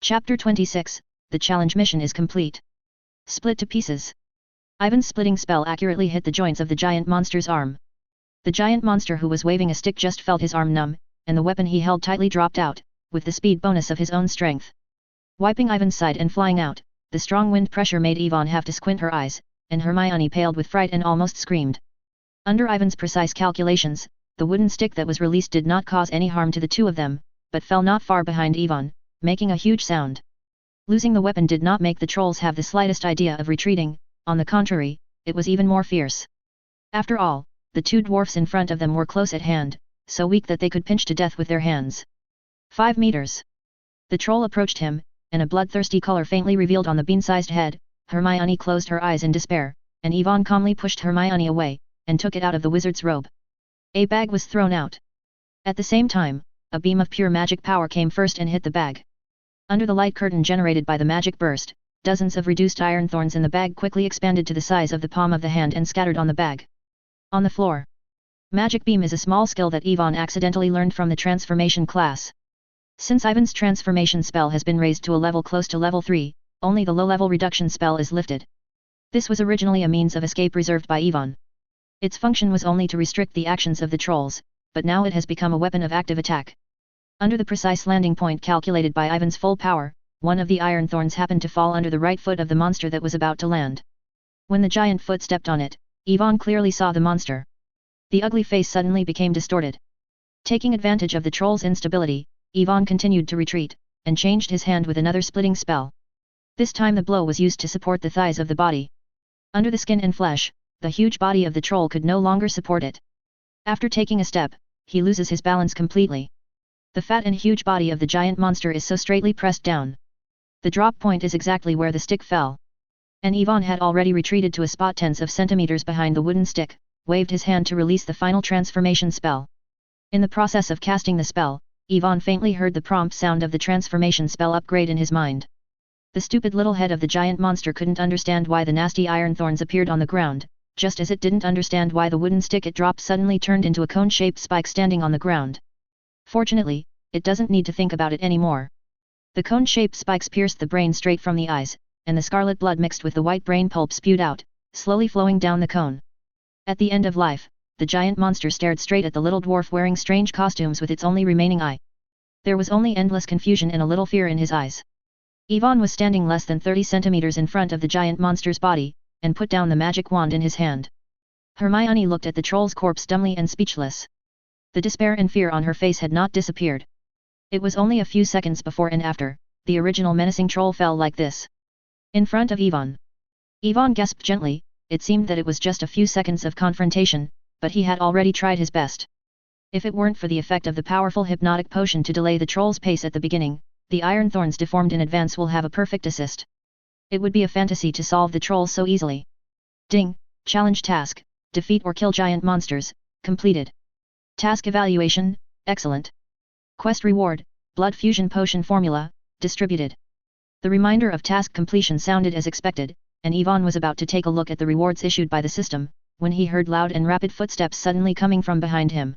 Chapter 26, the challenge mission is complete. Split to pieces. Ivan's splitting spell accurately hit the joints of the giant monster's arm. The giant monster who was waving a stick just felt his arm numb, and the weapon he held tightly dropped out, with the speed bonus of his own strength. Wiping Ivan's side and flying out, the strong wind pressure made Yvonne have to squint her eyes, and Hermione paled with fright and almost screamed. Under Ivan's precise calculations, the wooden stick that was released did not cause any harm to the two of them, but fell not far behind Yvonne, making a huge sound. Losing the weapon did not make the trolls have the slightest idea of retreating, on the contrary, it was even more fierce. After all, the two dwarfs in front of them were close at hand, so weak that they could pinch to death with their hands. 5 meters. The troll approached him, and a bloodthirsty color faintly revealed on the bean-sized head. Hermione closed her eyes in despair, and Yvonne calmly pushed Hermione away, and took it out of the wizard's robe. A bag was thrown out. At the same time, a beam of pure magic power came first and hit the bag. Under the light curtain generated by the magic burst, dozens of reduced iron thorns in the bag quickly expanded to the size of the palm of the hand and scattered on the bag. On the floor. Magic beam is a small skill that Yvonne accidentally learned from the transformation class. Since Ivan's transformation spell has been raised to a level close to level 3, only the low-level reduction spell is lifted. This was originally a means of escape reserved by Yvonne. Its function was only to restrict the actions of the trolls, but now it has become a weapon of active attack. Under the precise landing point calculated by Ivan's full power, one of the iron thorns happened to fall under the right foot of the monster that was about to land. When the giant foot stepped on it, Yvonne clearly saw the monster. The ugly face suddenly became distorted. Taking advantage of the troll's instability, Yvonne continued to retreat, and changed his hand with another splitting spell. This time the blow was used to support the thighs of the body. Under the skin and flesh, the huge body of the troll could no longer support it. After taking a step, he loses his balance completely. The fat and huge body of the giant monster is so straightly pressed down. The drop point is exactly where the stick fell. And Yvonne had already retreated to a spot tens of centimeters behind the wooden stick, waved his hand to release the final transformation spell. In the process of casting the spell, Yvonne faintly heard the prompt sound of the transformation spell upgrade in his mind. The stupid little head of the giant monster couldn't understand why the nasty iron thorns appeared on the ground, just as it didn't understand why the wooden stick it dropped suddenly turned into a cone-shaped spike standing on the ground. Fortunately, it doesn't need to think about it anymore. The cone-shaped spikes pierced the brain straight from the eyes, and the scarlet blood mixed with the white brain pulp spewed out, slowly flowing down the cone. At the end of life, the giant monster stared straight at the little dwarf wearing strange costumes with its only remaining eye. There was only endless confusion and a little fear in his eyes. Yvonne was standing less than 30 centimeters in front of the giant monster's body, and put down the magic wand in his hand. Hermione looked at the troll's corpse dumbly and speechless. The despair and fear on her face had not disappeared. It was only a few seconds before and after, the original menacing troll fell like this. In front of Yvonne. Yvonne gasped gently. It seemed that it was just a few seconds of confrontation, but he had already tried his best. If it weren't for the effect of the powerful hypnotic potion to delay the troll's pace at the beginning, the iron thorns deformed in advance will have a perfect assist. It would be a fantasy to solve the troll so easily. Ding! Challenge task, defeat or kill giant monsters, completed. Task evaluation, excellent. Quest reward, blood fusion potion formula, distributed. The reminder of task completion sounded as expected, and Yvonne was about to take a look at the rewards issued by the system, when he heard loud and rapid footsteps suddenly coming from behind him.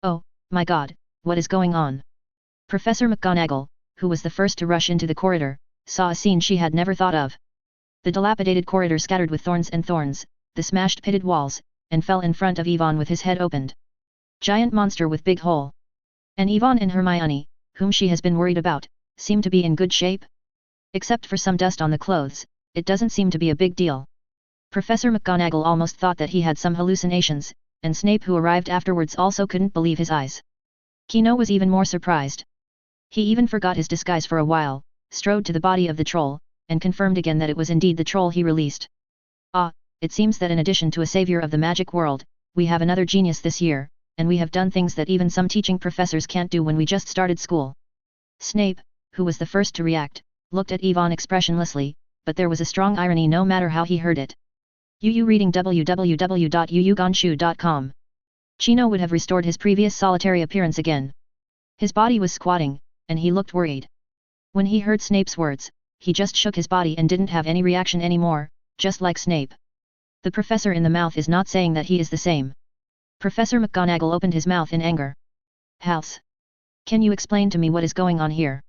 Oh, my God, what is going on? Professor McGonagall, who was the first to rush into the corridor, saw a scene she had never thought of. The dilapidated corridor scattered with thorns and thorns, the smashed pitted walls, and fell in front of Yvonne with his head opened. Giant monster with big hole. And Yvonne and Hermione, whom she has been worried about, seem to be in good shape? Except for some dust on the clothes, it doesn't seem to be a big deal. Professor McGonagall almost thought that he had some hallucinations, and Snape, who arrived afterwards, also couldn't believe his eyes. Kino was even more surprised. He even forgot his disguise for a while, strode to the body of the troll, and confirmed again that it was indeed the troll he released. Ah, it seems that in addition to a savior of the magic world, we have another genius this year, and we have done things that even some teaching professors can't do when we just started school. Snape, who was the first to react, looked at Yvonne expressionlessly, but there was a strong irony no matter how he heard it. Yu reading www.yuyuganshu.com. Chino would have restored his previous solitary appearance again. His body was squatting, and he looked worried. When he heard Snape's words, he just shook his body and didn't have any reaction anymore, just like Snape. The professor in the mouth is not saying that he is the same. Professor McGonagall opened his mouth in anger. House. Can you explain to me what is going on here?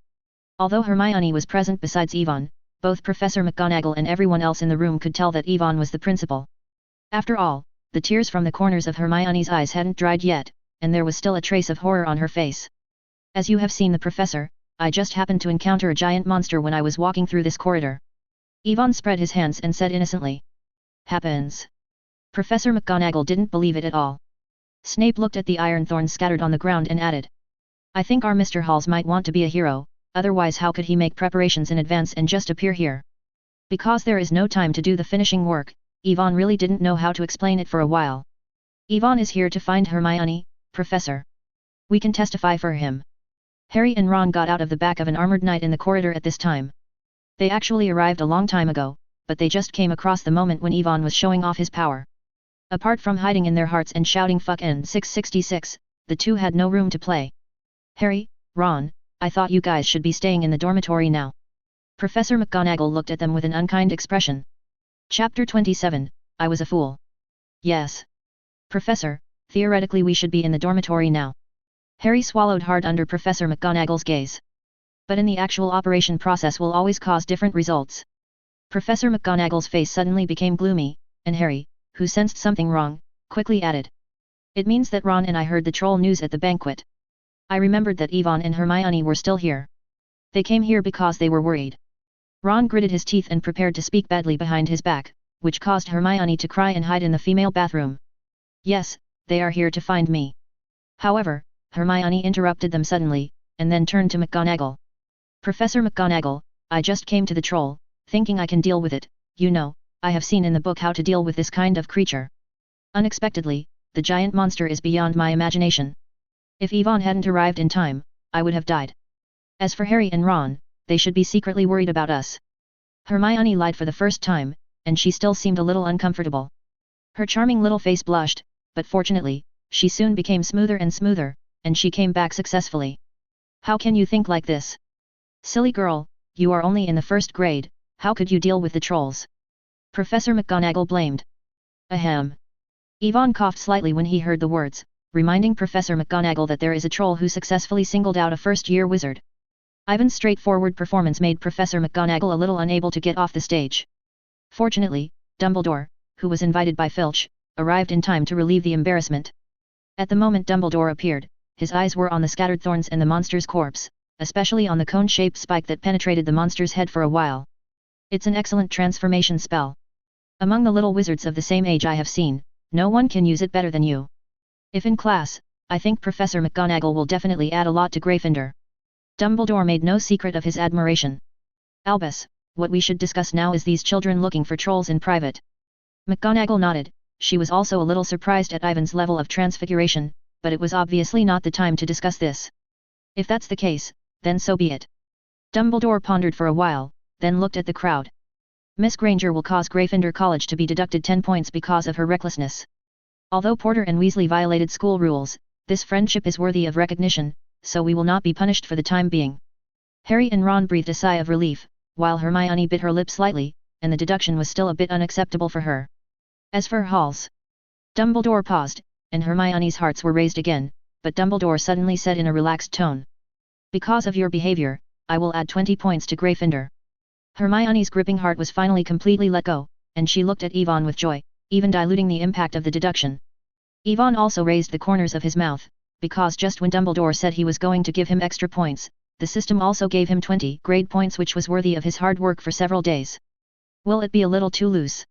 Although Hermione was present besides Yvonne, both Professor McGonagall and everyone else in the room could tell that Yvonne was the principal. After all, the tears from the corners of Hermione's eyes hadn't dried yet, and there was still a trace of horror on her face. As you have seen the professor, I just happened to encounter a giant monster when I was walking through this corridor. Yvonne spread his hands and said innocently. Happens. Professor McGonagall didn't believe it at all. Snape looked at the iron thorns scattered on the ground and added. I think our Mr. Halls might want to be a hero, otherwise how could he make preparations in advance and just appear here? Because there is no time to do the finishing work, Yvonne really didn't know how to explain it for a while. Yvonne is here to find Hermione, Professor. We can testify for him. Harry and Ron got out of the back of an armored knight in the corridor at this time. They actually arrived a long time ago, but they just came across the moment when Yvonne was showing off his power. Apart from hiding in their hearts and shouting fuck N666, the two had no room to play. Harry, Ron, I thought you guys should be staying in the dormitory now. Professor McGonagall looked at them with an unkind expression. Chapter 27, I was a fool. Yes. Professor, theoretically we should be in the dormitory now. Harry swallowed hard under Professor McGonagall's gaze. But in the actual operation process will always cause different results. Professor McGonagall's face suddenly became gloomy, and Harry, who sensed something wrong, quickly added. It means that Ron and I heard the troll news at the banquet. I remembered that Yvonne and Hermione were still here. They came here because they were worried. Ron gritted his teeth and prepared to speak badly behind his back, which caused Hermione to cry and hide in the female bathroom. Yes, they are here to find me. However, Hermione interrupted them suddenly, and then turned to McGonagall. Professor McGonagall, I just came to the troll, thinking I can deal with it, you know, I have seen in the book how to deal with this kind of creature. Unexpectedly, the giant monster is beyond my imagination. If Yvonne hadn't arrived in time, I would have died. As for Harry and Ron, they should be secretly worried about us. Hermione lied for the first time, and she still seemed a little uncomfortable. Her charming little face blushed, but fortunately, she soon became smoother and smoother, and she came back successfully. How can you think like this? Silly girl, you are only in the first grade, how could you deal with the trolls? Professor McGonagall blamed. Ahem. Yvonne coughed slightly when he heard the words, reminding Professor McGonagall that there is a troll who successfully singled out a first-year wizard. Ivan's straightforward performance made Professor McGonagall a little unable to get off the stage. Fortunately, Dumbledore, who was invited by Filch, arrived in time to relieve the embarrassment. At the moment Dumbledore appeared, his eyes were on the scattered thorns and the monster's corpse, especially on the cone-shaped spike that penetrated the monster's head for a while. It's an excellent transformation spell. Among the little wizards of the same age I have seen, no one can use it better than you. If in class, I think Professor McGonagall will definitely add a lot to Gryffindor. Dumbledore made no secret of his admiration. Albus, what we should discuss now is these children looking for trolls in private. McGonagall nodded, she was also a little surprised at Ivan's level of transfiguration, but it was obviously not the time to discuss this. If that's the case, then so be it. Dumbledore pondered for a while, then looked at the crowd. Miss Granger will cause Gryffindor College to be deducted 10 points because of her recklessness. Although Porter and Weasley violated school rules, this friendship is worthy of recognition, so we will not be punished for the time being. Harry and Ron breathed a sigh of relief, while Hermione bit her lip slightly, and the deduction was still a bit unacceptable for her. As for Halls, Dumbledore paused, and Hermione's hearts were raised again, but Dumbledore suddenly said in a relaxed tone. Because of your behavior, I will add 20 points to Gryffindor. Hermione's gripping heart was finally completely let go, and she looked at Yvonne with joy, even diluting the impact of the deduction. Yvonne also raised the corners of his mouth, because just when Dumbledore said he was going to give him extra points, the system also gave him 20 grade points, which was worthy of his hard work for several days. Will it be a little too loose?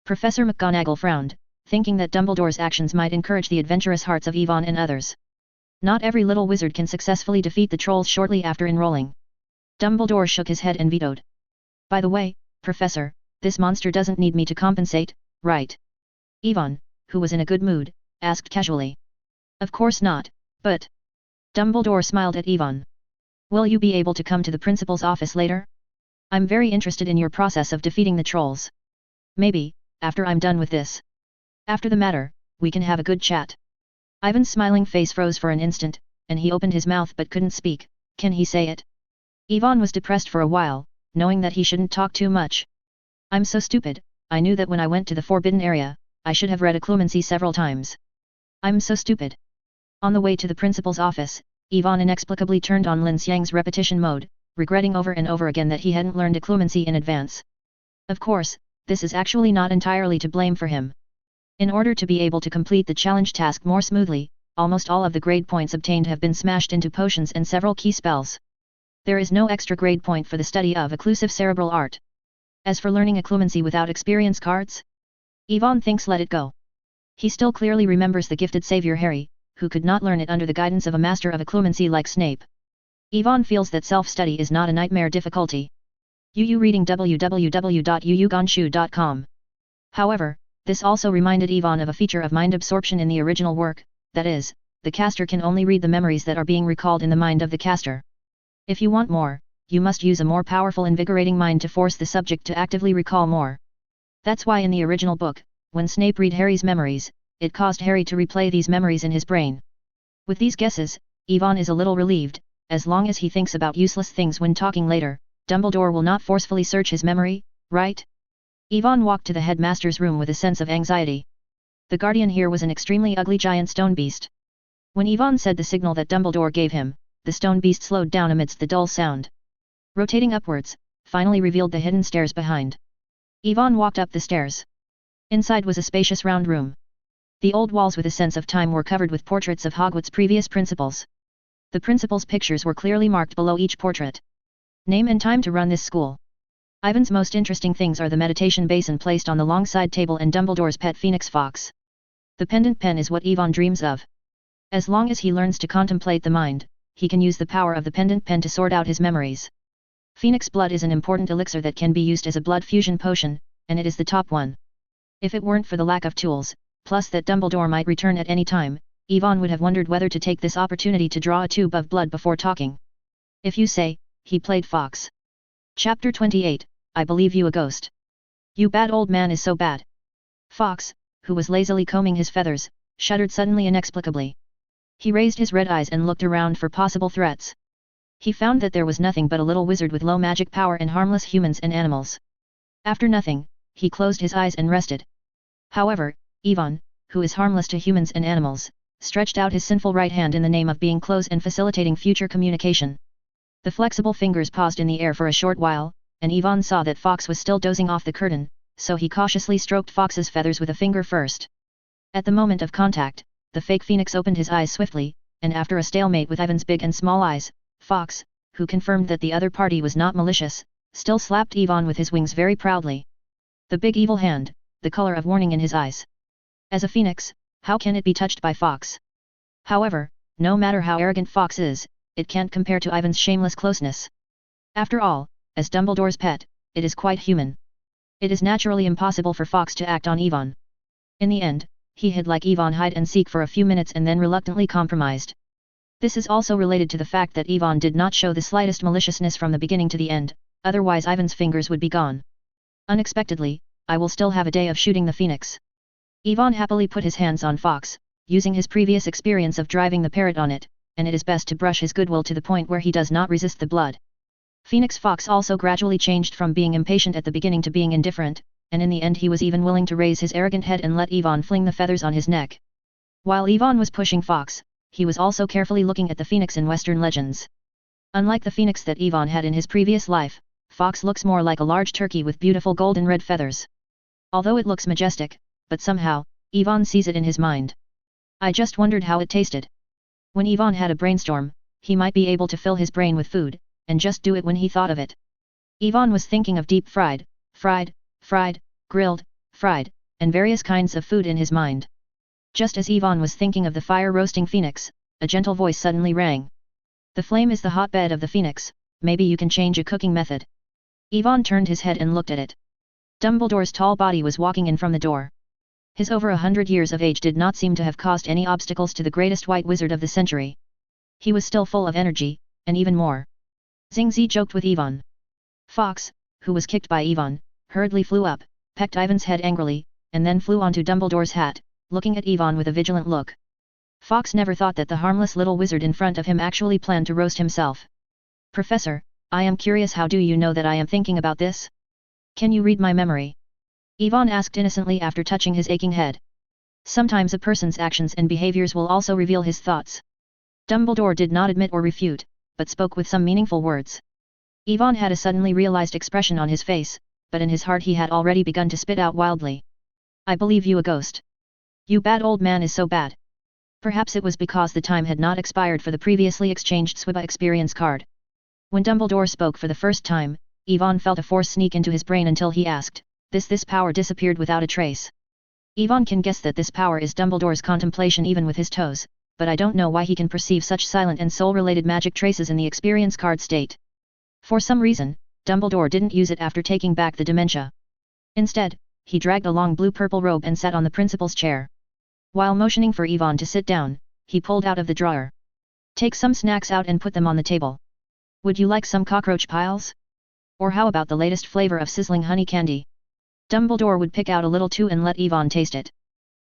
Professor McGonagall frowned, thinking that Dumbledore's actions might encourage the adventurous hearts of Yvonne and others. Not every little wizard can successfully defeat the trolls shortly after enrolling. Dumbledore shook his head and vetoed. By the way, Professor, this monster doesn't need me to compensate, right? Yvonne, who was in a good mood, asked casually. Of course not, but... Dumbledore smiled at Yvonne. Will you be able to come to the principal's office later? I'm very interested in your process of defeating the trolls. Maybe, after I'm done with this. After the matter, we can have a good chat. Ivan's smiling face froze for an instant, and he opened his mouth but couldn't speak. Can he say it? Yvonne was depressed for a while, knowing that he shouldn't talk too much. I'm so stupid, I knew that when I went to the forbidden area, I should have read Occlumency several times. I'm so stupid. On the way to the principal's office, Yvonne inexplicably turned on Lin Xiang's repetition mode, regretting over and over again that he hadn't learned occlumency in advance. Of course, this is actually not entirely to blame for him. In order to be able to complete the challenge task more smoothly, almost all of the grade points obtained have been smashed into potions and several key spells. There is no extra grade point for the study of occlusive cerebral art. As for learning occlumency without experience cards, Yvonne thinks let it go. He still clearly remembers the gifted savior Harry, who could not learn it under the guidance of a master of occlumency like Snape. Yvonne feels that self-study is not a nightmare difficulty. UU reading www.uugonshu.com. However, this also reminded Yvonne of a feature of mind absorption in the original work, that is, the caster can only read the memories that are being recalled in the mind of the caster. If you want more, you must use a more powerful invigorating mind to force the subject to actively recall more. That's why in the original book, when Snape read Harry's memories, it caused Harry to replay these memories in his brain. With these guesses, Yvonne is a little relieved. As long as he thinks about useless things when talking later, Dumbledore will not forcefully search his memory, right? Yvonne walked to the headmaster's room with a sense of anxiety. The guardian here was an extremely ugly giant stone beast. When Yvonne said the signal that Dumbledore gave him, the stone beast slowed down amidst the dull sound. Rotating upwards, finally revealed the hidden stairs behind. Yvonne walked up the stairs. Inside was a spacious round room. The old walls with a sense of time were covered with portraits of Hogwarts' previous principals. The principals' pictures were clearly marked below each portrait. Name and time to run this school. Ivan's most interesting things are the meditation basin placed on the long side table and Dumbledore's pet phoenix fox. The pendant pen is what Yvonne dreams of. As long as he learns to contemplate the mind, he can use the power of the pendant pen to sort out his memories. Phoenix blood is an important elixir that can be used as a blood fusion potion, and it is the top one. If it weren't for the lack of tools, plus that Dumbledore might return at any time, Yvonne would have wondered whether to take this opportunity to draw a tube of blood before talking. If you say, he played fox. Chapter 28, I believe you a ghost. You bad old man is so bad. Fox, who was lazily combing his feathers, shuddered suddenly inexplicably. He raised his red eyes and looked around for possible threats. He found that there was nothing but a little wizard with low magic power and harmless humans and animals. After nothing, he closed his eyes and rested. However, Yvonne, who is harmless to humans and animals, stretched out his sinful right hand in the name of being close and facilitating future communication. The flexible fingers paused in the air for a short while, and Yvonne saw that Fox was still dozing off the curtain, so he cautiously stroked Fox's feathers with a finger first. At the moment of contact, the fake phoenix opened his eyes swiftly, and after a stalemate with Ivan's big and small eyes, Fox, who confirmed that the other party was not malicious, still slapped Yvonne with his wings very proudly. The big evil hand, the color of warning in his eyes. As a phoenix, how can it be touched by Fox? However, no matter how arrogant Fox is, it can't compare to Ivan's shameless closeness. After all, as Dumbledore's pet, it is quite human. It is naturally impossible for Fox to act on Yvonne. In the end, he hid like Yvonne hide and seek for a few minutes and then reluctantly compromised. This is also related to the fact that Yvonne did not show the slightest maliciousness from the beginning to the end, otherwise Ivan's fingers would be gone. Unexpectedly, I will still have a day of shooting the phoenix. Yvonne happily put his hands on Fox, using his previous experience of driving the parrot on it, and it is best to brush his goodwill to the point where he does not resist the blood. Phoenix Fox also gradually changed from being impatient at the beginning to being indifferent, and in the end he was even willing to raise his arrogant head and let Yvonne fling the feathers on his neck. While Yvonne was pushing Fox, he was also carefully looking at the phoenix in Western legends. Unlike the phoenix that Yvonne had in his previous life, Fox looks more like a large turkey with beautiful golden red feathers. Although it looks majestic, but somehow, Yvonne sees it in his mind. I just wondered how it tasted. When Yvonne had a brainstorm, he might be able to fill his brain with food, and just do it when he thought of it. Yvonne was thinking of deep fried, grilled, fried, and various kinds of food in his mind. Just as Yvonne was thinking of the fire-roasting phoenix, a gentle voice suddenly rang. The flame is the hotbed of the phoenix, maybe you can change a cooking method. Yvonne turned his head and looked at it. Dumbledore's tall body was walking in from the door. His over 100 years of age did not seem to have caused any obstacles to the greatest white wizard of the century. He was still full of energy, and even more. Zingzi joked with Yvonne. Fox, who was kicked by Yvonne, hurriedly flew up, pecked Ivan's head angrily, and then flew onto Dumbledore's hat, looking at Yvonne with a vigilant look. Fox never thought that the harmless little wizard in front of him actually planned to roast himself. Professor, I am curious, how do you know that I am thinking about this? Can you read my memory? Yvonne asked innocently after touching his aching head. Sometimes a person's actions and behaviors will also reveal his thoughts. Dumbledore did not admit or refute, but spoke with some meaningful words. Ivan had a suddenly realized expression on his face, but in his heart he had already begun to spit out wildly. I believe you a ghost. You bad old man is so bad. Perhaps it was because the time had not expired for the previously exchanged Swiba experience card. When Dumbledore spoke for the first time, Ivan felt a force sneak into his brain until he asked, this power disappeared without a trace. Ivan can guess that this power is Dumbledore's contemplation even with his toes, but I don't know why he can perceive such silent and soul-related magic traces in the experience card state. For some reason, Dumbledore didn't use it after taking back the dementia. Instead, he dragged a long blue-purple robe and sat on the principal's chair. While motioning for Ivan to sit down, he pulled out of the drawer. Take some snacks out and put them on the table. Would you like some cockroach piles? Or how about the latest flavor of sizzling honey candy? Dumbledore would pick out a little too and let Ivan taste it.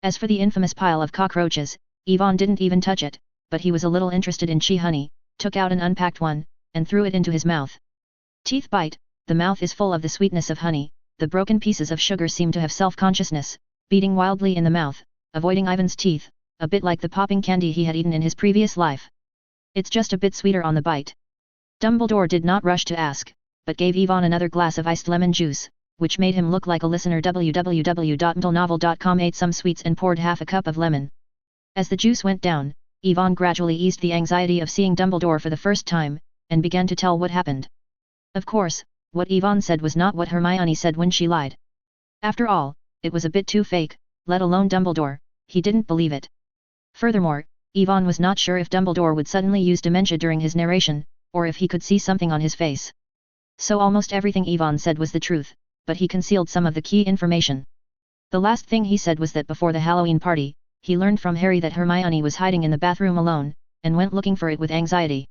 As for the infamous pile of cockroaches, Ivan didn't even touch it, but he was a little interested in honey, took out an unpacked one, and threw it into his mouth. Teeth bite, the mouth is full of the sweetness of honey, the broken pieces of sugar seem to have self-consciousness, beating wildly in the mouth, avoiding Ivan's teeth, a bit like the popping candy he had eaten in his previous life. It's just a bit sweeter on the bite. Dumbledore did not rush to ask, but gave Ivan another glass of iced lemon juice, which made him look like a listener. www.mdlenovel.com ate some sweets and poured half a cup of lemon. As the juice went down, Ivan gradually eased the anxiety of seeing Dumbledore for the first time, and began to tell what happened. Of course, what Ivan said was not what Hermione said when she lied. After all, it was a bit too fake, let alone Dumbledore, he didn't believe it. Furthermore, Ivan was not sure if Dumbledore would suddenly use dementia during his narration, or if he could see something on his face. So almost everything Ivan said was the truth, but he concealed some of the key information. The last thing he said was that before the Halloween party, he learned from Harry that Hermione was hiding in the bathroom alone, and went looking for it with anxiety.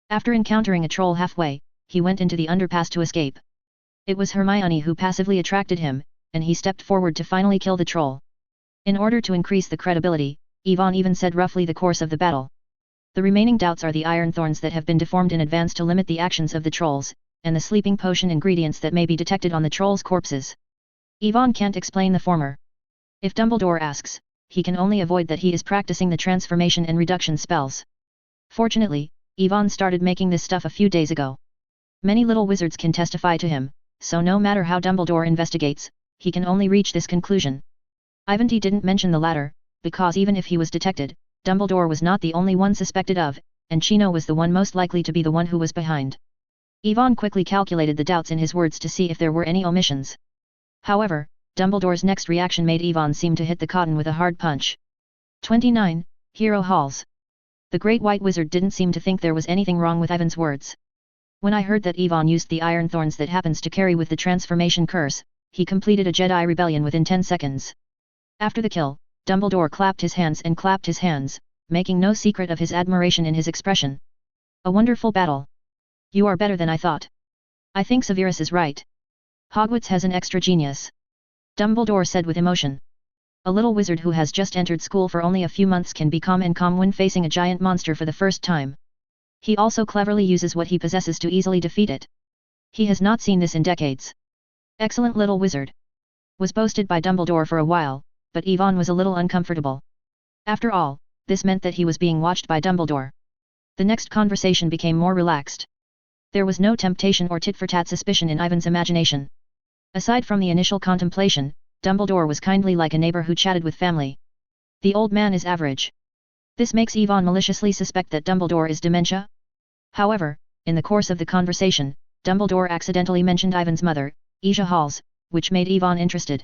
After encountering a troll halfway, he went into the underpass to escape. It was Hermione who passively attracted him, and he stepped forward to finally kill the troll. In order to increase the credibility, Ivan even said roughly the course of the battle. The remaining doubts are the iron thorns that have been deformed in advance to limit the actions of the trolls, and the sleeping potion ingredients that may be detected on the trolls' corpses. Ivan can't explain the former. If Dumbledore asks, he can only avoid that he is practicing the transformation and reduction spells. Fortunately, Ivan started making this stuff a few days ago. Many little wizards can testify to him, so no matter how Dumbledore investigates, he can only reach this conclusion. Ivanti didn't mention the latter, because even if he was detected, Dumbledore was not the only one suspected of, and Chino was the one most likely to be the one who was behind. Ivan quickly calculated the doubts in his words to see if there were any omissions. However, Dumbledore's next reaction made Ivan seem to hit the cotton with a hard punch. 29. Hero Halls. The Great White Wizard didn't seem to think there was anything wrong with Ivan's words. When I heard that Ivan used the iron thorns that happens to carry with the transformation curse, he completed a Jedi rebellion within 10 seconds. After the kill, Dumbledore clapped his hands, making no secret of his admiration in his expression. A wonderful battle. You are better than I thought. I think Severus is right. Hogwarts has an extra genius. Dumbledore said with emotion. A little wizard who has just entered school for only a few months can be calm and calm when facing a giant monster for the first time. He also cleverly uses what he possesses to easily defeat it. He has not seen this in decades. Excellent little wizard. Was boasted by Dumbledore for a while, but Ivan was a little uncomfortable. After all, this meant that he was being watched by Dumbledore. The next conversation became more relaxed. There was no temptation or tit-for-tat suspicion in Ivan's imagination. Aside from the initial contemplation, Dumbledore was kindly like a neighbor who chatted with family. The old man is average. This makes Ivan maliciously suspect that Dumbledore is dementia. However, in the course of the conversation, Dumbledore accidentally mentioned Ivan's mother, Asia Halls, which made Ivan interested.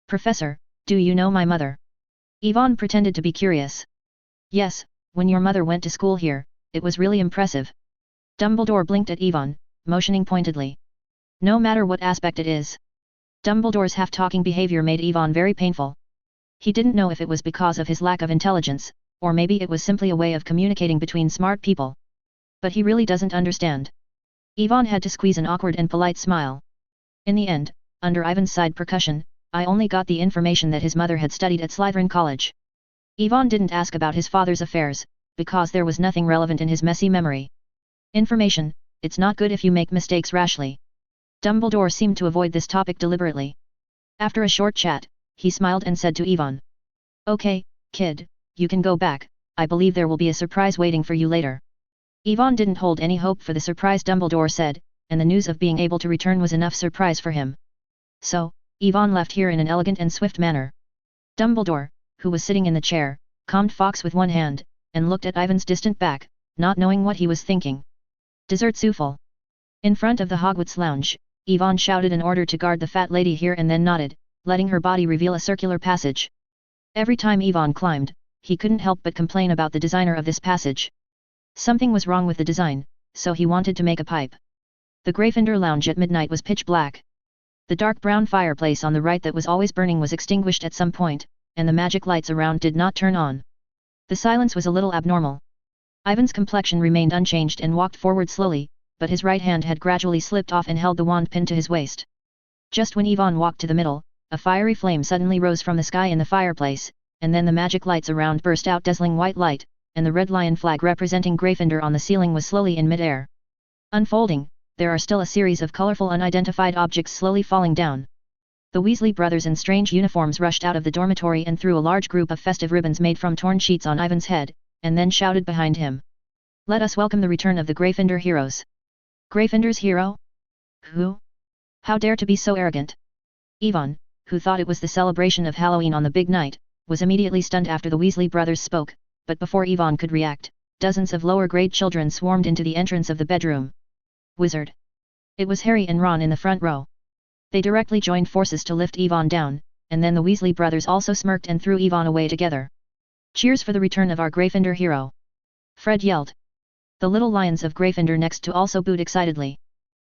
Professor, do you know my mother? Ivan pretended to be curious. Yes, when your mother went to school here, it was really impressive. Dumbledore blinked at Ivan, motioning pointedly. No matter what aspect it is. Dumbledore's half-talking behavior made Ivan very painful. He didn't know if it was because of his lack of intelligence, or maybe it was simply a way of communicating between smart people. But he really doesn't understand. Ivan had to squeeze an awkward and polite smile. In the end, under Ivan's side percussion, I only got the information that his mother had studied at Slytherin College. Ivan didn't ask about his father's affairs, because there was nothing relevant in his messy memory. Information, it's not good if you make mistakes rashly. Dumbledore seemed to avoid this topic deliberately. After a short chat, he smiled and said to Ivan. Okay, kid, you can go back, I believe there will be a surprise waiting for you later. Ivan didn't hold any hope for the surprise Dumbledore said, and the news of being able to return was enough surprise for him. So, Ivan left here in an elegant and swift manner. Dumbledore, who was sitting in the chair, calmed Fawkes with one hand, and looked at Ivan's distant back, not knowing what he was thinking. Dessert souffle. In front of the Hogwarts lounge, Ivan shouted an order to guard the fat lady here and then nodded, letting her body reveal a circular passage. Every time Ivan climbed, he couldn't help but complain about the designer of this passage. Something was wrong with the design, so he wanted to make a pipe. The Gryffindor lounge at midnight was pitch black. The dark brown fireplace on the right that was always burning was extinguished at some point, and the magic lights around did not turn on. The silence was a little abnormal. Ivan's complexion remained unchanged and walked forward slowly, but his right hand had gradually slipped off and held the wand pinned to his waist. Just when Ivan walked to the middle, a fiery flame suddenly rose from the sky in the fireplace, and then the magic lights around burst out dazzling white light, and the red lion flag representing Gryffindor on the ceiling was slowly in mid-air. Unfolding, there are still a series of colorful unidentified objects slowly falling down. The Weasley brothers in strange uniforms rushed out of the dormitory and threw a large group of festive ribbons made from torn sheets on Ivan's head, and then shouted behind him. "Let us welcome the return of the Gryffindor heroes." Gryffindor's hero? Who? How dare to be so arrogant? Ivan, who thought it was the celebration of Halloween on the big night, was immediately stunned after the Weasley brothers spoke, but before Ivan could react, dozens of lower-grade children swarmed into the entrance of the bedroom. Wizard. It was Harry and Ron in the front row. They directly joined forces to lift Ivan down, and then the Weasley brothers also smirked and threw Ivan away together. "Cheers for the return of our Gryffindor hero!" Fred yelled. The little lions of Gryffindor next to also booed excitedly.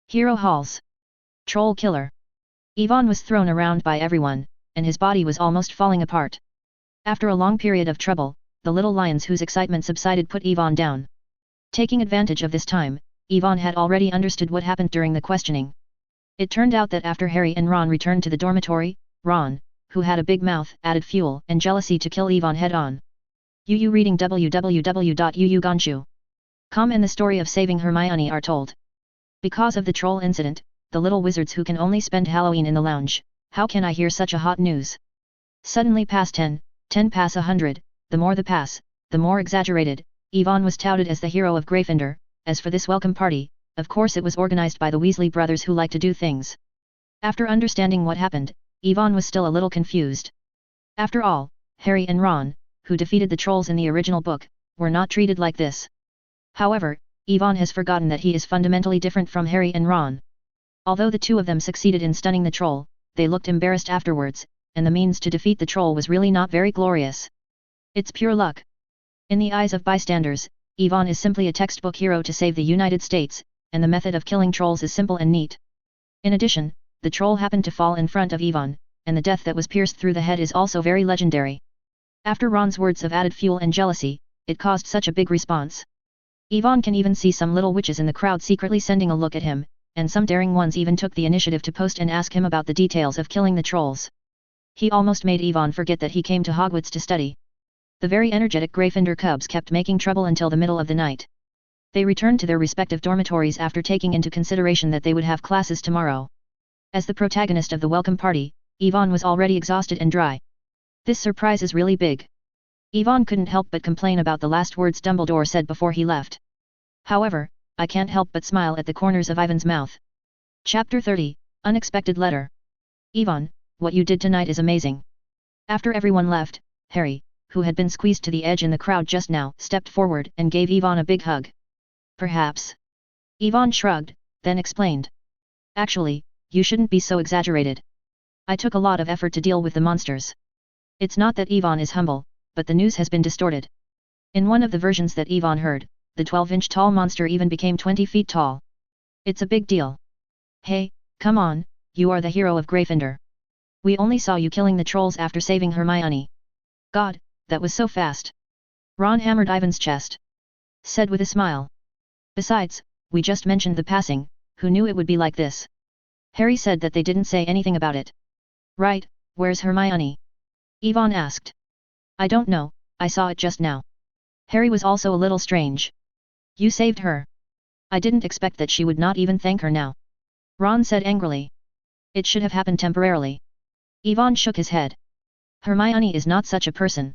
Hero Halls. Troll killer. Ivan was thrown around by everyone, and his body was almost falling apart. After a long period of trouble, the little lions whose excitement subsided put Ivan down. Taking advantage of this time, Ivan had already understood what happened during the questioning. It turned out that after Harry and Ron returned to the dormitory, Ron, who had a big mouth, added fuel and jealousy to kill Ivan head-on. UU reading www.uuganshu.com and the story of saving Hermione are told. Because of the troll incident, the little wizards who can only spend Halloween in the lounge, how can I hear such a hot news? Suddenly past 10 past 100, the more the pass, the more exaggerated, Ivan was touted as the hero of Gryffindor. As for this welcome party, of course it was organized by the Weasley brothers who like to do things. After understanding what happened, Ivan was still a little confused. After all, Harry and Ron, who defeated the trolls in the original book, were not treated like this. However, Ivan has forgotten that he is fundamentally different from Harry and Ron. Although the two of them succeeded in stunning the troll, they looked embarrassed afterwards, and the means to defeat the troll was really not very glorious. It's pure luck. In the eyes of bystanders, Ivan is simply a textbook hero to save the United States, and the method of killing trolls is simple and neat. In addition, the troll happened to fall in front of Ivan, and the death that was pierced through the head is also very legendary. After Ron's words of added fuel and jealousy, it caused such a big response. Ivan can even see some little witches in the crowd secretly sending a look at him, and some daring ones even took the initiative to post and ask him about the details of killing the trolls. He almost made Ivan forget that he came to Hogwarts to study. The very energetic Gryffindor cubs kept making trouble until the middle of the night. They returned to their respective dormitories after taking into consideration that they would have classes tomorrow. As the protagonist of the welcome party, Ivan was already exhausted and dry. This surprise is really big. Ivan couldn't help but complain about the last words Dumbledore said before he left. However, I can't help but smile at the corners of Ivan's mouth. Chapter 30, Unexpected Letter. Ivan, what you did tonight is amazing. After everyone left, Harry, who had been squeezed to the edge in the crowd just now, stepped forward and gave Ivan a big hug. Perhaps. Ivan shrugged, then explained. Actually, you shouldn't be so exaggerated. I took a lot of effort to deal with the monsters. It's not that Ivan is humble, but the news has been distorted. In one of the versions that Ivan heard, the 12-inch tall monster even became 20 feet tall. It's a big deal. Hey, come on, you are the hero of Gryffindor. We only saw you killing the trolls after saving Hermione. God, that was so fast. Ron hammered Ivan's chest. Said with a smile. Besides, we just mentioned the passing, who knew it would be like this? Harry said that they didn't say anything about it. Right, where's Hermione? Ivan asked. I don't know, I saw it just now. Harry was also a little strange. You saved her. I didn't expect that she would not even thank her now. Ron said angrily. It should have happened temporarily. Ivan shook his head. Hermione is not such a person.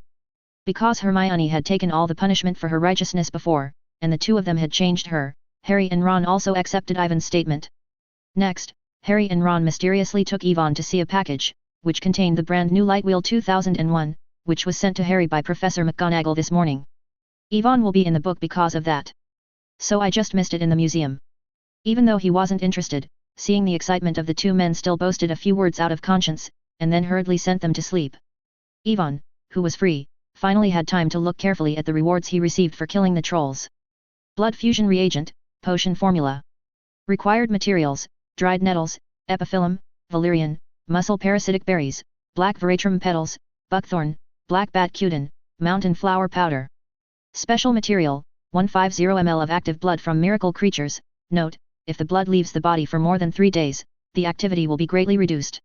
Because Hermione had taken all the punishment for her righteousness before, and the two of them had changed her, Harry and Ron also accepted Ivan's statement. Next, Harry and Ron mysteriously took Yvonne to see a package, which contained the brand new Lightwheel 2001, which was sent to Harry by Professor McGonagall this morning. Yvonne will be in the book because of that. So I just missed it in the museum. Even though he wasn't interested, seeing the excitement of the two men still boasted a few words out of conscience, and then hurriedly sent them to sleep. Yvonne, who was free, finally had time to look carefully at the rewards he received for killing the trolls. Blood fusion reagent, potion formula. Required materials, dried nettles, epiphyllum, valerian, muscle parasitic berries, black veratrum petals, buckthorn, black bat cutin, mountain flower powder. Special material, 150 ml of active blood from miracle creatures. Note, if the blood leaves the body for more than 3 days, the activity will be greatly reduced.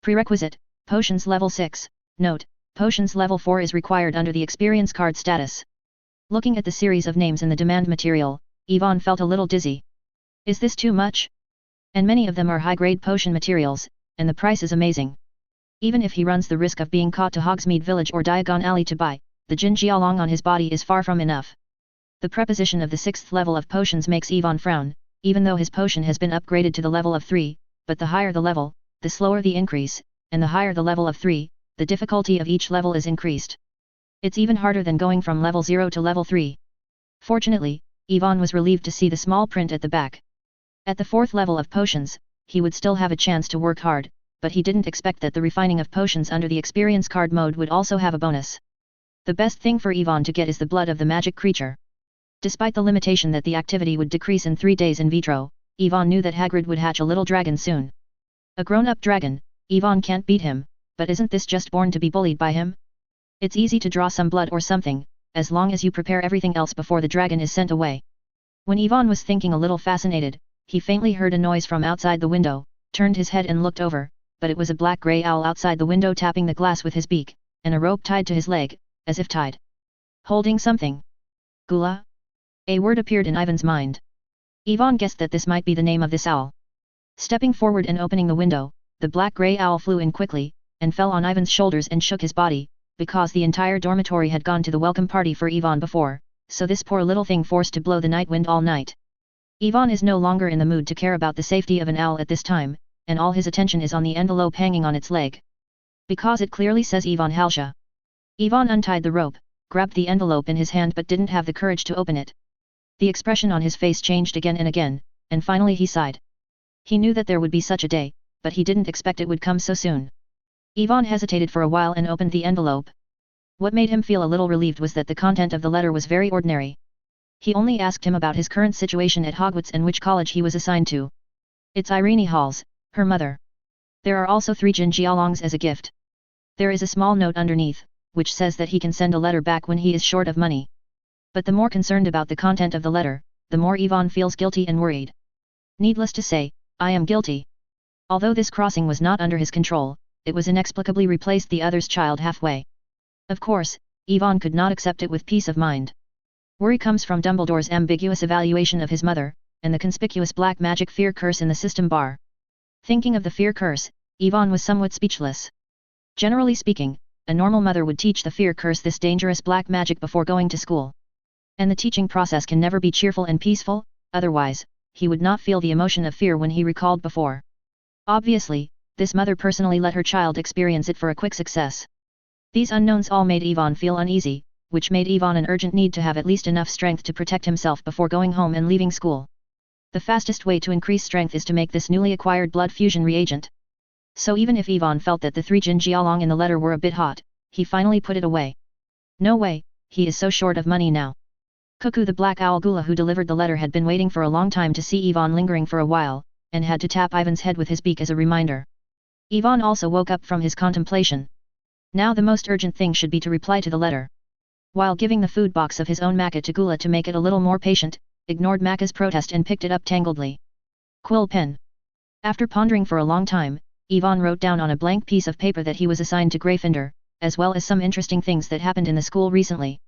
Prerequisite, potions level 6. Note, potions level 4 is required under the experience card status. Looking at the series of names in the demand material, Yvonne felt a little dizzy. Is this too much? And many of them are high-grade potion materials, and the price is amazing. Even if he runs the risk of being caught to Hogsmeade Village or Diagon Alley to buy, the Jin Jialong on his body is far from enough. The preposition of the 6th level of potions makes Yvonne frown, even though his potion has been upgraded to the level of 3, but the higher the level, the slower the increase, and the higher the level of 3, the difficulty of each level is increased. It's even harder than going from level 0 to level 3. Fortunately, Yvonne was relieved to see the small print at the back. At the 4th level of potions, he would still have a chance to work hard, but he didn't expect that the refining of potions under the experience card mode would also have a bonus. The best thing for Yvonne to get is the blood of the magic creature. Despite the limitation that the activity would decrease in 3 days in vitro, Yvonne knew that Hagrid would hatch a little dragon soon. A grown-up dragon, Yvonne can't beat him, but isn't this just born to be bullied by him? It's easy to draw some blood or something, as long as you prepare everything else before the dragon is sent away. When Yvonne was thinking a little fascinated, he faintly heard a noise from outside the window, turned his head and looked over, but it was a black-grey owl outside the window tapping the glass with his beak, and a rope tied to his leg, as if tied. Holding something. Gula? A word appeared in Ivan's mind. Yvonne guessed that this might be the name of this owl. Stepping forward and opening the window, the black-grey owl flew in quickly, and fell on Ivan's shoulders and shook his body, because the entire dormitory had gone to the welcome party for Yvonne before, so this poor little thing forced to blow the night wind all night. Yvonne is no longer in the mood to care about the safety of an owl at this time, and all his attention is on the envelope hanging on its leg. Because it clearly says Yvonne Halsha. Yvonne untied the rope, grabbed the envelope in his hand but didn't have the courage to open it. The expression on his face changed again and again, and finally he sighed. He knew that there would be such a day, but he didn't expect it would come so soon. Yvonne hesitated for a while and opened the envelope. What made him feel a little relieved was that the content of the letter was very ordinary. He only asked him about his current situation at Hogwarts and which college he was assigned to. It's Irene Halls, her mother. There are also 3 Jin Jialongs as a gift. There is a small note underneath, which says that he can send a letter back when he is short of money. But the more concerned about the content of the letter, the more Yvonne feels guilty and worried. Needless to say, I am guilty. Although this crossing was not under his control, it was inexplicably replaced the other's child halfway. Of course, Yvonne could not accept it with peace of mind. Worry comes from Dumbledore's ambiguous evaluation of his mother, and the conspicuous black magic fear curse in the system bar. Thinking of the fear curse, Yvonne was somewhat speechless. Generally speaking, a normal mother would teach the fear curse this dangerous black magic before going to school. And the teaching process can never be cheerful and peaceful, otherwise, he would not feel the emotion of fear when he recalled before. Obviously, this mother personally let her child experience it for a quick success. These unknowns all made Yvonne feel uneasy, which made Yvonne an urgent need to have at least enough strength to protect himself before going home and leaving school. The fastest way to increase strength is to make this newly acquired blood fusion reagent. So even if Yvonne felt that the 3 Jin Jialong in the letter were a bit hot, he finally put it away. No way, he is so short of money now. Cuckoo the black owl Gula who delivered the letter had been waiting for a long time to see Yvonne lingering for a while, and had to tap Ivan's head with his beak as a reminder. Yvonne also woke up from his contemplation. Now the most urgent thing should be to reply to the letter. While giving the food box of his own maca to Gula to make it a little more patient, ignored Maca's protest and picked it up tangledly. Quill pen. After pondering for a long time, Yvonne wrote down on a blank piece of paper that he was assigned to Gryffindor, as well as some interesting things that happened in the school recently.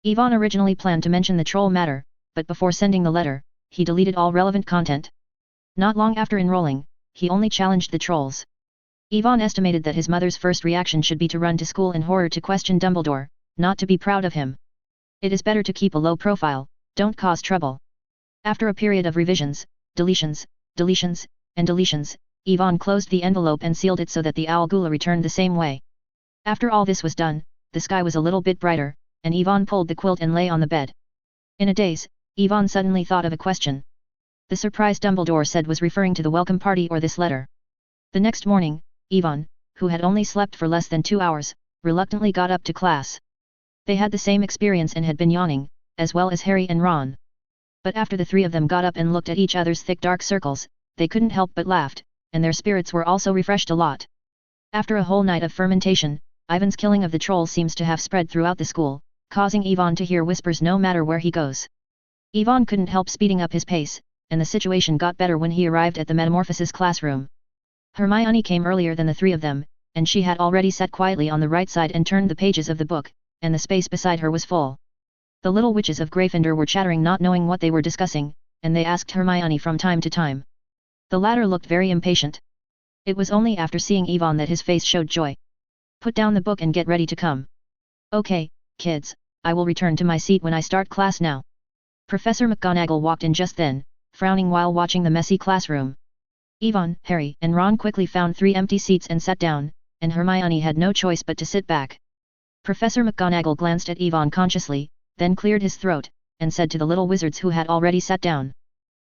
Yvonne originally planned to mention the troll matter, but before sending the letter, he deleted all relevant content. Not long after enrolling, he only challenged the trolls. Yvonne estimated that his mother's first reaction should be to run to school in horror to question Dumbledore, not to be proud of him. It is better to keep a low profile, don't cause trouble. After a period of revisions, deletions, and deletions, Yvonne closed the envelope and sealed it so that the owl gula returned the same way. After all this was done, the sky was a little bit brighter, and Yvonne pulled the quilt and lay on the bed. In a daze, Yvonne suddenly thought of a question. The surprise Dumbledore said was referring to the welcome party or this letter. The next morning, Yvonne, who had only slept for less than 2 hours, reluctantly got up to class. They had the same experience and had been yawning, as well as Harry and Ron. But after the three of them got up and looked at each other's thick dark circles, they couldn't help but laughed, and their spirits were also refreshed a lot. After a whole night of fermentation, Ivan's killing of the troll seems to have spread throughout the school, causing Yvonne to hear whispers no matter where he goes. Yvonne couldn't help speeding up his pace, and the situation got better when he arrived at the Metamorphosis classroom. Hermione came earlier than the three of them, and she had already sat quietly on the right side and turned the pages of the book, and the space beside her was full. The little witches of Gryffindor were chattering, not knowing what they were discussing, and they asked Hermione from time to time. The latter looked very impatient. It was only after seeing Yvonne that his face showed joy. "Put down the book and get ready to come." "Okay, kids, I will return to my seat when I start class now." Professor McGonagall walked in just then, frowning while watching the messy classroom. Yvonne, Harry, and Ron quickly found 3 empty seats and sat down, and Hermione had no choice but to sit back. Professor McGonagall glanced at Yvonne consciously, then cleared his throat, and said to the little wizards who had already sat down.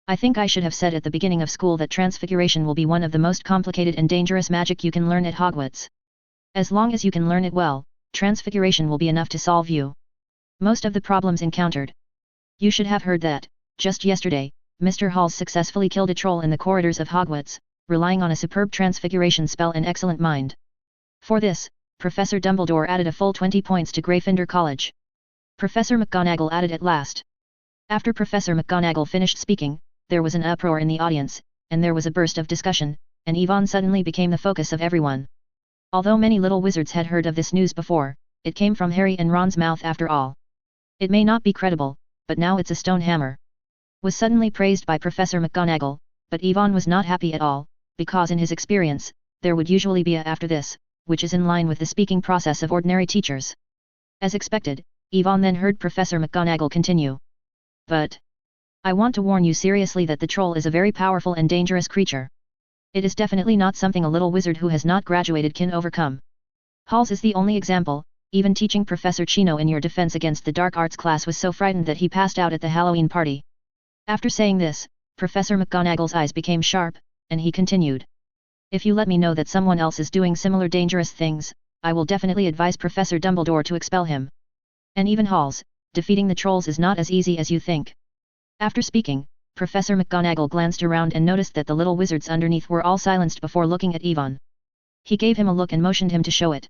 "I think I should have said at the beginning of school that transfiguration will be one of the most complicated and dangerous magic you can learn at Hogwarts. As long as you can learn it well, transfiguration will be enough to solve most of the problems encountered. You should have heard that, just yesterday, Mr. Halls successfully killed a troll in the corridors of Hogwarts, relying on a superb transfiguration spell and excellent mind. For this, Professor Dumbledore added a full 20 points to Gryffindor College." Professor McGonagall added at last. After Professor McGonagall finished speaking, there was an uproar in the audience, and there was a burst of discussion, and Yvonne suddenly became the focus of everyone. Although many little wizards had heard of this news before, it came from Harry and Ron's mouth after all. It may not be credible, but now it's a stone hammer. Was suddenly praised by Professor McGonagall, but Yvonne was not happy at all, because in his experience, there would usually be a after this, which is in line with the speaking process of ordinary teachers. As expected, Yvonne then heard Professor McGonagall continue. "But I want to warn you seriously that the troll is a very powerful and dangerous creature. It is definitely not something a little wizard who has not graduated can overcome. Halls is the only example. Even teaching Professor Chino in your defense against the dark arts class was so frightened that he passed out at the Halloween party." After saying this, Professor McGonagall's eyes became sharp, and he continued. "If you let me know that someone else is doing similar dangerous things, I will definitely advise Professor Dumbledore to expel him. And even Halls, defeating the trolls is not as easy as you think." After speaking, Professor McGonagall glanced around and noticed that the little wizards underneath were all silenced before looking at Yvonne. He gave him a look and motioned him to show it.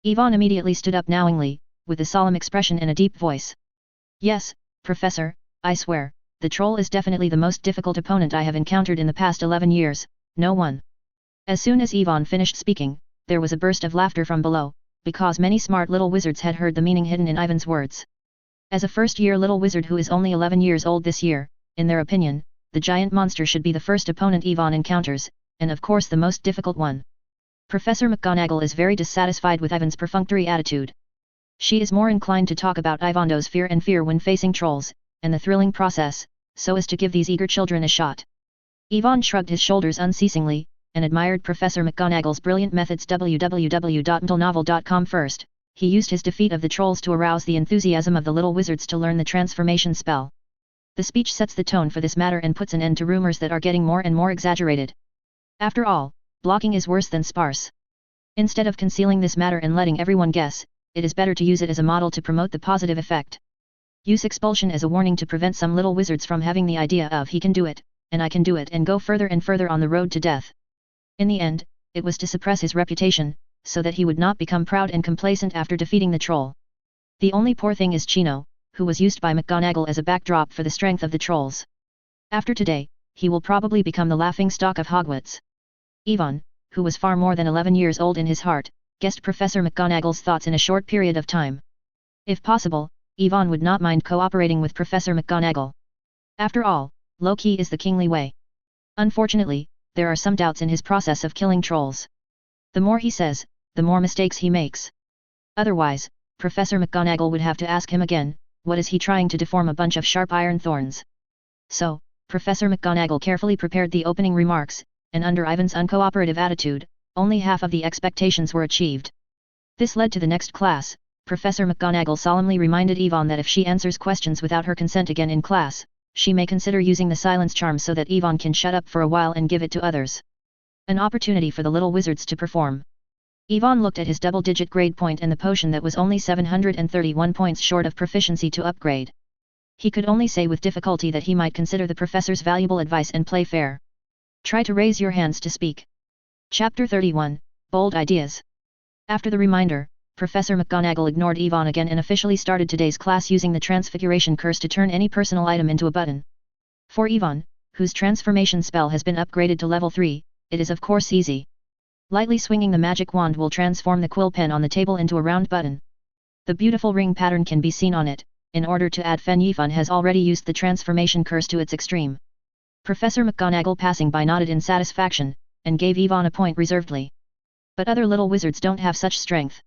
Yvonne immediately stood up knowingly, with a solemn expression and a deep voice. "Yes, Professor, I swear, the troll is definitely the most difficult opponent I have encountered in the past 11 years, no one." As soon as Yvonne finished speaking, there was a burst of laughter from below, because many smart little wizards had heard the meaning hidden in Ivan's words. As a first-year little wizard who is only 11 years old this year, in their opinion, the giant monster should be the first opponent Yvonne encounters, and of course the most difficult one. Professor McGonagall is very dissatisfied with Ivan's perfunctory attitude. She is more inclined to talk about Ivando's fear when facing trolls, and the thrilling process, so as to give these eager children a shot. Yvonne shrugged his shoulders unceasingly, and admired Professor McGonagall's brilliant methods. www.mtlnovel.com. First, he used his defeat of the trolls to arouse the enthusiasm of the little wizards to learn the transformation spell. The speech sets the tone for this matter and puts an end to rumors that are getting more and more exaggerated. After all, blocking is worse than sparse. Instead of concealing this matter and letting everyone guess, it is better to use it as a model to promote the positive effect. Use expulsion as a warning to prevent some little wizards from having the idea of he can do it, and I can do it, and go further and further on the road to death. In the end, it was to suppress his reputation, so that he would not become proud and complacent after defeating the troll. The only poor thing is Chino, who was used by McGonagall as a backdrop for the strength of the trolls. After today, he will probably become the laughingstock of Hogwarts. Yvonne, who was far more than 11 years old in his heart, guessed Professor McGonagall's thoughts in a short period of time. If possible, Yvonne would not mind cooperating with Professor McGonagall. After all, low-key is the kingly way. Unfortunately, there are some doubts in his process of killing trolls. The more he says, the more mistakes he makes. Otherwise, Professor McGonagall would have to ask him again, what is he trying to deform a bunch of sharp iron thorns? So, Professor McGonagall carefully prepared the opening remarks, and under Ivan's uncooperative attitude, only half of the expectations were achieved. This led to the next class. Professor McGonagall solemnly reminded Yvonne that if she answers questions without her consent again in class, she may consider using the silence charm so that Yvonne can shut up for a while and give it to others. An opportunity for the little wizards to perform. Yvonne looked at his double-digit grade point and the potion that was only 731 points short of proficiency to upgrade. He could only say with difficulty that he might consider the professor's valuable advice and play fair. Try to raise your hands to speak. Chapter 31, Bold Ideas. After the reminder, Professor McGonagall ignored Yvonne again and officially started today's class using the Transfiguration Curse to turn any personal item into a button. For Yvonne, whose transformation spell has been upgraded to level 3, it is of course easy. Lightly swinging the magic wand will transform the quill pen on the table into a round button. The beautiful ring pattern can be seen on it. In order to add Fen Yifan has already used the transformation curse to its extreme. Professor McGonagall passing by nodded in satisfaction, and gave Yvonne a point reservedly. But other little wizards don't have such strength.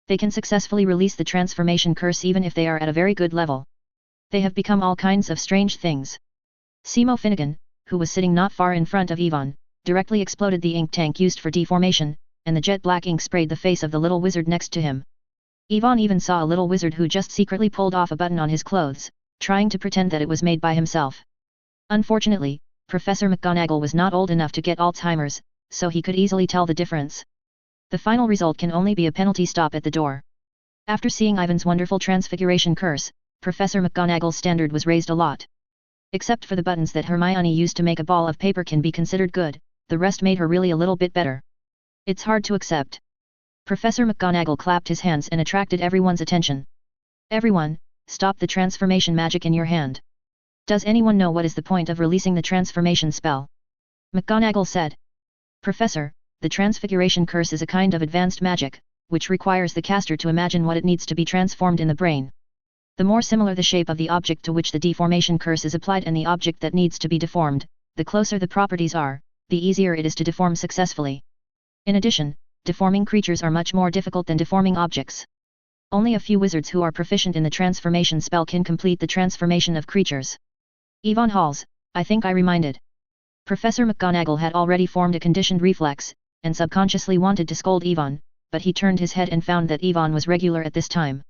They can successfully release the transformation curse even if they are at a very good level. They have become all kinds of strange things. Simo Finnegan, who was sitting not far in front of Yvonne, directly exploded the ink tank used for deformation, and the jet black ink sprayed the face of the little wizard next to him. Yvonne even saw a little wizard who just secretly pulled off a button on his clothes, trying to pretend that it was made by himself. Unfortunately, Professor McGonagall was not old enough to get Alzheimer's, so he could easily tell the difference. The final result can only be a penalty stop at the door. After seeing Ivan's wonderful transfiguration curse, Professor McGonagall's standard was raised a lot. Except for the buttons that Hermione used to make a ball of paper can be considered good, the rest made her really a little bit better. It's hard to accept. Professor McGonagall clapped his hands and attracted everyone's attention. Everyone, stop the transformation magic in your hand. Does anyone know what is the point of releasing the transformation spell? McGonagall said. Professor, the transfiguration curse is a kind of advanced magic, which requires the caster to imagine what it needs to be transformed in the brain. The more similar the shape of the object to which the deformation curse is applied and the object that needs to be deformed, the closer the properties are, the easier it is to deform successfully. In addition, deforming creatures are much more difficult than deforming objects. Only a few wizards who are proficient in the transformation spell can complete the transformation of creatures. Yvonne Halls, I think I reminded. Professor McGonagall had already formed a conditioned reflex, and subconsciously wanted to scold Yvonne, but he turned his head and found that Yvonne was regular at this time.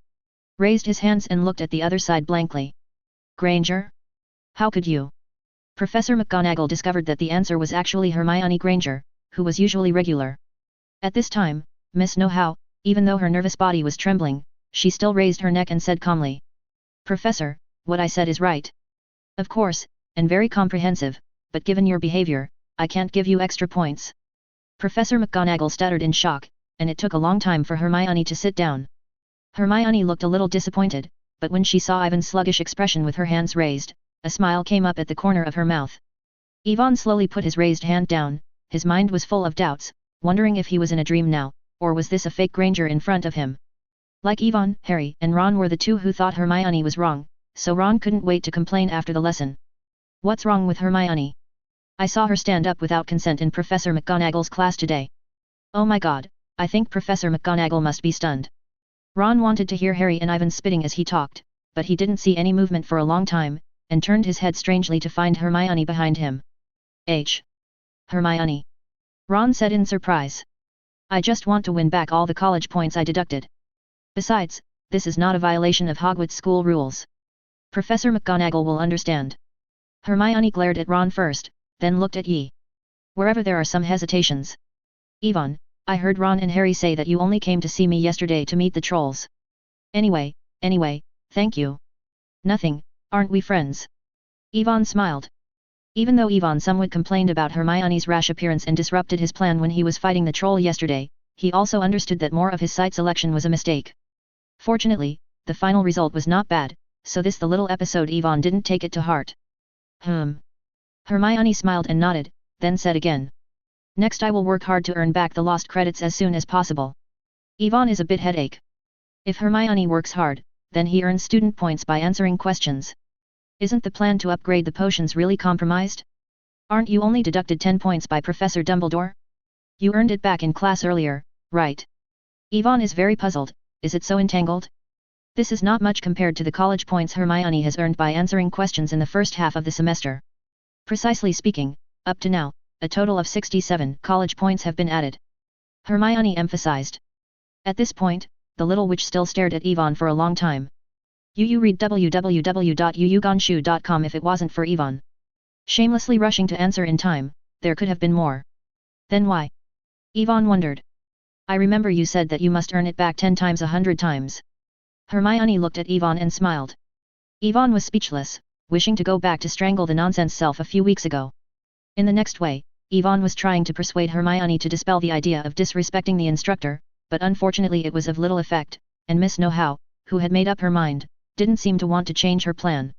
Raised his hands and looked at the other side blankly. Granger? How could you? Professor McGonagall discovered that the answer was actually Hermione Granger, who was usually regular. At this time, Miss Know-how, even though her nervous body was trembling, she still raised her neck and said calmly. Professor, what I said is right. Of course, and very comprehensive, but given your behavior, I can't give you extra points. Professor McGonagall stuttered in shock, and it took a long time for Hermione to sit down. Hermione looked a little disappointed, but when she saw Ivan's sluggish expression with her hands raised, a smile came up at the corner of her mouth. Yvonne slowly put his raised hand down, his mind was full of doubts, wondering if he was in a dream now, or was this a fake Granger in front of him. Like Yvonne, Harry and Ron were the two who thought Hermione was wrong, so Ron couldn't wait to complain after the lesson. What's wrong with Hermione? I saw her stand up without consent in Professor McGonagall's class today. Oh my god, I think Professor McGonagall must be stunned. Ron wanted to hear Harry and Ivan spitting as he talked, but he didn't see any movement for a long time, and turned his head strangely to find Hermione behind him. Hermione. Ron said in surprise. I just want to win back all the college points I deducted. Besides, this is not a violation of Hogwarts school rules. Professor McGonagall will understand. Hermione glared at Ron first, then looked at Yi. Wherever there are some hesitations. Yvonne, I heard Ron and Harry say that you only came to see me yesterday to meet the trolls. Anyway, thank you. Nothing, aren't we friends? Yvonne smiled. Even though Yvonne somewhat complained about Hermione's rash appearance and disrupted his plan when he was fighting the troll yesterday, he also understood that more of his site selection was a mistake. Fortunately, the final result was not bad, so the little episode Yvonne didn't take it to heart. Hermione smiled and nodded, then said again. Next I will work hard to earn back the lost credits as soon as possible. Yvonne is a bit headache. If Hermione works hard, then he earns student points by answering questions. Isn't the plan to upgrade the potions really compromised? Aren't you only deducted 10 points by Professor Dumbledore? You earned it back in class earlier, right? Yvonne is very puzzled, is it so entangled? This is not much compared to the college points Hermione has earned by answering questions in the first half of the semester. Precisely speaking, up to now, a total of 67 college points have been added. Hermione emphasized. At this point, the little witch still stared at Yvonne for a long time. You read www.yuyugonshu.com if it wasn't for Yvonne. Shamelessly rushing to answer in time, there could have been more. Then why? Yvonne wondered. I remember you said that you must earn it back 10 times 100 times. Hermione looked at Yvonne and smiled. Yvonne was speechless, wishing to go back to strangle the nonsense self a few weeks ago. In the next way, Yvonne was trying to persuade Hermione to dispel the idea of disrespecting the instructor, but unfortunately it was of little effect, and Miss Know-How, who had made up her mind, didn't seem to want to change her plan.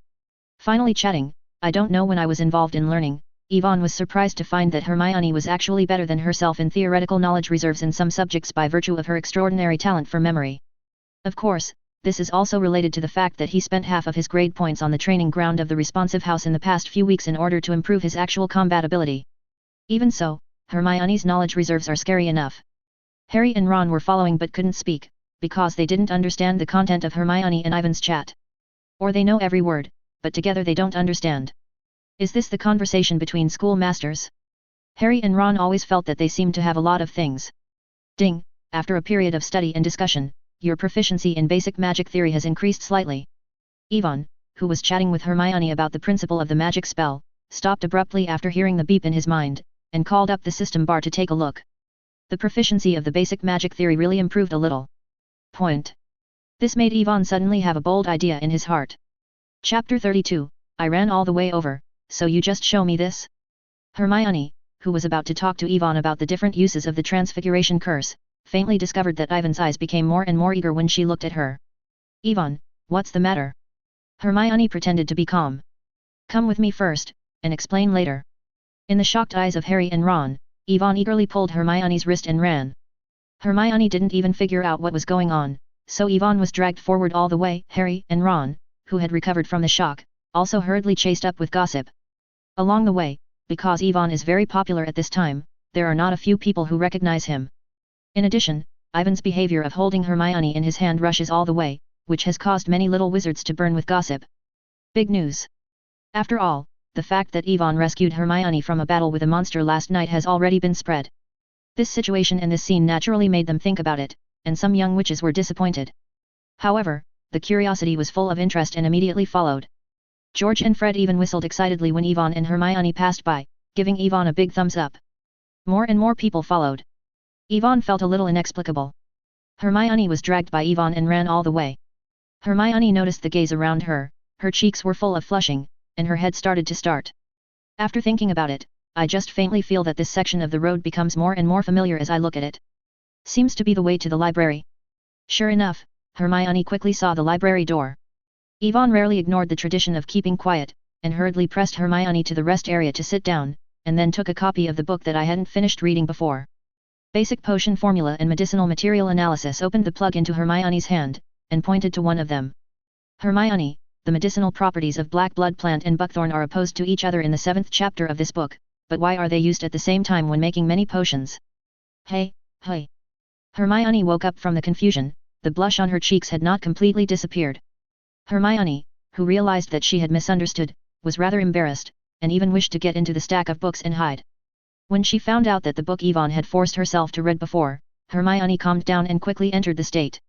Finally chatting, I don't know when I was involved in learning, Yvonne was surprised to find that Hermione was actually better than herself in theoretical knowledge reserves in some subjects by virtue of her extraordinary talent for memory. Of course, this is also related to the fact that he spent half of his grade points on the training ground of the responsive house in the past few weeks in order to improve his actual combat ability. Even so, Hermione's knowledge reserves are scary enough. Harry and Ron were following but couldn't speak, because they didn't understand the content of Hermione and Ivan's chat. Or they know every word, but together they don't understand. Is this the conversation between schoolmasters? Harry and Ron always felt that they seemed to have a lot of things. Ding, after a period of study and discussion, your proficiency in basic magic theory has increased slightly. Yvonne, who was chatting with Hermione about the principle of the magic spell, stopped abruptly after hearing the beep in his mind, and called up the system bar to take a look. The proficiency of the basic magic theory really improved a little. Point. This made Yvonne suddenly have a bold idea in his heart. Chapter 32, I ran all the way over, so you just show me this? Hermione, who was about to talk to Yvonne about the different uses of the transfiguration curse, faintly discovered that Ivan's eyes became more and more eager when she looked at her. Yvonne, what's the matter? Hermione pretended to be calm. Come with me first, and explain later. In the shocked eyes of Harry and Ron, Yvonne eagerly pulled Hermione's wrist and ran. Hermione didn't even figure out what was going on, so Yvonne was dragged forward all the way. Harry and Ron, who had recovered from the shock, also hurriedly chased up with gossip. Along the way, because Yvonne is very popular at this time, there are not a few people who recognize him. In addition, Ivan's behavior of holding Hermione in his hand rushes all the way, which has caused many little wizards to burn with gossip. Big news. After all, the fact that Yvonne rescued Hermione from a battle with a monster last night has already been spread. This situation and this scene naturally made them think about it, and some young witches were disappointed. However, the curiosity was full of interest and immediately followed. George and Fred even whistled excitedly when Yvonne and Hermione passed by, giving Yvonne a big thumbs up. More and more people followed. Yvonne felt a little inexplicable. Hermione was dragged by Yvonne and ran all the way. Hermione noticed the gaze around her, her cheeks were full of flushing, and her head started to start. After thinking about it, I just faintly feel that this section of the road becomes more and more familiar as I look at it. Seems to be the way to the library. Sure enough, Hermione quickly saw the library door. Yvonne rarely ignored the tradition of keeping quiet, and hurriedly pressed Hermione to the rest area to sit down, and then took a copy of the book that I hadn't finished reading before. Basic Potion Formula and Medicinal Material Analysis opened the plug into Hermione's hand, and pointed to one of them. Hermione, the medicinal properties of black blood plant and buckthorn are opposed to each other in the 7th chapter of this book, but why are they used at the same time when making many potions? Hey. Hermione woke up from the confusion, the blush on her cheeks had not completely disappeared. Hermione, who realized that she had misunderstood, was rather embarrassed, and even wished to get into the stack of books and hide. When she found out that the book Yvonne had forced herself to read before, Hermione calmed down and quickly entered the state.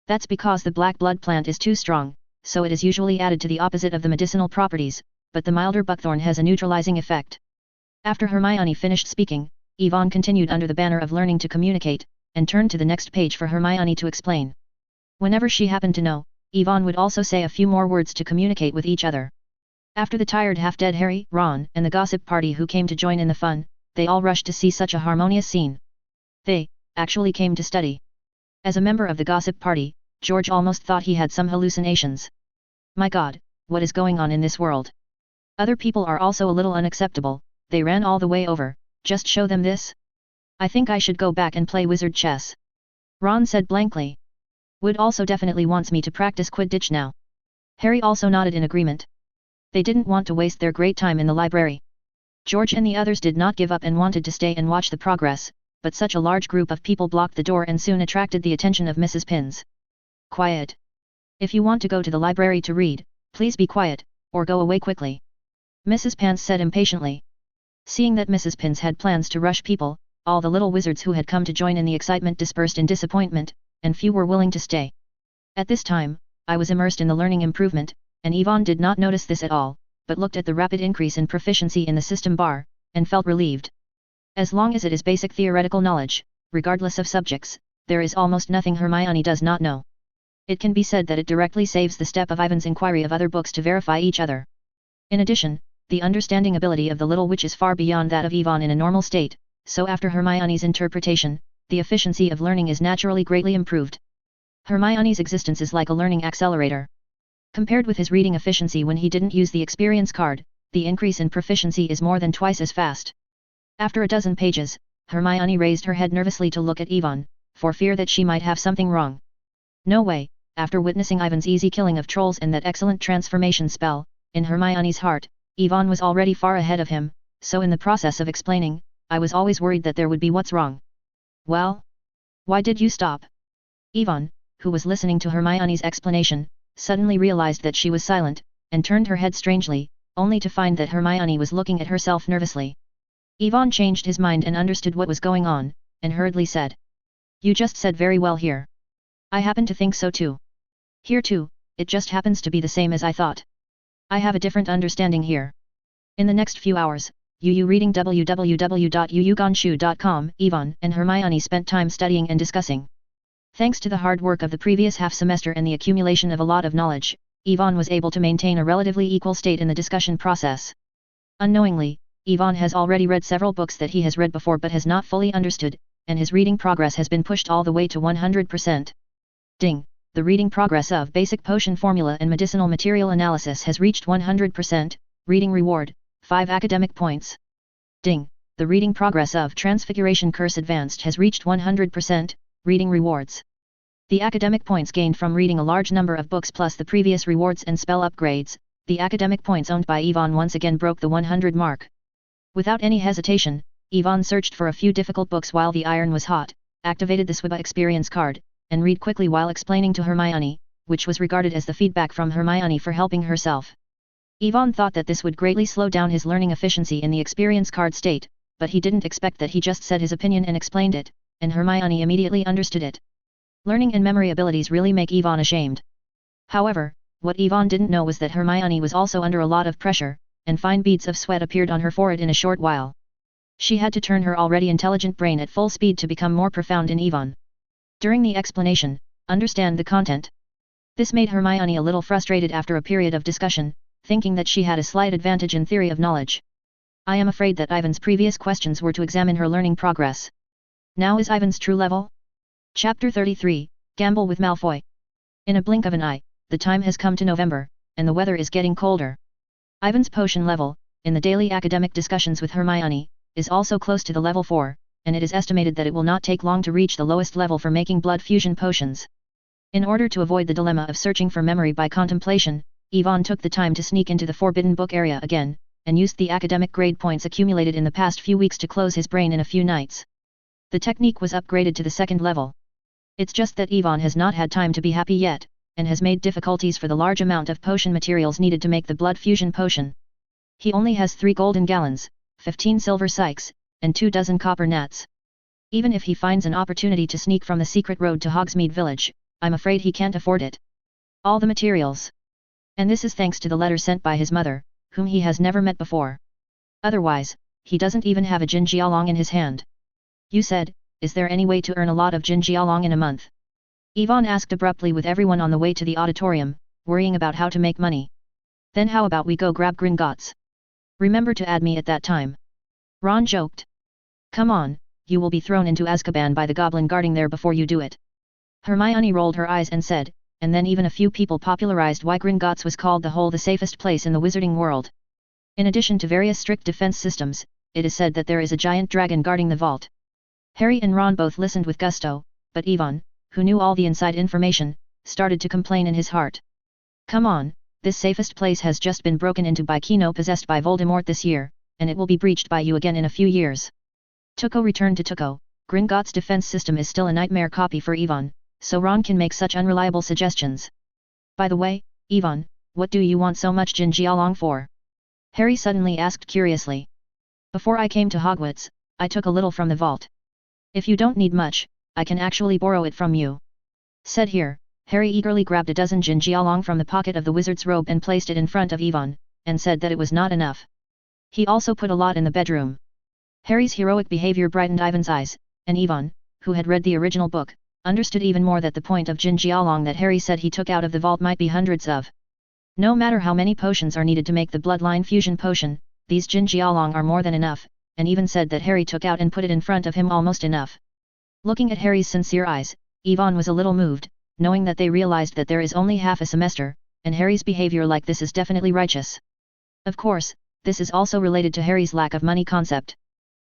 That's because the black blood plant is too strong, so it is usually added to the opposite of the medicinal properties, but the milder buckthorn has a neutralizing effect. After Hermione finished speaking, Yvonne continued under the banner of learning to communicate, and turned to the next page for Hermione to explain. Whenever she happened to know, Yvonne would also say a few more words to communicate with each other. After the tired half-dead Harry, Ron, and the gossip party who came to join in the fun, they all rushed to see such a harmonious scene. They, actually came to study. As a member of the gossip party, George almost thought he had some hallucinations. My God, what is going on in this world? Other people are also a little unacceptable, they ran all the way over, just show them this? I think I should go back and play wizard chess. Ron said blankly. Wood also definitely wants me to practice Quidditch now. Harry also nodded in agreement. They didn't want to waste their great time in the library. George and the others did not give up and wanted to stay and watch the progress, but such a large group of people blocked the door and soon attracted the attention of Mrs. Pins. Quiet. If you want to go to the library to read, please be quiet, or go away quickly. Mrs. Pants said impatiently. Seeing that Mrs. Pins had plans to rush people, all the little wizards who had come to join in the excitement dispersed in disappointment, and few were willing to stay. At this time, I was immersed in the learning improvement, and Yvonne did not notice this at all, but looked at the rapid increase in proficiency in the system bar, and felt relieved. As long as it is basic theoretical knowledge, regardless of subjects, there is almost nothing Hermione does not know. It can be said that it directly saves the step of Ivan's inquiry of other books to verify each other. In addition, the understanding ability of the little witch is far beyond that of Yvonne in a normal state, so after Hermione's interpretation, the efficiency of learning is naturally greatly improved. Hermione's existence is like a learning accelerator. Compared with his reading efficiency when he didn't use the experience card, the increase in proficiency is more than twice as fast. After a dozen pages, Hermione raised her head nervously to look at Yvonne, for fear that she might have something wrong. No way, after witnessing Ivan's easy killing of trolls and that excellent transformation spell, in Hermione's heart, Yvonne was already far ahead of him, so in the process of explaining, I was always worried that there would be what's wrong. Well? Why did you stop? Yvonne, who was listening to Hermione's explanation, suddenly realized that she was silent, and turned her head strangely, only to find that Hermione was looking at herself nervously. Yvonne changed his mind and understood what was going on, and hurriedly said. You just said very well here. I happen to think so too. Here too, it just happens to be the same as I thought. I have a different understanding here. In the next few hours, Yu reading www.yuyugonshu.com, Yvonne and Hermione spent time studying and discussing. Thanks to the hard work of the previous half semester and the accumulation of a lot of knowledge, Yvonne was able to maintain a relatively equal state in the discussion process. Unknowingly, Yvonne has already read several books that he has read before but has not fully understood, and his reading progress has been pushed all the way to 100%. Ding! The reading progress of Basic Potion Formula and Medicinal Material Analysis has reached 100%, reading reward, 5 academic points. Ding! The reading progress of Transfiguration Curse Advanced has reached 100%, reading rewards. The academic points gained from reading a large number of books plus the previous rewards and spell upgrades, the academic points owned by Yvonne once again broke the 100 mark. Without any hesitation, Yvonne searched for a few difficult books while the iron was hot, activated the Swiba experience card, and read quickly while explaining to Hermione, which was regarded as the feedback from Hermione for helping herself. Yvonne thought that this would greatly slow down his learning efficiency in the experience card state, but he didn't expect that he just said his opinion and explained it, and Hermione immediately understood it. Learning and memory abilities really make Yvonne ashamed. However, what Yvonne didn't know was that Hermione was also under a lot of pressure, and fine beads of sweat appeared on her forehead in a short while. She had to turn her already intelligent brain at full speed to become more profound in Yvonne. During the explanation, understand the content. This made Hermione a little frustrated after a period of discussion, thinking that she had a slight advantage in theory of knowledge. I am afraid that Ivan's previous questions were to examine her learning progress. Now is Ivan's true level? Chapter 33, Gamble with Malfoy. In a blink of an eye, the time has come to November, and the weather is getting colder. Ivan's potion level, in the daily academic discussions with Hermione, is also close to the level 4, and it is estimated that it will not take long to reach the lowest level for making blood fusion potions. In order to avoid the dilemma of searching for memory by contemplation, Yvonne took the time to sneak into the forbidden book area again, and used the academic grade points accumulated in the past few weeks to close his brain in a few nights. The technique was upgraded to the second level. It's just that Yvonne has not had time to be happy yet, and has made difficulties for the large amount of potion materials needed to make the blood fusion potion. He only has 3 golden gallons, 15 silver sykes, and 24 copper gnats. Even if he finds an opportunity to sneak from the secret road to Hogsmeade Village, I'm afraid he can't afford it. All the materials. And this is thanks to the letter sent by his mother, whom he has never met before. Otherwise, he doesn't even have a Jinjialong in his hand. You said, is there any way to earn a lot of Jinjialong in a month? Yvonne asked abruptly with everyone on the way to the auditorium, worrying about how to make money. Then how about we go grab Gringotts? Remember to add me at that time. Ron joked. Come on, you will be thrown into Azkaban by the goblin guarding there before you do it. Hermione rolled her eyes and said, and then even a few people popularized why Gringotts was called the safest place in the wizarding world. In addition to various strict defense systems, it is said that there is a giant dragon guarding the vault. Harry and Ron both listened with gusto, but Yvonne, who knew all the inside information, started to complain in his heart. Come on, this safest place has just been broken into by Kino possessed by Voldemort this year, and it will be breached by you again in a few years. Tuco returned to Tuco. Gringotts' defense system is still a nightmare copy for Yvonne, so Ron can make such unreliable suggestions. By the way, Ivan, what do you want so much Jinjialong for? Harry suddenly asked curiously. Before I came to Hogwarts, I took a little from the vault. If you don't need much, I can actually borrow it from you. Said here, Harry eagerly grabbed a dozen Jinjialong from the pocket of the wizard's robe and placed it in front of Ivan, and said that it was not enough. He also put a lot in the bedroom. Harry's heroic behavior brightened Ivan's eyes, and Ivan, who had read the original book, understood even more that the point of Jinjialong that Harry said he took out of the vault might be hundreds of. No matter how many potions are needed to make the bloodline fusion potion, these Jinjialong are more than enough, and even said that Harry took out and put it in front of him almost enough. Looking at Harry's sincere eyes, Ivan was a little moved, knowing that they realized that there is only half a semester, and Harry's behavior like this is definitely righteous. Of course, this is also related to Harry's lack of money concept.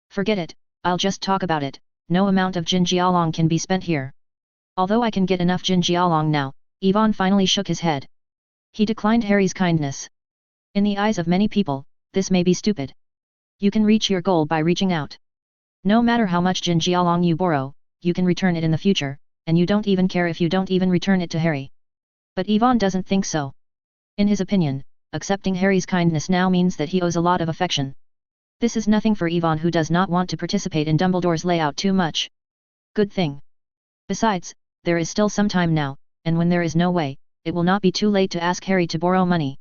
Forget it, I'll just talk about it, no amount of Jinjialong can be spent here. Although I can get enough Jinjialong now, Ivan finally shook his head. He declined Harry's kindness. In the eyes of many people, this may be stupid. You can reach your goal by reaching out. No matter how much Jinjialong you borrow, you can return it in the future, and you don't even care if you don't even return it to Harry. But Ivan doesn't think so. In his opinion, accepting Harry's kindness now means that he owes a lot of affection. This is nothing for Ivan, who does not want to participate in Dumbledore's layout too much. Good thing. Besides, there is still some time now, and when there is no way, it will not be too late to ask Harry to borrow money.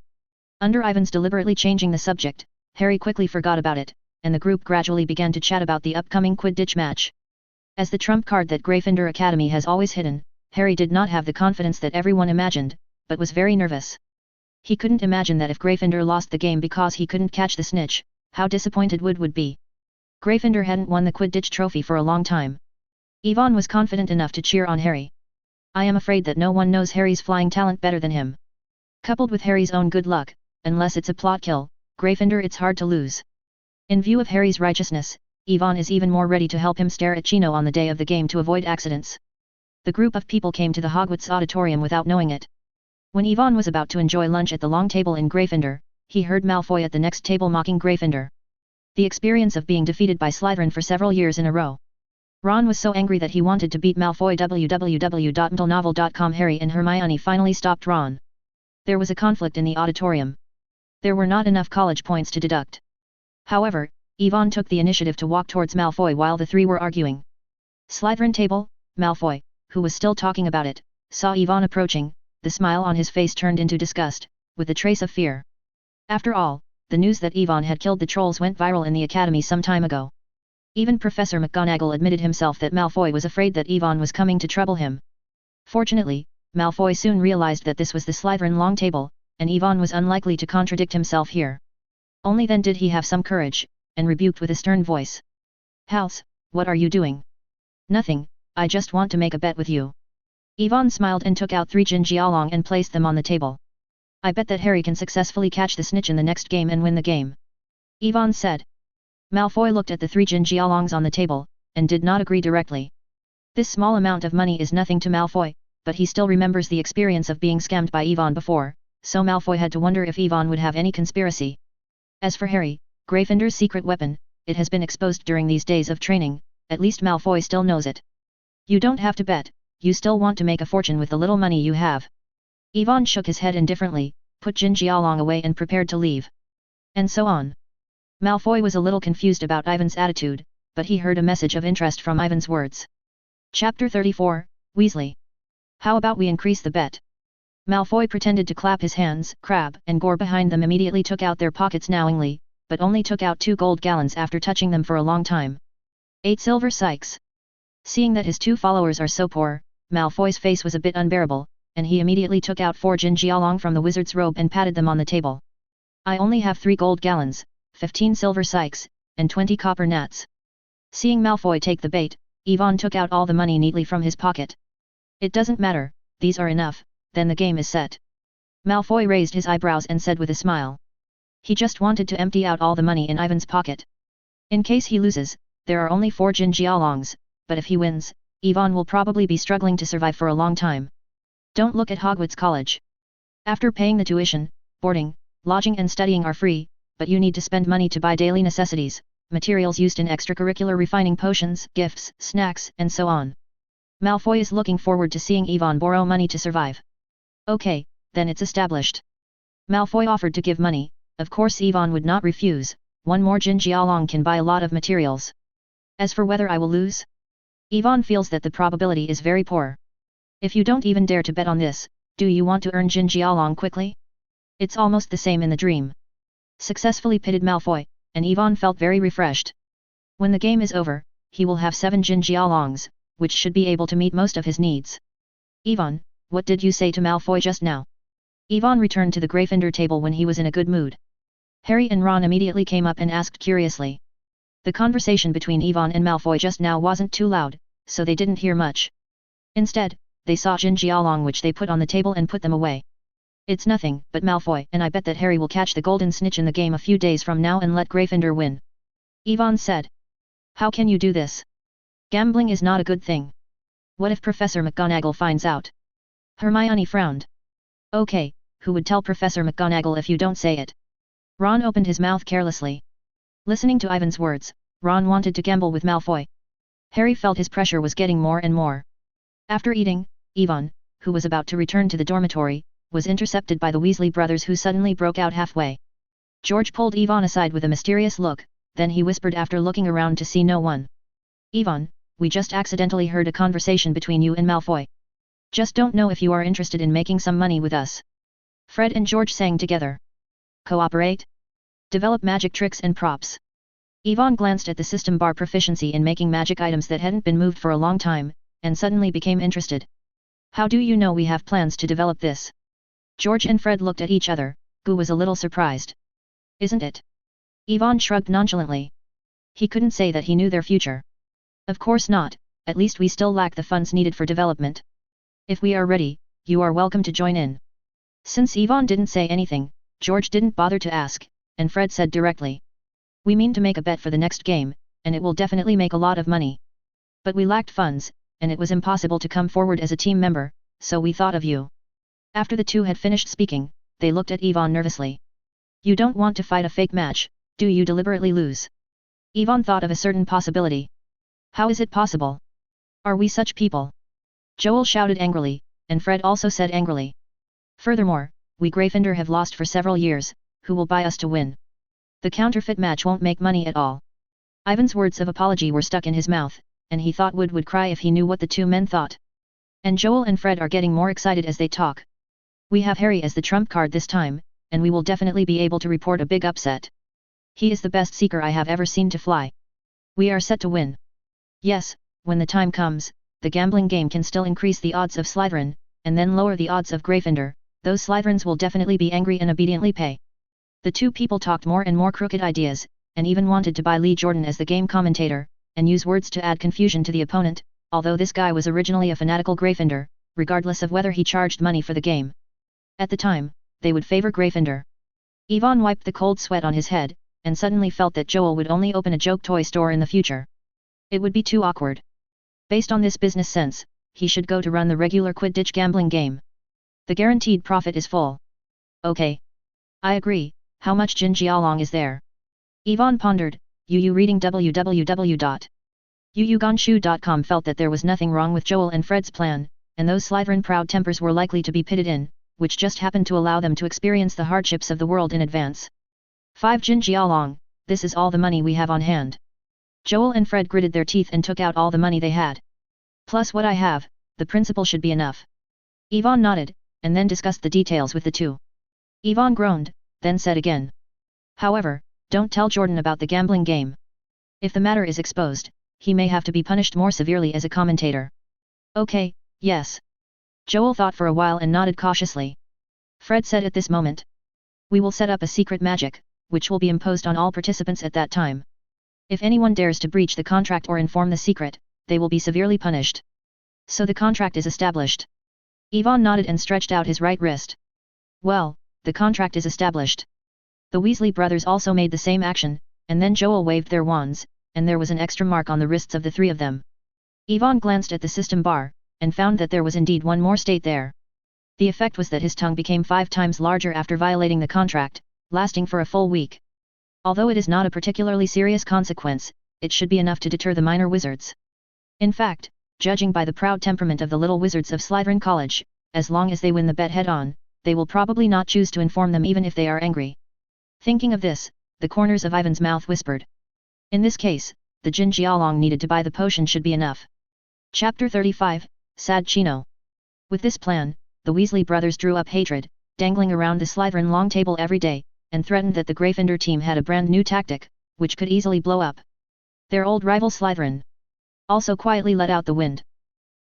Under Ivan's deliberately changing the subject, Harry quickly forgot about it, and the group gradually began to chat about the upcoming Quidditch match. As the trump card that Gryffindor Academy has always hidden, Harry did not have the confidence that everyone imagined, but was very nervous. He couldn't imagine that if Gryffindor lost the game because he couldn't catch the snitch, how disappointed would be. Gryffindor hadn't won the Quidditch trophy for a long time. Ivan was confident enough to cheer on Harry. I am afraid that no one knows Harry's flying talent better than him. Coupled with Harry's own good luck, unless it's a plot kill, Gryffindor it's hard to lose. In view of Harry's righteousness, Ivan is even more ready to help him stare at Chino on the day of the game to avoid accidents. The group of people came to the Hogwarts auditorium without knowing it. When Ivan was about to enjoy lunch at the long table in Gryffindor, he heard Malfoy at the next table mocking Gryffindor. The experience of being defeated by Slytherin for several years in a row. Ron was so angry that he wanted to beat Malfoy. www.mtlnovel.com. Harry and Hermione finally stopped Ron. There was a conflict in the auditorium. There were not enough college points to deduct. However, Ivan took the initiative to walk towards Malfoy while the three were arguing. Slytherin table, Malfoy, who was still talking about it, saw Ivan approaching. The smile on his face turned into disgust, with a trace of fear. After all, the news that Ivan had killed the trolls went viral in the academy some time ago. Even Professor McGonagall admitted himself that Malfoy was afraid that Ivan was coming to trouble him. Fortunately, Malfoy soon realized that this was the Slytherin long table, and Ivan was unlikely to contradict himself here. Only then did he have some courage, and rebuked with a stern voice. House, what are you doing? Nothing, I just want to make a bet with you. Ivan smiled and took out 3 Jinjialong and placed them on the table. I bet that Harry can successfully catch the snitch in the next game and win the game. Ivan said. Malfoy looked at the 3 Jinjialongs on the table, and did not agree directly. This small amount of money is nothing to Malfoy, but he still remembers the experience of being scammed by Ivan before, so Malfoy had to wonder if Ivan would have any conspiracy. As for Harry, Gryffindor's secret weapon, it has been exposed during these days of training, at least Malfoy still knows it. You don't have to bet, you still want to make a fortune with the little money you have. Ivan shook his head indifferently, put Jinjialong away and prepared to leave. And so on. Malfoy was a little confused about Ivan's attitude, but he heard a message of interest from Ivan's words. Chapter 34, Weasley. How about we increase the bet? Malfoy pretended to clap his hands. Crabbe and Gore behind them immediately took out their pockets knowingly, but only took out 2 gold gallons after touching them for a long time. 8 silver sykes. Seeing that his 2 followers are so poor, Malfoy's face was a bit unbearable, and he immediately took out 4 Jinjialong from the wizard's robe and patted them on the table. I only have 3 gold gallons, 15 silver sykes, and 20 copper nats. Seeing Malfoy take the bait, Ivan took out all the money neatly from his pocket. It doesn't matter, these are enough, then the game is set. Malfoy raised his eyebrows and said with a smile. He just wanted to empty out all the money in Ivan's pocket. In case he loses, there are only 4 Jinjialongs, but if he wins, Ivan will probably be struggling to survive for a long time. Don't look at Hogwarts College. After paying the tuition, boarding, lodging and studying are free, but you need to spend money to buy daily necessities, materials used in extracurricular refining potions, gifts, snacks, and so on. Malfoy is looking forward to seeing Ivan borrow money to survive. Okay, then it's established. Malfoy offered to give money, of course Yvonne would not refuse, one more Jin Jialong can buy a lot of materials. As for whether I will lose? Yvonne feels that the probability is very poor. If you don't even dare to bet on this, do you want to earn Jin Jialong quickly? It's almost the same in the dream. Successfully pitted Malfoy, and Yvonne felt very refreshed. When the game is over, he will have 7 Jin Jialongs, which should be able to meet most of his needs. Yvonne, what did you say to Malfoy just now? Yvonne returned to the Gryffindor table when he was in a good mood. Harry and Ron immediately came up and asked curiously. The conversation between Yvonne and Malfoy just now wasn't too loud, so they didn't hear much. Instead, they saw Jin Jialong which they put on the table and put them away. It's nothing but Malfoy, and I bet that Harry will catch the golden snitch in the game a few days from now and let Gryffindor win. Yvonne said. How can you do this? Gambling is not a good thing. What if Professor McGonagall finds out? Hermione frowned. Okay, who would tell Professor McGonagall if you don't say it? Ron opened his mouth carelessly. Listening to Ivan's words, Ron wanted to gamble with Malfoy. Harry felt his pressure was getting more and more. After eating, Yvonne, who was about to return to the dormitory, was intercepted by the Weasley brothers who suddenly broke out halfway. George pulled Yvonne aside with a mysterious look, then he whispered after looking around to see no one. Yvonne, we just accidentally heard a conversation between you and Malfoy. Just don't know if you are interested in making some money with us. Fred and George sang together. Cooperate? Develop magic tricks and props. Yvonne glanced at the system bar proficiency in making magic items that hadn't been moved for a long time, and suddenly became interested. How do you know we have plans to develop this? George and Fred looked at each other, who was a little surprised. Isn't it? Yvonne shrugged nonchalantly. He couldn't say that he knew their future. Of course not, at least we still lack the funds needed for development. If we are ready, you are welcome to join in. Since Yvonne didn't say anything, George didn't bother to ask, and Fred said directly. We mean to make a bet for the next game, and it will definitely make a lot of money. But we lacked funds, and it was impossible to come forward as a team member, so we thought of you. After the two had finished speaking, they looked at Yvonne nervously. You don't want to fight a fake match, do you deliberately lose? Yvonne thought of a certain possibility. How is it possible? Are we such people? Joel shouted angrily, and Fred also said angrily. Furthermore, we Gryffindor have lost for several years, who will buy us to win? The counterfeit match won't make money at all. Ivan's words of apology were stuck in his mouth, and he thought Wood would cry if he knew what the two men thought. And Joel and Fred are getting more excited as they talk. We have Harry as the trump card this time, and we will definitely be able to report a big upset. He is the best seeker I have ever seen to fly. We are set to win. Yes, when the time comes, the gambling game can still increase the odds of Slytherin, and then lower the odds of Gryffindor. Those Slytherins will definitely be angry and obediently pay. The two people talked more and more crooked ideas, and even wanted to buy Lee Jordan as the game commentator, and use words to add confusion to the opponent, although this guy was originally a fanatical Gryffindor, regardless of whether he charged money for the game. At the time, they would favor Gryffindor. Yvonne wiped the cold sweat on his head, and suddenly felt that Joel would only open a joke toy store in the future. It would be too awkward. Based on this business sense, he should go to run the regular Quidditch gambling game. The guaranteed profit is full. Okay. I agree, how much Jin Jialong is there? Yvonne pondered, reading www.yuyuganshu.com felt that there was nothing wrong with Joel and Fred's plan, and those Slytherin proud tempers were likely to be pitted in, which just happened to allow them to experience the hardships of the world in advance. 5 Jin Jialong, this is all the money we have on hand. Joel and Fred gritted their teeth and took out all the money they had. Plus what I have, the principal should be enough. Yvonne nodded, and then discussed the details with the two. Yvonne groaned, then said again. However, don't tell Jordan about the gambling game. If the matter is exposed, he may have to be punished more severely as a commentator. Okay, yes. Joel thought for a while and nodded cautiously. Fred said at this moment. We will set up a secret magic, which will be imposed on all participants at that time. If anyone dares to breach the contract or inform the secret, they will be severely punished. So the contract is established. Yvonne nodded and stretched out his right wrist. Well, the contract is established. The Weasley brothers also made the same action, and then Joel waved their wands, and there was an extra mark on the wrists of the three of them. Yvonne glanced at the system bar, and found that there was indeed one more state there. The effect was that his tongue became 5 times larger after violating the contract, lasting for a full week. Although it is not a particularly serious consequence, it should be enough to deter the minor wizards. In fact, judging by the proud temperament of the little wizards of Slytherin College, as long as they win the bet head-on, they will probably not choose to inform them even if they are angry. Thinking of this, the corners of Ivan's mouth whispered. In this case, the Jin Jialong needed to buy the potion should be enough. Chapter 35, Sad Chino. With this plan, the Weasley brothers drew up hatred, dangling around the Slytherin long table every day, and threatened that the Gryffindor team had a brand new tactic, which could easily blow up. Their old rival Slytherin also quietly let out the wind.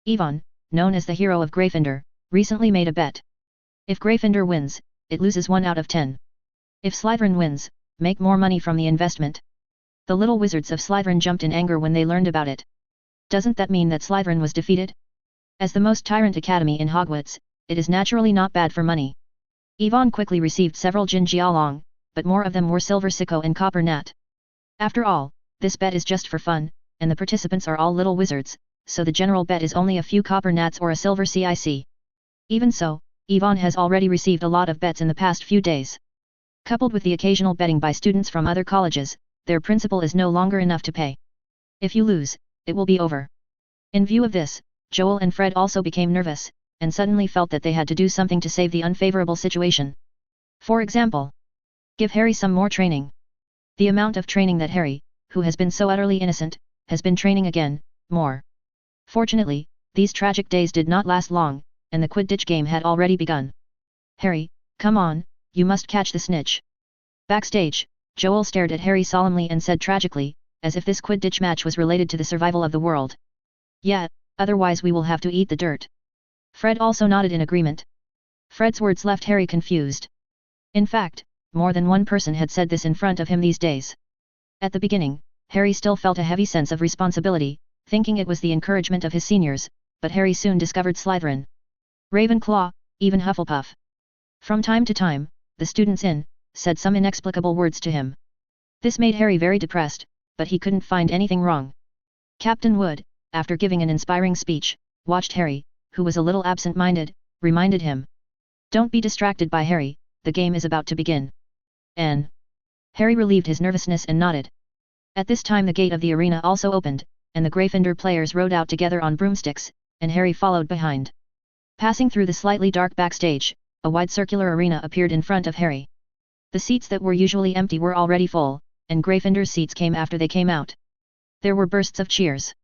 Ivan, known as the hero of Gryffindor, recently made a bet. If Gryffindor wins, it loses 1 out of 10. If Slytherin wins, make more money from the investment. The little wizards of Slytherin jumped in anger when they learned about it. Doesn't that mean that Slytherin was defeated? As the most tyrant academy in Hogwarts, it is naturally not bad for money. Ivan quickly received several Jin Jialong, but more of them were Silver Sicko and Copper Nat. After all, this bet is just for fun, and the participants are all little wizards, so the general bet is only a few Copper Nats or a Silver Cic. Even so, Ivan has already received a lot of bets in the past few days. Coupled with the occasional betting by students from other colleges, their principal is no longer enough to pay. If you lose, it will be over. In view of this, Joel and Fred also became nervous, and suddenly felt that they had to do something to save the unfavorable situation. For example, give Harry some more training. The amount of training that Harry, who has been so utterly innocent, has been training again, more. Fortunately, these tragic days did not last long, and the Quidditch game had already begun. Harry, come on, you must catch the snitch. Backstage, Joel stared at Harry solemnly and said tragically, as if this Quidditch match was related to the survival of the world. Yeah, otherwise we will have to eat the dirt. Fred also nodded in agreement. Fred's words left Harry confused. In fact, more than one person had said this in front of him these days. At the beginning, Harry still felt a heavy sense of responsibility, thinking it was the encouragement of his seniors, but Harry soon discovered Slytherin, Ravenclaw, even Hufflepuff. From time to time, the students said some inexplicable words to him. This made Harry very depressed, but he couldn't find anything wrong. Captain Wood, after giving an inspiring speech, watched Harry, who was a little absent-minded, reminded him. Don't be distracted by Harry, the game is about to begin. Harry relieved his nervousness and nodded. At this time the gate of the arena also opened, and the Gryffindor players rode out together on broomsticks, and Harry followed behind. Passing through the slightly dark backstage, a wide circular arena appeared in front of Harry. The seats that were usually empty were already full, and Gryffindor's seats came after they came out. There were bursts of cheers.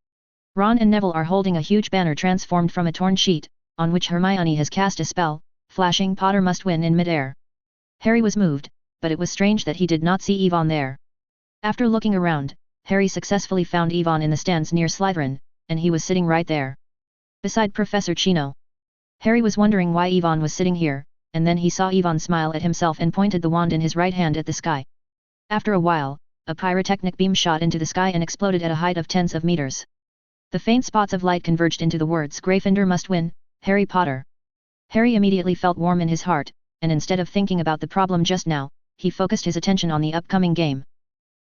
Ron and Neville are holding a huge banner transformed from a torn sheet, on which Hermione has cast a spell, flashing Potter must win in mid-air. Harry was moved, but it was strange that he did not see Yvonne there. After looking around, Harry successfully found Yvonne in the stands near Slytherin, and he was sitting right there, beside Professor Chino. Harry was wondering why Yvonne was sitting here, and then he saw Yvonne smile at himself and pointed the wand in his right hand at the sky. After a while, a pyrotechnic beam shot into the sky and exploded at a height of tens of meters. The faint spots of light converged into the words Gryffindor must win, Harry Potter. Harry immediately felt warm in his heart, and instead of thinking about the problem just now, he focused his attention on the upcoming game.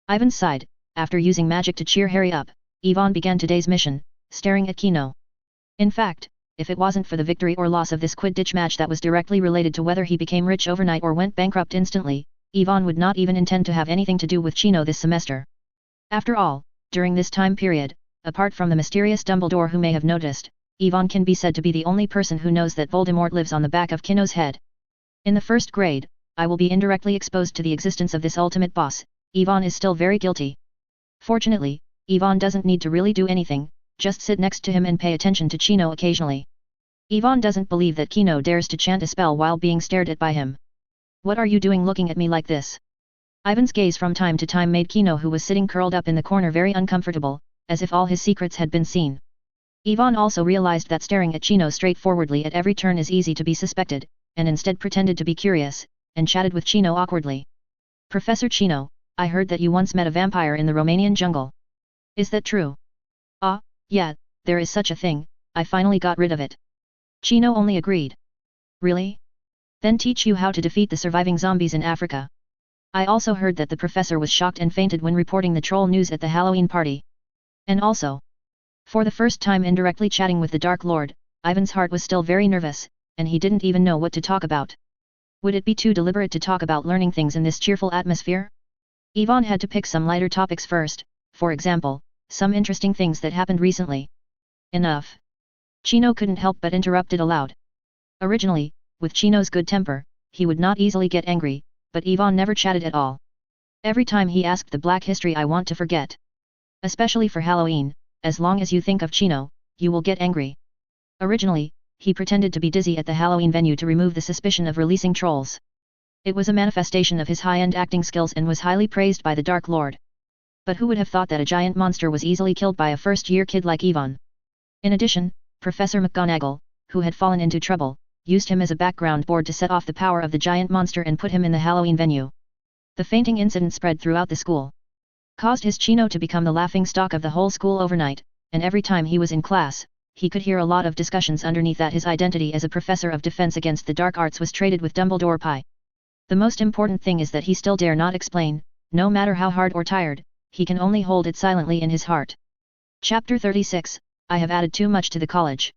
Ivan sighed. After using magic to cheer Harry up, Yvonne began today's mission, staring at Kino. In fact, if it wasn't for the victory or loss of this Quidditch match that was directly related to whether he became rich overnight or went bankrupt instantly, Yvonne would not even intend to have anything to do with Chino this semester. After all, during this time period, apart from the mysterious Dumbledore who may have noticed, Yvonne can be said to be the only person who knows that Voldemort lives on the back of Kino's head. In the first grade, I will be indirectly exposed to the existence of this ultimate boss. Yvonne is still very guilty. Fortunately, Yvonne doesn't need to really do anything, just sit next to him and pay attention to Chino occasionally. Yvonne doesn't believe that Kino dares to chant a spell while being stared at by him. What are you doing looking at me like this? Ivan's gaze from time to time made Kino, who was sitting curled up in the corner, very uncomfortable, as if all his secrets had been seen. Yvonne also realized that staring at Chino straightforwardly at every turn is easy to be suspected, and instead pretended to be curious, and chatted with Chino awkwardly. Professor Chino, I heard that you once met a vampire in the Romanian jungle. Is that true? Ah, yeah, there is such a thing, I finally got rid of it. Chino only agreed. Really? Then teach you how to defeat the surviving zombies in Africa. I also heard that the professor was shocked and fainted when reporting the troll news at the Halloween party. And also, for the first time indirectly chatting with the Dark Lord, Ivan's heart was still very nervous, and he didn't even know what to talk about. Would it be too deliberate to talk about learning things in this cheerful atmosphere? Yvonne had to pick some lighter topics first, for example, some interesting things that happened recently. Enough. Chino couldn't help but interrupted aloud. Originally, With Chino's good temper, he would not easily get angry, but Ivan never chatted at all. Every time he asked the black history I want to forget. Especially for Halloween, as long as you think of Chino, you will get angry. Originally, he pretended to be dizzy at the Halloween venue to remove the suspicion of releasing trolls. It was a manifestation of his high-end acting skills and was highly praised by the Dark Lord. But who would have thought that a giant monster was easily killed by a first-year kid like Ivan? In addition, Professor McGonagall, who had fallen into trouble, used him as a background board to set off the power of the giant monster and put him in the Halloween venue. The fainting incident spread throughout the school. Caused his Chino to become the laughingstock of the whole school overnight, and every time he was in class, he could hear a lot of discussions underneath that his identity as a professor of defense against the dark arts was traded with Dumbledore pie. The most important thing is that he still dare not explain, no matter how hard or tired, he can only hold it silently in his heart. Chapter 36, I have added too much to the college.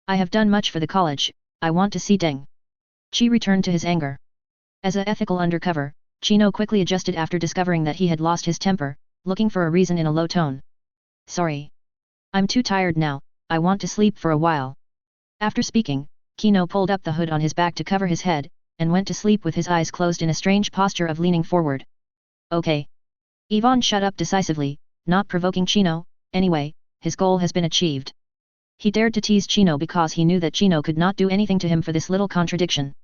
I have done much for the college, I want to see Deng. Chi returned to his anger. As a ethical undercover, Chino quickly adjusted after discovering that he had lost his temper, looking for a reason in a low tone. Sorry. I'm too tired now, I want to sleep for a while. After speaking, Chino pulled up the hood on his back to cover his head, and went to sleep with his eyes closed in a strange posture of leaning forward. Okay. Ivan shut up decisively, not provoking Chino, anyway, his goal has been achieved. He dared to tease Chino because he knew that Chino could not do anything to him for this little contradiction.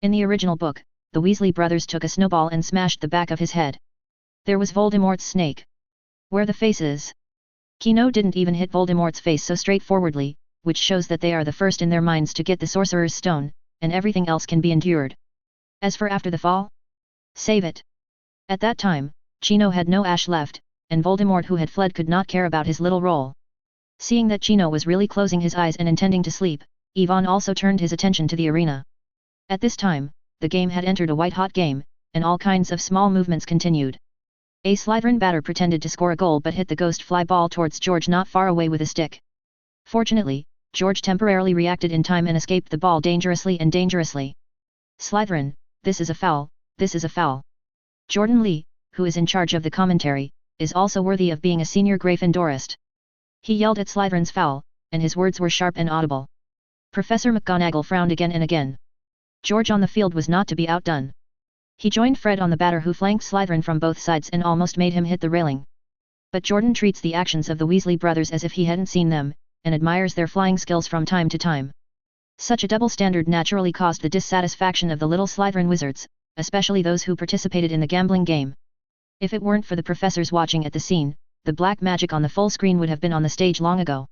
In the original book, the Weasley brothers took a snowball and smashed the back of his head. There was Voldemort's snake. Where the face is? Chino didn't even hit Voldemort's face so straightforwardly, which shows that they are the first in their minds to get the Sorcerer's Stone, and everything else can be endured. As for after the fall? Save it. At that time, Chino had no ash left, and Voldemort who had fled could not care about his little role. Seeing that Chino was really closing his eyes and intending to sleep, Ivan also turned his attention to the arena. At this time, the game had entered a white-hot game, and all kinds of small movements continued. A Slytherin batter pretended to score a goal but hit the ghost fly ball towards George not far away with a stick. Fortunately, George temporarily reacted in time and escaped the ball dangerously. Slytherin, this is a foul, this is a foul. Jordan Lee, who is in charge of the commentary, is also worthy of being a senior Gryffindorist. He yelled at Slytherin's foul, and his words were sharp and audible. Professor McGonagall frowned again and again. George on the field was not to be outdone. He joined Fred on the batter who flanked Slytherin from both sides and almost made him hit the railing. But Jordan treats the actions of the Weasley brothers as if he hadn't seen them, and admires their flying skills from time to time. Such a double standard naturally caused the dissatisfaction of the little Slytherin wizards, especially those who participated in the gambling game. If it weren't for the professors watching at the scene, the black magic on the full screen would have been on the stage long ago.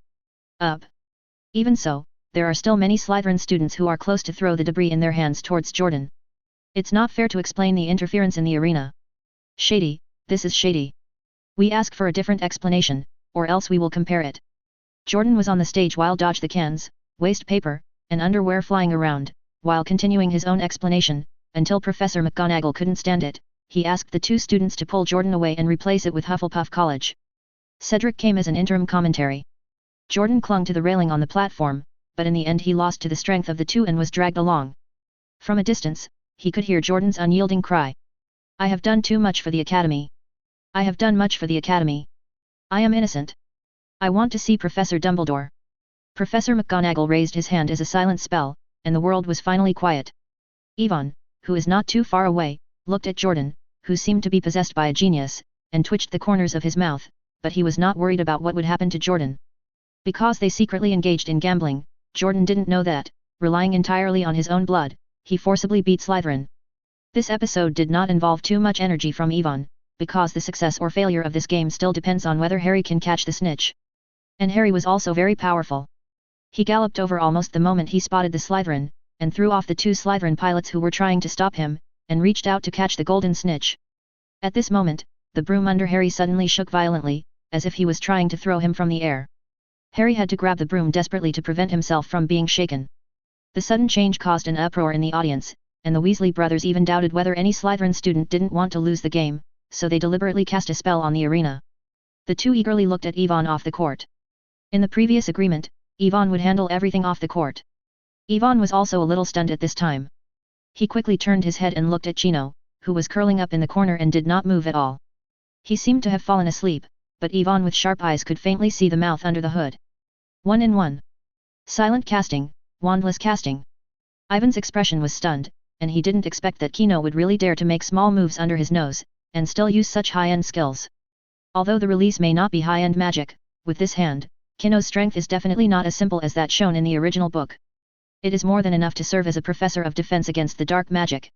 Even so, there are still many Slytherin students who are close to throw the debris in their hands towards Jordan. It's not fair to explain the interference in the arena. Shady, this is shady. We ask for a different explanation, or else we will compare it. Jordan was on the stage while dodged the cans, waste paper, and underwear flying around, while continuing his own explanation, until Professor McGonagall couldn't stand it. He asked the two students to pull Jordan away and replace it with Hufflepuff College. Cedric came as an interim commentary. Jordan clung to the railing on the platform, but in the end he lost to the strength of the two and was dragged along. From a distance, he could hear Jordan's unyielding cry. I have done too much for the Academy. I have done much for the Academy. I am innocent. I want to see Professor Dumbledore. Professor McGonagall raised his hand as a silent spell, and the world was finally quiet. Ivan, who is not too far away, looked at Jordan, who seemed to be possessed by a genius, and twitched the corners of his mouth, but he was not worried about what would happen to Jordan. Because they secretly engaged in gambling, Jordan didn't know that, relying entirely on his own blood, he forcibly beat Slytherin. This episode did not involve too much energy from Ivan, because the success or failure of this game still depends on whether Harry can catch the snitch. And Harry was also very powerful. He galloped over almost the moment he spotted the Slytherin, and threw off the two Slytherin pilots who were trying to stop him, and reached out to catch the golden snitch. At this moment, the broom under Harry suddenly shook violently, as if he was trying to throw him from the air. Harry had to grab the broom desperately to prevent himself from being shaken. The sudden change caused an uproar in the audience, and the Weasley brothers even doubted whether any Slytherin student didn't want to lose the game, so they deliberately cast a spell on the arena. The two eagerly looked at Ivan off the court. In the previous agreement, Ivan would handle everything off the court. Ivan was also a little stunned at this time. He quickly turned his head and looked at Chino, who was curling up in the corner and did not move at all. He seemed to have fallen asleep, but Ivan with sharp eyes could faintly see the mouth under the hood. 1-in-1. Silent casting, wandless casting. Ivan's expression was stunned, and he didn't expect that Kino would really dare to make small moves under his nose, and still use such high-end skills. Although the release may not be high-end magic, with this hand, Kino's strength is definitely not as simple as that shown in the original book. It is more than enough to serve as a professor of defense against the dark magic.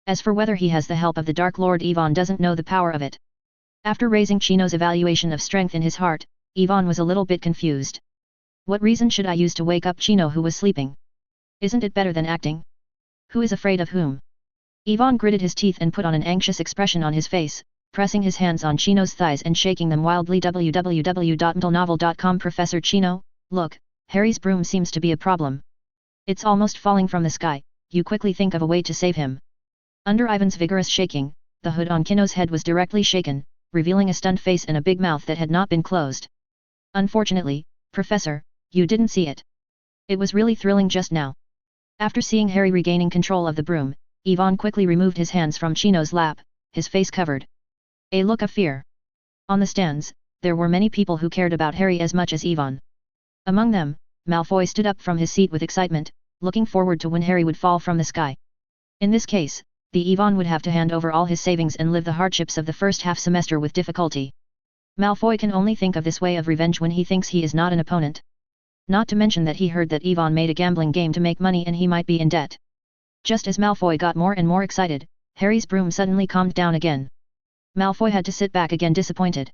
As for whether he has the help of the Dark Lord, Ivan doesn't know the power of it. After raising Chino's evaluation of strength in his heart, Ivan was a little bit confused. What reason should I use to wake up Chino who was sleeping? Isn't it better than acting? Who is afraid of whom? Ivan gritted his teeth and put on an anxious expression on his face, pressing his hands on Chino's thighs and shaking them wildly. www.mtlnovel.com Professor Chino, look, Harry's broom seems to be a problem. It's almost falling from the sky, you quickly think of a way to save him. Under Ivan's vigorous shaking, the hood on Kino's head was directly shaken, revealing a stunned face and a big mouth that had not been closed. Unfortunately, Professor, you didn't see it. It was really thrilling just now. After seeing Harry regaining control of the broom, Ivan quickly removed his hands from Chino's lap, his face covered. A look of fear. On the stands, there were many people who cared about Harry as much as Ivan. Among them, Malfoy stood up from his seat with excitement, looking forward to when Harry would fall from the sky. In this case, the Ivan would have to hand over all his savings and live the hardships of the first half semester with difficulty. Malfoy can only think of this way of revenge when he thinks he is not an opponent. Not to mention that he heard that Ivan made a gambling game to make money and he might be in debt. Just as Malfoy got more and more excited, Harry's broom suddenly calmed down again. Malfoy had to sit back again disappointed.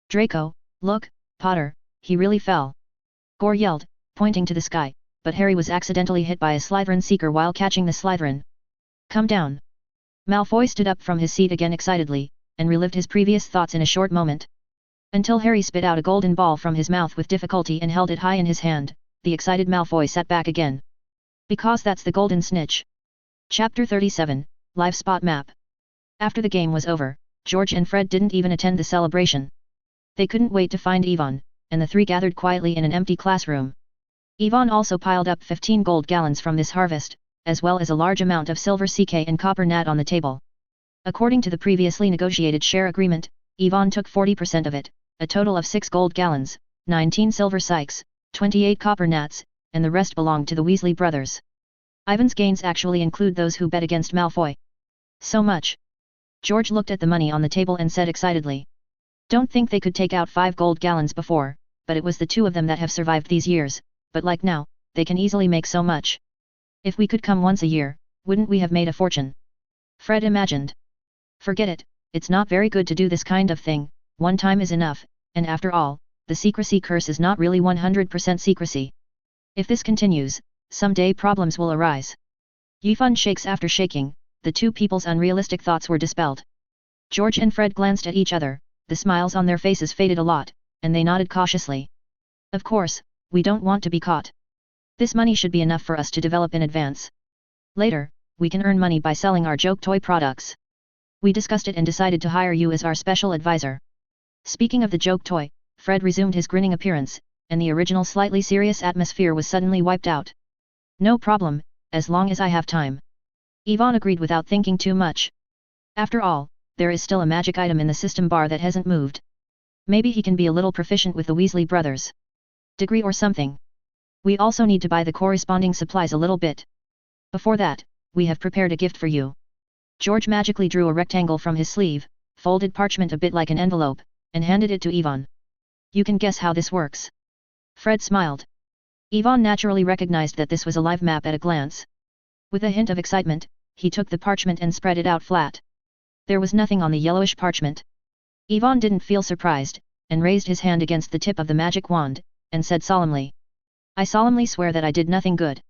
Draco, look, Potter, he really fell. Gore yelled, pointing to the sky, but Harry was accidentally hit by a Slytherin seeker while catching the Slytherin. Come down. Malfoy stood up from his seat again excitedly, and relived his previous thoughts in a short moment. Until Harry spit out a golden ball from his mouth with difficulty and held it high in his hand, the excited Malfoy sat back again. Because that's the golden snitch. Chapter 37, Live Spot Map. After the game was over, George and Fred didn't even attend the celebration. They couldn't wait to find Ivan, and the three gathered quietly in an empty classroom. Ivan also piled up 15 gold gallons from this harvest, as well as a large amount of silver CK and copper nat on the table. According to the previously negotiated share agreement, Ivan took 40% of it, a total of 6 gold gallons, 19 silver sykes, 28 copper nats, and the rest belonged to the Weasley brothers. Ivan's gains actually include those who bet against Malfoy. So much. George looked at the money on the table and said excitedly. Don't think they could take out 5 gold gallons before, but it was the two of them that have survived these years, but like now, they can easily make so much. If we could come once a year, wouldn't we have made a fortune? Fred imagined. Forget it, it's not very good to do this kind of thing, one time is enough, and after all, the secrecy curse is not really 100% secrecy. If this continues, someday problems will arise. Yifun shakes after shaking, the two people's unrealistic thoughts were dispelled. George and Fred glanced at each other, the smiles on their faces faded a lot, and they nodded cautiously. Of course, we don't want to be caught. This money should be enough for us to develop in advance. Later, we can earn money by selling our joke toy products. We discussed it and decided to hire you as our special advisor. Speaking of the joke toy, Fred resumed his grinning appearance, and the original slightly serious atmosphere was suddenly wiped out. No problem, as long as I have time. Ivan agreed without thinking too much. After all, there is still a magic item in the system bar that hasn't moved. Maybe he can be a little proficient with the Weasley brothers' degree or something. We also need to buy the corresponding supplies a little bit. Before that, we have prepared a gift for you. George magically drew a rectangle from his sleeve, folded parchment a bit like an envelope, and handed it to Ivan. You can guess how this works. Fred smiled. Ivan naturally recognized that this was a live map at a glance. With a hint of excitement, he took the parchment and spread it out flat. There was nothing on the yellowish parchment. Ivan didn't feel surprised, and raised his hand against the tip of the magic wand, and said solemnly. I solemnly swear that I did nothing good.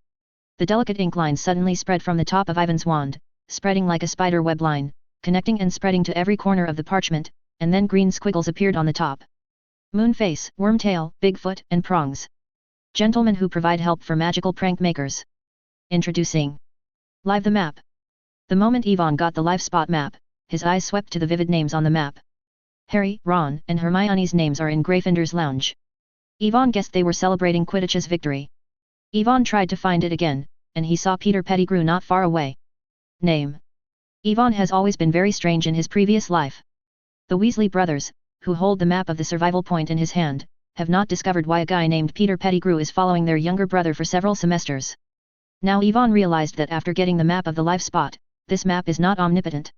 The delicate ink line suddenly spread from the top of Ivan's wand, spreading like a spider web line, connecting and spreading to every corner of the parchment, and then green squiggles appeared on the top. Moonface, Wormtail, Bigfoot, and Prongs. Gentlemen who provide help for magical prank makers. Introducing Live the map. The moment Ivan got the live spot map, his eyes swept to the vivid names on the map. Harry, Ron, and Hermione's names are in Gryffindor's lounge. Ivan guessed they were celebrating Quidditch's victory. Ivan tried to find it again, and he saw Peter Pettigrew not far away. Name. Ivan has always been very strange in his previous life. The Weasley brothers, who hold the map of the survival point in his hand, have not discovered why a guy named Peter Pettigrew is following their younger brother for several semesters. Now Yvonne realized that after getting the map of the life spot, this map is not omnipotent.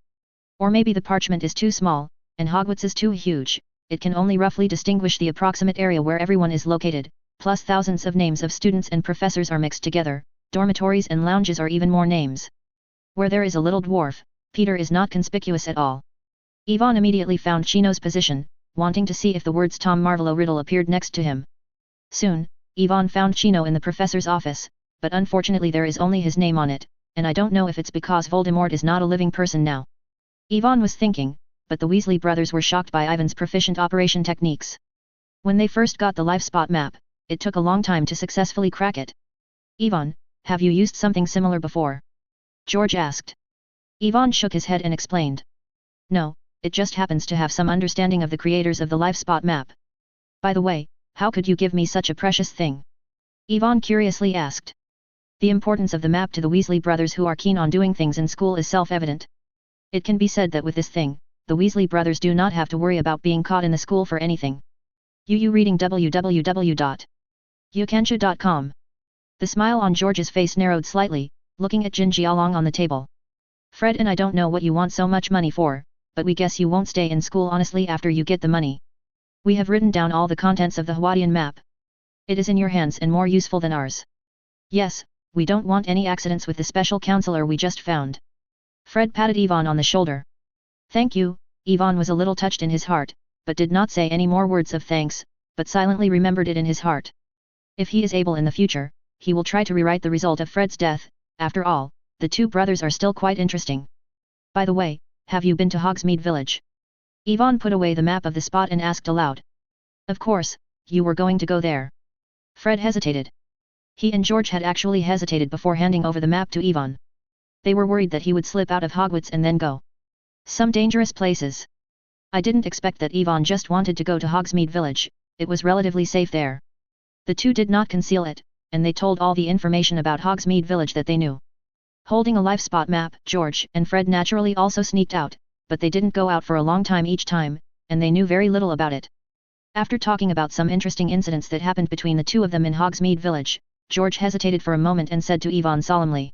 Or maybe the parchment is too small, and Hogwarts is too huge, it can only roughly distinguish the approximate area where everyone is located, plus thousands of names of students and professors are mixed together, dormitories and lounges are even more names. Where there is a little dwarf, Peter is not conspicuous at all. Yvonne immediately found Chino's position, wanting to see if the words Tom Marvolo riddle appeared next to him. Soon, Yvonne found Chino in the professor's office, but unfortunately there is only his name on it, and I don't know if it's because Voldemort is not a living person now. Yvonne was thinking, but the Weasley brothers were shocked by Ivan's proficient operation techniques. When they first got the life spot map, it took a long time to successfully crack it. Yvonne, have you used something similar before? George asked. Yvonne shook his head and explained. No, it just happens to have some understanding of the creators of the life spot map. By the way, how could you give me such a precious thing? Yvonne curiously asked. The importance of the map to the Weasley brothers who are keen on doing things in school is self-evident. It can be said that with this thing, the Weasley brothers do not have to worry about being caught in the school for anything. You reading www.youcancha.com. The smile on George's face narrowed slightly, looking at Jin Jialong on the table. Fred and I don't know what you want so much money for, but we guess you won't stay in school honestly after you get the money. We have written down all the contents of the Hwadian map. It is in your hands and more useful than ours. Yes, we don't want any accidents with the special counselor we just found. Fred patted Yvonne on the shoulder. Thank you. Yvonne was a little touched in his heart, but did not say any more words of thanks, but silently remembered it in his heart. If he is able in the future, he will try to rewrite the result of Fred's death. After all, the two brothers are still quite interesting. By the way, have you been to Hogsmeade Village? Yvonne put away the map of the spot and asked aloud. Of course, you were going to go there. Fred hesitated. He and George had actually hesitated before handing over the map to Yvonne. They were worried that he would slip out of Hogwarts and then go some dangerous places. I didn't expect that Yvonne just wanted to go to Hogsmeade Village, it was relatively safe there. The two did not conceal it, and they told all the information about Hogsmeade Village that they knew. Holding a life spot map, George and Fred naturally also sneaked out, but they didn't go out for a long time each time, and they knew very little about it. After talking about some interesting incidents that happened between the two of them in Hogsmeade Village, George hesitated for a moment and said to Yvonne solemnly.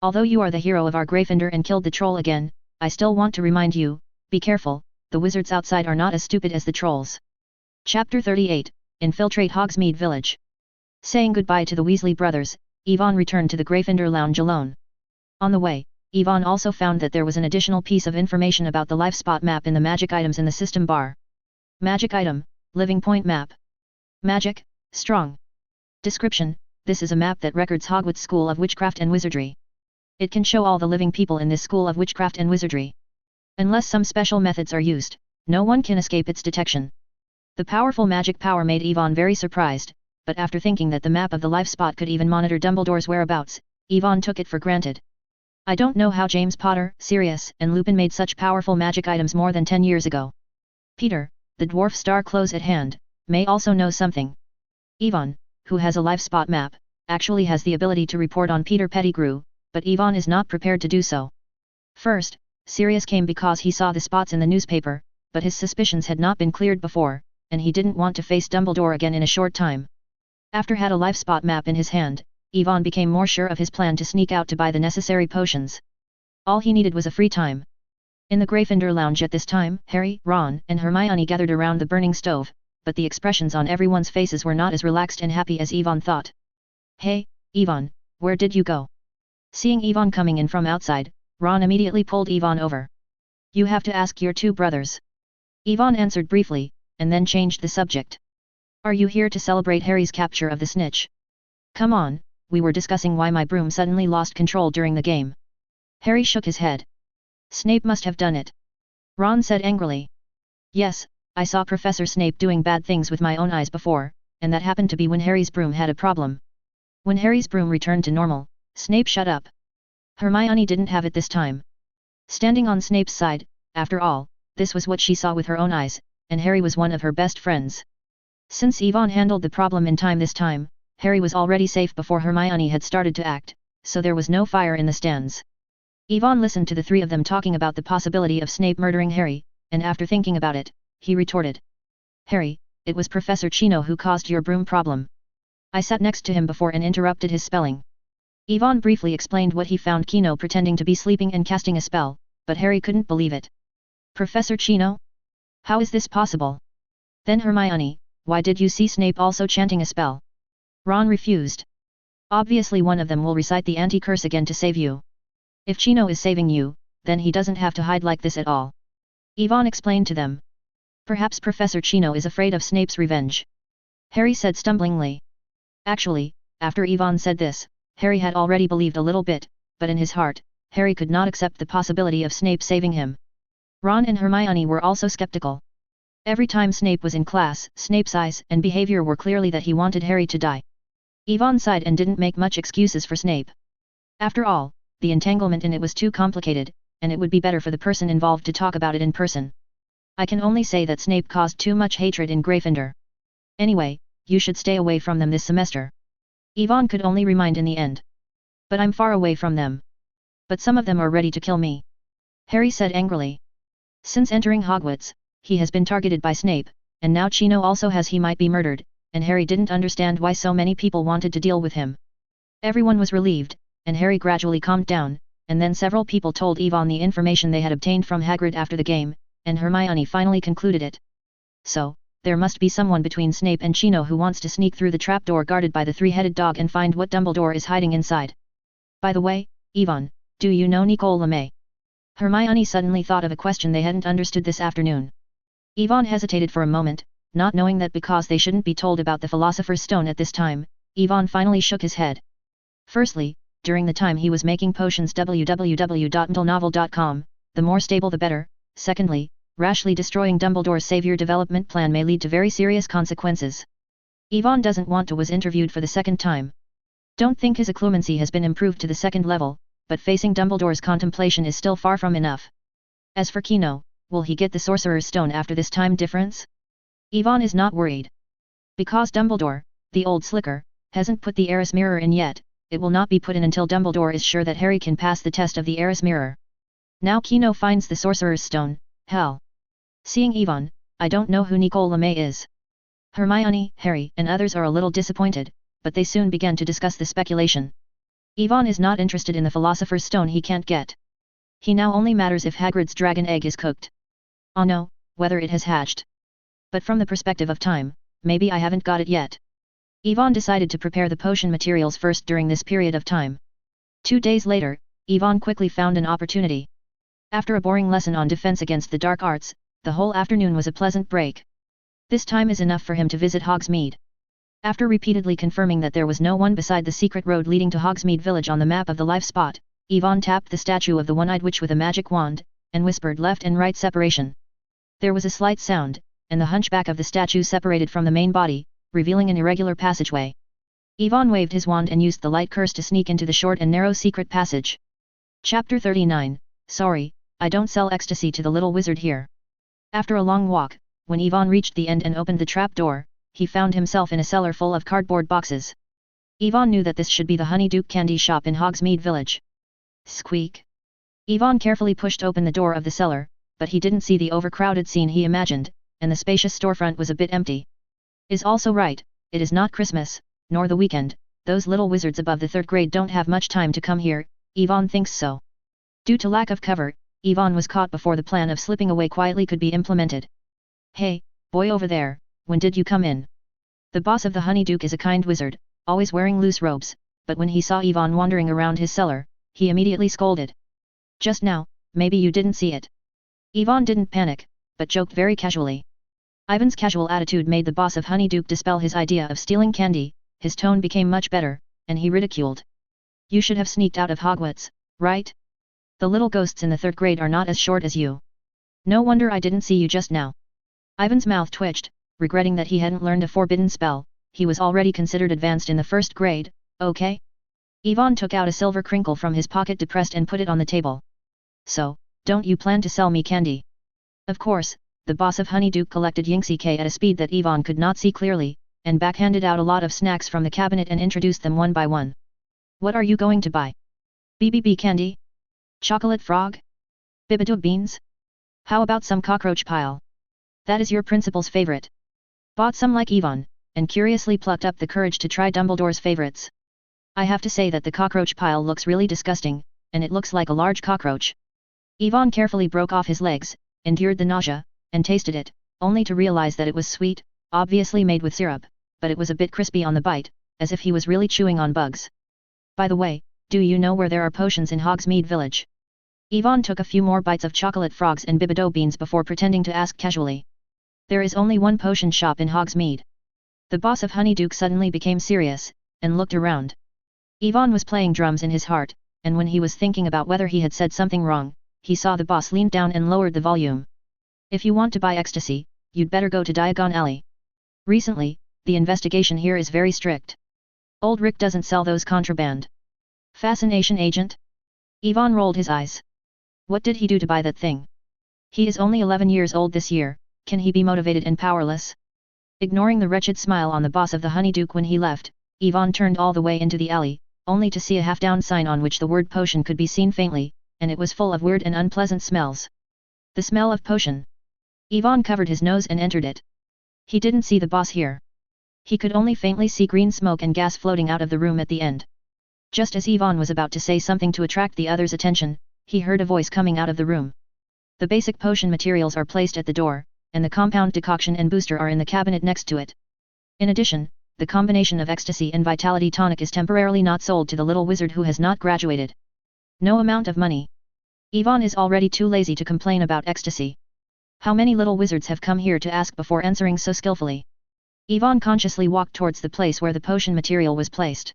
Although you are the hero of our Gryffindor and killed the troll again, I still want to remind you, be careful, the wizards outside are not as stupid as the trolls. Chapter 38, Infiltrate Hogsmeade Village. Saying goodbye to the Weasley brothers, Yvonne returned to the Gryffindor lounge alone. On the way, Yvonne also found that there was an additional piece of information about the life spot map in the magic items in the system bar. Magic item, living point map. Magic, strong. Description, this is a map that records Hogwarts School of Witchcraft and Wizardry. It can show all the living people in this school of witchcraft and wizardry. Unless some special methods are used, no one can escape its detection. The powerful magic power made Yvonne very surprised, but after thinking that the map of the life spot could even monitor Dumbledore's whereabouts, Yvonne took it for granted. I don't know how James Potter, Sirius, and Lupin made such powerful magic items more than 10 years ago. Peter, the dwarf star close at hand, may also know something. Yvonne, who has a life spot map, actually has the ability to report on Peter Pettigrew, but Yvonne is not prepared to do so. First, Sirius came because he saw the spots in the newspaper, but his suspicions had not been cleared before, and he didn't want to face Dumbledore again in a short time. After had a life spot map in his hand, Yvonne became more sure of his plan to sneak out to buy the necessary potions. All he needed was a free time. In the Gryffindor lounge at this time, Harry, Ron, and Hermione gathered around the burning stove, but the expressions on everyone's faces were not as relaxed and happy as Yvonne thought. Hey, Yvonne, where did you go? Seeing Yvonne coming in from outside, Ron immediately pulled Yvonne over. You have to ask your two brothers. Yvonne answered briefly, and then changed the subject. Are you here to celebrate Harry's capture of the snitch? Come on, we were discussing why my broom suddenly lost control during the game. Harry shook his head. Snape must have done it. Ron said angrily. Yes, I saw Professor Snape doing bad things with my own eyes before, and that happened to be when Harry's broom had a problem. When Harry's broom returned to normal, Snape shut up. Hermione didn't have it this time. Standing on Snape's side, after all, this was what she saw with her own eyes, and Harry was one of her best friends. Since Yvonne handled the problem in time this time, Harry was already safe before Hermione had started to act, so there was no fire in the stands. Yvonne listened to the three of them talking about the possibility of Snape murdering Harry, and after thinking about it, he retorted. Harry, it was Professor Chino who caused your broom problem. I sat next to him before and interrupted his spelling. Yvonne briefly explained what he found Kino pretending to be sleeping and casting a spell, but Harry couldn't believe it. Professor Chino? How is this possible? Then Hermione, why did you see Snape also chanting a spell? Ron refused. Obviously one of them will recite the anti-curse again to save you. If Chino is saving you, then he doesn't have to hide like this at all. Yvonne explained to them. Perhaps Professor Chino is afraid of Snape's revenge. Harry said stumblingly. Actually, after Yvonne said this, Harry had already believed a little bit, but in his heart, Harry could not accept the possibility of Snape saving him. Ron and Hermione were also skeptical. Every time Snape was in class, Snape's eyes and behavior were clearly that he wanted Harry to die. Yvonne sighed and didn't make much excuses for Snape. After all, the entanglement in it was too complicated, and it would be better for the person involved to talk about it in person. I can only say that Snape caused too much hatred in Gryffindor. Anyway, you should stay away from them this semester. Yvonne could only remind in the end. But I'm far away from them. But some of them are ready to kill me. Harry said angrily. Since entering Hogwarts, he has been targeted by Snape, and now Chino also has he might be murdered, and Harry didn't understand why so many people wanted to deal with him. Everyone was relieved, and Harry gradually calmed down, and then several people told Yvonne the information they had obtained from Hagrid after the game, and Hermione finally concluded it. So, there must be someone between Snape and Chino who wants to sneak through the trapdoor guarded by the three-headed dog and find what Dumbledore is hiding inside. By the way, Yvonne, do you know Nicole LeMay? Hermione suddenly thought of a question they hadn't understood this afternoon. Yvonne hesitated for a moment, not knowing that because they shouldn't be told about the Philosopher's Stone at this time. Yvonne finally shook his head. Firstly, during the time he was making potions www.ntlnovel.com, the more stable the better. Secondly, rashly destroying Dumbledore's savior development plan may lead to very serious consequences. Yvonne doesn't want to was interviewed for the second time. Don't think his occlumency has been improved to the second level, but facing Dumbledore's contemplation is still far from enough. As for Kino, will he get the Sorcerer's Stone after this time difference? Yvonne is not worried. Because Dumbledore, the old slicker, hasn't put the Eris Mirror in yet, it will not be put in until Dumbledore is sure that Harry can pass the test of the Eris Mirror. Now Kino finds the Sorcerer's Stone, hell. Seeing Yvonne, I don't know who Nicole LeMay is. Hermione, Harry and others are a little disappointed, but they soon began to discuss the speculation. Yvonne is not interested in the Philosopher's Stone he can't get. He now only matters if Hagrid's dragon egg is cooked. Oh no, whether it has hatched. But from the perspective of time, maybe I haven't got it yet. Yvonne decided to prepare the potion materials first during this period of time. 2 days later, Yvonne quickly found an opportunity. After a boring lesson on defense against the dark arts, the whole afternoon was a pleasant break. This time is enough for him to visit Hogsmeade. After repeatedly confirming that there was no one beside the secret road leading to Hogsmeade Village on the map of the life spot, Yvonne tapped the statue of the one-eyed witch with a magic wand, and whispered left and right separation. There was a slight sound, and the hunchback of the statue separated from the main body, revealing an irregular passageway. Yvonne waved his wand and used the light curse to sneak into the short and narrow secret passage. Chapter 39, Sorry, I don't sell ecstasy to the little wizard here. After a long walk, when Yvonne reached the end and opened the trap door, he found himself in a cellar full of cardboard boxes. Yvonne knew that this should be the Honeyduke candy shop in Hogsmeade Village. Squeak! Yvonne carefully pushed open the door of the cellar, but he didn't see the overcrowded scene he imagined, and the spacious storefront was a bit empty. Is also right, it is not Christmas, nor the weekend, those little wizards above the 3rd grade don't have much time to come here, Yvonne thinks so. Due to lack of cover, Yvonne was caught before the plan of slipping away quietly could be implemented. Hey, boy over there, when did you come in? The boss of the Honeyduke is a kind wizard, always wearing loose robes, but when he saw Yvonne wandering around his cellar, he immediately scolded. Just now, maybe you didn't see it. Yvonne didn't panic, but joked very casually. Ivan's casual attitude made the boss of Honeyduke dispel his idea of stealing candy, his tone became much better, and he ridiculed. You should have sneaked out of Hogwarts, right? The little ghosts in the 3rd grade are not as short as you. No wonder I didn't see you just now. Ivan's mouth twitched, regretting that he hadn't learned a forbidden spell. He was already considered advanced in the 1st grade, okay? Yvonne took out a silver crinkle from his pocket depressed and put it on the table. So, don't you plan to sell me candy? Of course, the boss of Honeyduke collected Yinxie K at a speed that Yvonne could not see clearly, and backhanded out a lot of snacks from the cabinet and introduced them one by one. What are you going to buy? BBB candy? Chocolate frog? Bibidoo beans? How about some cockroach pile? That is your principal's favorite. Bought some like Yvonne, and curiously plucked up the courage to try Dumbledore's favorites. I have to say that the cockroach pile looks really disgusting, and it looks like a large cockroach. Ivan carefully broke off his legs, endured the nausea, and tasted it, only to realize that it was sweet, obviously made with syrup, but it was a bit crispy on the bite, as if he was really chewing on bugs. By the way, do you know where there are potions in Hogsmeade Village? Ivan took a few more bites of chocolate frogs and bibido beans before pretending to ask casually. There is only one potion shop in Hogsmeade. The boss of Honeyduke suddenly became serious, and looked around. Ivan was playing drums in his heart, and when he was thinking about whether he had said something wrong, he saw the boss lean down and lowered the volume. If you want to buy ecstasy, you'd better go to Diagon Alley. Recently, the investigation here is very strict. Old Rick doesn't sell those contraband. Fascination agent? Ivan rolled his eyes. What did he do to buy that thing? He is only 11 years old this year, can he be motivated and powerless? Ignoring the wretched smile on the boss of the Honeyduke when he left, Ivan turned all the way into the alley, only to see a half-down sign on which the word potion could be seen faintly, and it was full of weird and unpleasant smells. The smell of potion. Ivan covered his nose and entered it. He didn't see the boss here. He could only faintly see green smoke and gas floating out of the room at the end. Just as Ivan was about to say something to attract the other's attention, he heard a voice coming out of the room. The basic potion materials are placed at the door, and the compound decoction and booster are in the cabinet next to it. In addition, the combination of ecstasy and vitality tonic is temporarily not sold to the little wizard who has not graduated. No amount of money. Ivan is already too lazy to complain about ecstasy. How many little wizards have come here to ask before answering so skillfully? Ivan consciously walked towards the place where the potion material was placed.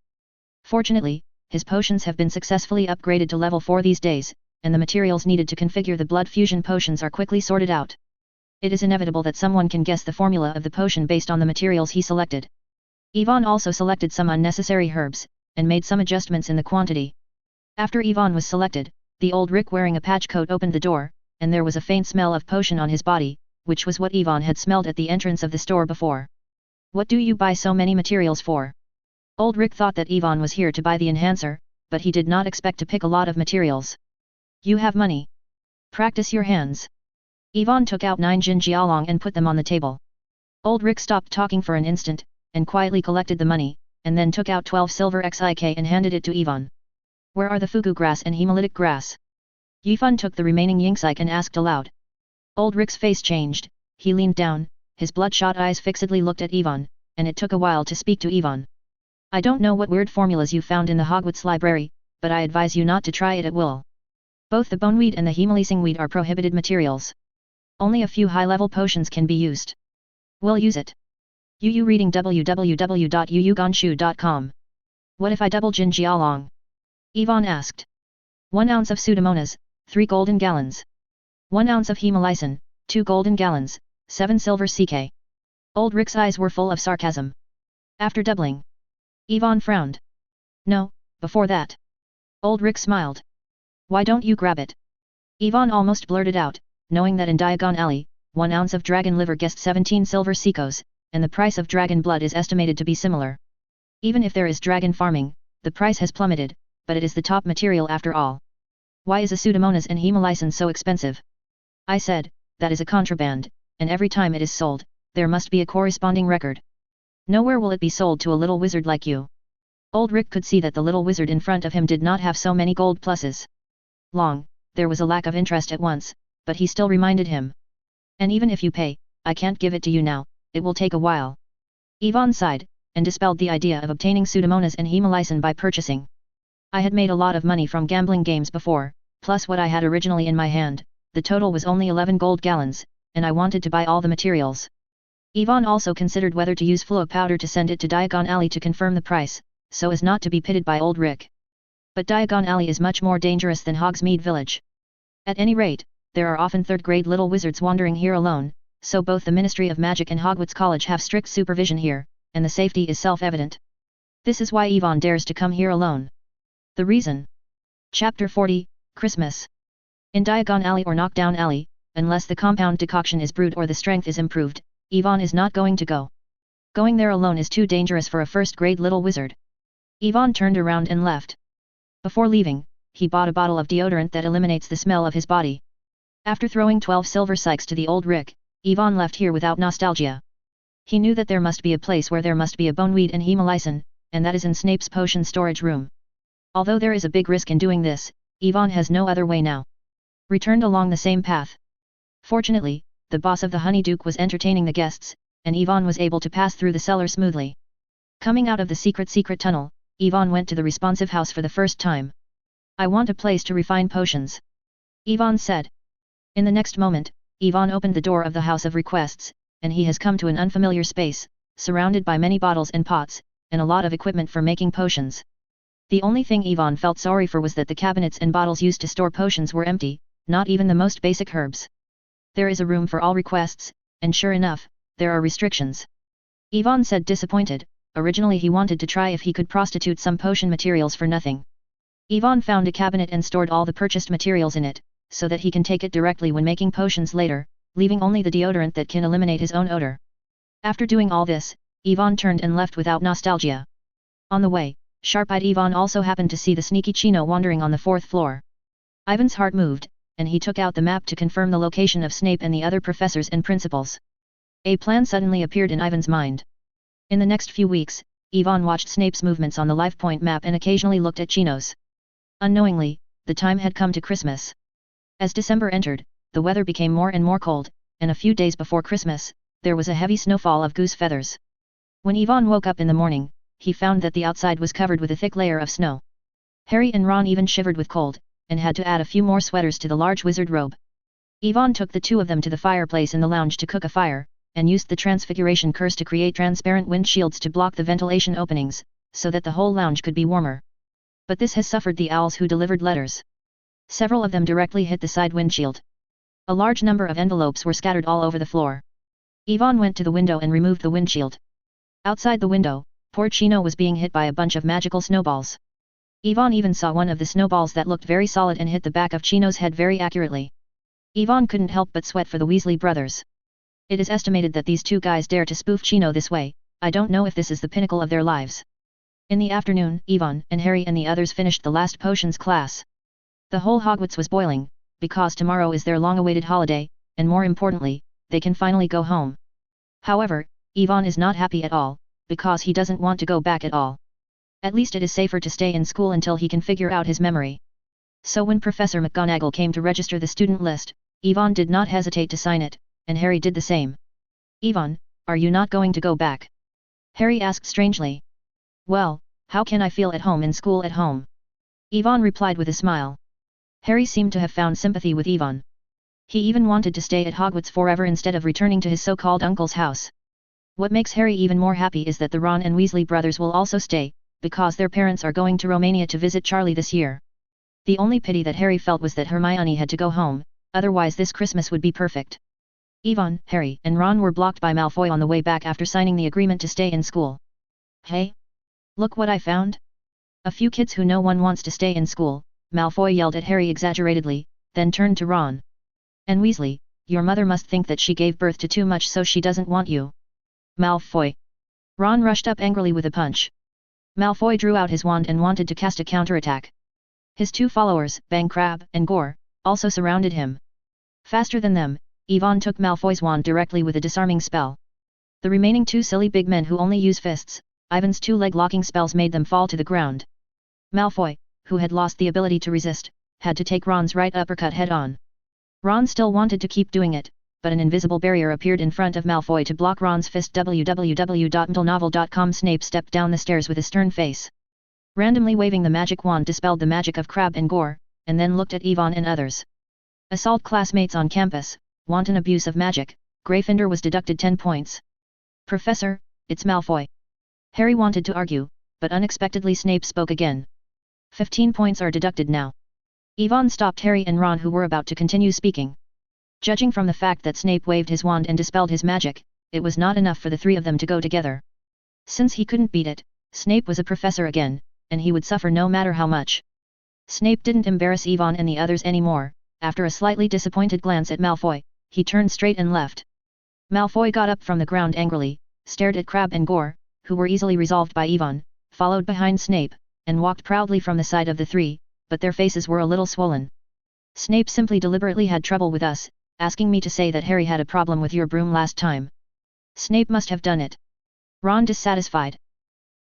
Fortunately, his potions have been successfully upgraded to level 4 these days, and the materials needed to configure the blood fusion potions are quickly sorted out. It is inevitable that someone can guess the formula of the potion based on the materials he selected. Ivan also selected some unnecessary herbs, and made some adjustments in the quantity. After Ivan was selected, the old Rick wearing a patch coat opened the door, and there was a faint smell of potion on his body, which was what Ivan had smelled at the entrance of the store before. What do you buy so many materials for? Old Rick thought that Ivan was here to buy the enhancer, but he did not expect to pick a lot of materials. You have money. Practice your hands. Ivan took out 9 jinjialong and put them on the table. Old Rick stopped talking for an instant, and quietly collected the money, and then took out 12 silver xik and handed it to Ivan. Where are the fugu grass and hemolytic grass? Yifun took the remaining yinxik and asked aloud. Old Rick's face changed, he leaned down, his bloodshot eyes fixedly looked at Ivan, and it took a while to speak to Ivan. I don't know what weird formulas you found in the Hogwarts library, but I advise you not to try it at will. Both the boneweed and the hemolyzing weed are prohibited materials. Only a few high-level potions can be used. We'll use it. Yu reading www.yuyuganshu.com. What if I double jinjialong? Ivan asked. 1 ounce of pseudomonas, 3 golden gallons. 1 ounce of hemolysin, 2 golden gallons, 7 silver ck. Old Rick's eyes were full of sarcasm. After doubling. Ivan frowned. No, before that. Old Rick smiled. Why don't you grab it? Ivan almost blurted out, knowing that in Diagon Alley, 1 ounce of dragon liver costs 17 silver sikos, and the price of dragon blood is estimated to be similar. Even if there is dragon farming, the price has plummeted, but it is the top material after all. Why is a pseudomonas and hemolysin so expensive? I said, that is a contraband, and every time it is sold, there must be a corresponding record. Nowhere will it be sold to a little wizard like you. Old Rick could see that the little wizard in front of him did not have so many gold pluses. There was a lack of interest at once, but he still reminded him. And even if you pay, I can't give it to you now, it will take a while. Ivan sighed, and dispelled the idea of obtaining pseudomonas and hemolysin by purchasing. I had made a lot of money from gambling games before, plus what I had originally in my hand, the total was only 11 gold gallons, and I wanted to buy all the materials. Ivan also considered whether to use fluo powder to send it to Diagon Alley to confirm the price, so as not to be pitted by Old Rick. But Diagon Alley is much more dangerous than Hogsmeade Village. At any rate, there are often third-grade little wizards wandering here alone, so both the Ministry of Magic and Hogwarts College have strict supervision here, and the safety is self-evident. This is why Ivan dares to come here alone. The reason. Chapter 40, Christmas. In Diagon Alley or Knockdown Alley, unless the compound decoction is brewed or the strength is improved, Ivan is not going to go. Going there alone is too dangerous for a first-grade little wizard. Ivan turned around and left. Before leaving, he bought a bottle of deodorant that eliminates the smell of his body. After throwing 12 silver sykes to the Old Rick, Ivan left here without nostalgia. He knew that there must be a place where there must be a boneweed and hemolysin, and that is in Snape's potion storage room. Although there is a big risk in doing this, Yvonne has no other way now. Returned along the same path. Fortunately, the boss of the Honeyduke was entertaining the guests, and Yvonne was able to pass through the cellar smoothly. Coming out of the secret tunnel, Yvonne went to the responsive house for the first time. I want a place to refine potions, Yvonne said. In the next moment, Yvonne opened the door of the House of Requests, and he has come to an unfamiliar space, surrounded by many bottles and pots, and a lot of equipment for making potions. The only thing Yvonne felt sorry for was that the cabinets and bottles used to store potions were empty, not even the most basic herbs. There is a room for all requests, and sure enough, there are restrictions. Yvonne said disappointed. Originally he wanted to try if he could prostitute some potion materials for nothing. Yvonne found a cabinet and stored all the purchased materials in it, so that he can take it directly when making potions later, leaving only the deodorant that can eliminate his own odor. After doing all this, Yvonne turned and left without nostalgia. On the way, sharp-eyed Yvonne also happened to see the sneaky Chino wandering on the 4th floor. Ivan's heart moved, and he took out the map to confirm the location of Snape and the other professors and principals. A plan suddenly appeared in Ivan's mind. In the next few weeks, Yvonne watched Snape's movements on the LifePoint map and occasionally looked at Chino's. Unknowingly, the time had come to Christmas. As December entered, the weather became more and more cold, and a few days before Christmas, there was a heavy snowfall of goose feathers. When Yvonne woke up in the morning, he found that the outside was covered with a thick layer of snow. Harry and Ron even shivered with cold, and had to add a few more sweaters to the large wizard robe. Yvonne took the two of them to the fireplace in the lounge to cook a fire, and used the Transfiguration curse to create transparent wind shields to block the ventilation openings, so that the whole lounge could be warmer. But this has suffered the owls who delivered letters. Several of them directly hit the side windshield. A large number of envelopes were scattered all over the floor. Yvonne went to the window and removed the windshield. Outside the window, poor Chino was being hit by a bunch of magical snowballs. Yvonne even saw one of the snowballs that looked very solid and hit the back of Chino's head very accurately. Yvonne couldn't help but sweat for the Weasley brothers. It is estimated that these two guys dare to spoof Chino this way. I don't know if this is the pinnacle of their lives. In the afternoon, Yvonne and Harry and the others finished the last potions class. The whole Hogwarts was boiling, because tomorrow is their long-awaited holiday, and more importantly, they can finally go home. However, Yvonne is not happy at all, because he doesn't want to go back at all. At least it is safer to stay in school until he can figure out his memory. So when Professor McGonagall came to register the student list, Yvonne did not hesitate to sign it, and Harry did the same. Yvonne, are you not going to go back? Harry asked strangely. Well, how can I feel at home in school at home? Yvonne replied with a smile. Harry seemed to have found sympathy with Yvonne. He even wanted to stay at Hogwarts forever instead of returning to his so-called uncle's house. What makes Harry even more happy is that the Ron and Weasley brothers will also stay, because their parents are going to Romania to visit Charlie this year. The only pity that Harry felt was that Hermione had to go home, otherwise this Christmas would be perfect. Yvonne, Harry, and Ron were blocked by Malfoy on the way back after signing the agreement to stay in school. Hey! Look what I found! A few kids who no one wants to stay in school, Malfoy yelled at Harry exaggeratedly, then turned to Ron. And Weasley, your mother must think that she gave birth to too much so she doesn't want you. Malfoy! Ron rushed up angrily with a punch. Malfoy drew out his wand and wanted to cast a counterattack. His two followers, Bang Crab and Gore, also surrounded him. Faster than them, Yvonne took Malfoy's wand directly with a disarming spell. The remaining two silly big men who only use fists, Ivan's two leg-locking spells made them fall to the ground. Malfoy, who had lost the ability to resist, had to take Ron's right uppercut head-on. Ron still wanted to keep doing it, but an invisible barrier appeared in front of Malfoy to block Ron's fist. www.mentalnovel.com. Snape stepped down the stairs with a stern face. Randomly waving the magic wand dispelled the magic of Crabbe and Gore, and then looked at Yvonne and others. Assault classmates on campus, wanton abuse of magic, Gryffindor was deducted 10 points. Professor, it's Malfoy. Harry wanted to argue, but unexpectedly Snape spoke again. 15 points are deducted now. Yvonne stopped Harry and Ron who were about to continue speaking. Judging from the fact that Snape waved his wand and dispelled his magic, it was not enough for the three of them to go together. Since he couldn't beat it, Snape was a professor again, and he would suffer no matter how much. Snape didn't embarrass Yvonne and the others anymore. After a slightly disappointed glance at Malfoy, he turned straight and left. Malfoy got up from the ground angrily, stared at Crabbe and Gore, who were easily resolved by Yvonne, followed behind Snape, and walked proudly from the side of the three, but their faces were a little swollen. Snape simply deliberately had trouble with us, asking me to say that Harry had a problem with your broom last time. Snape must have done it. Ron dissatisfied.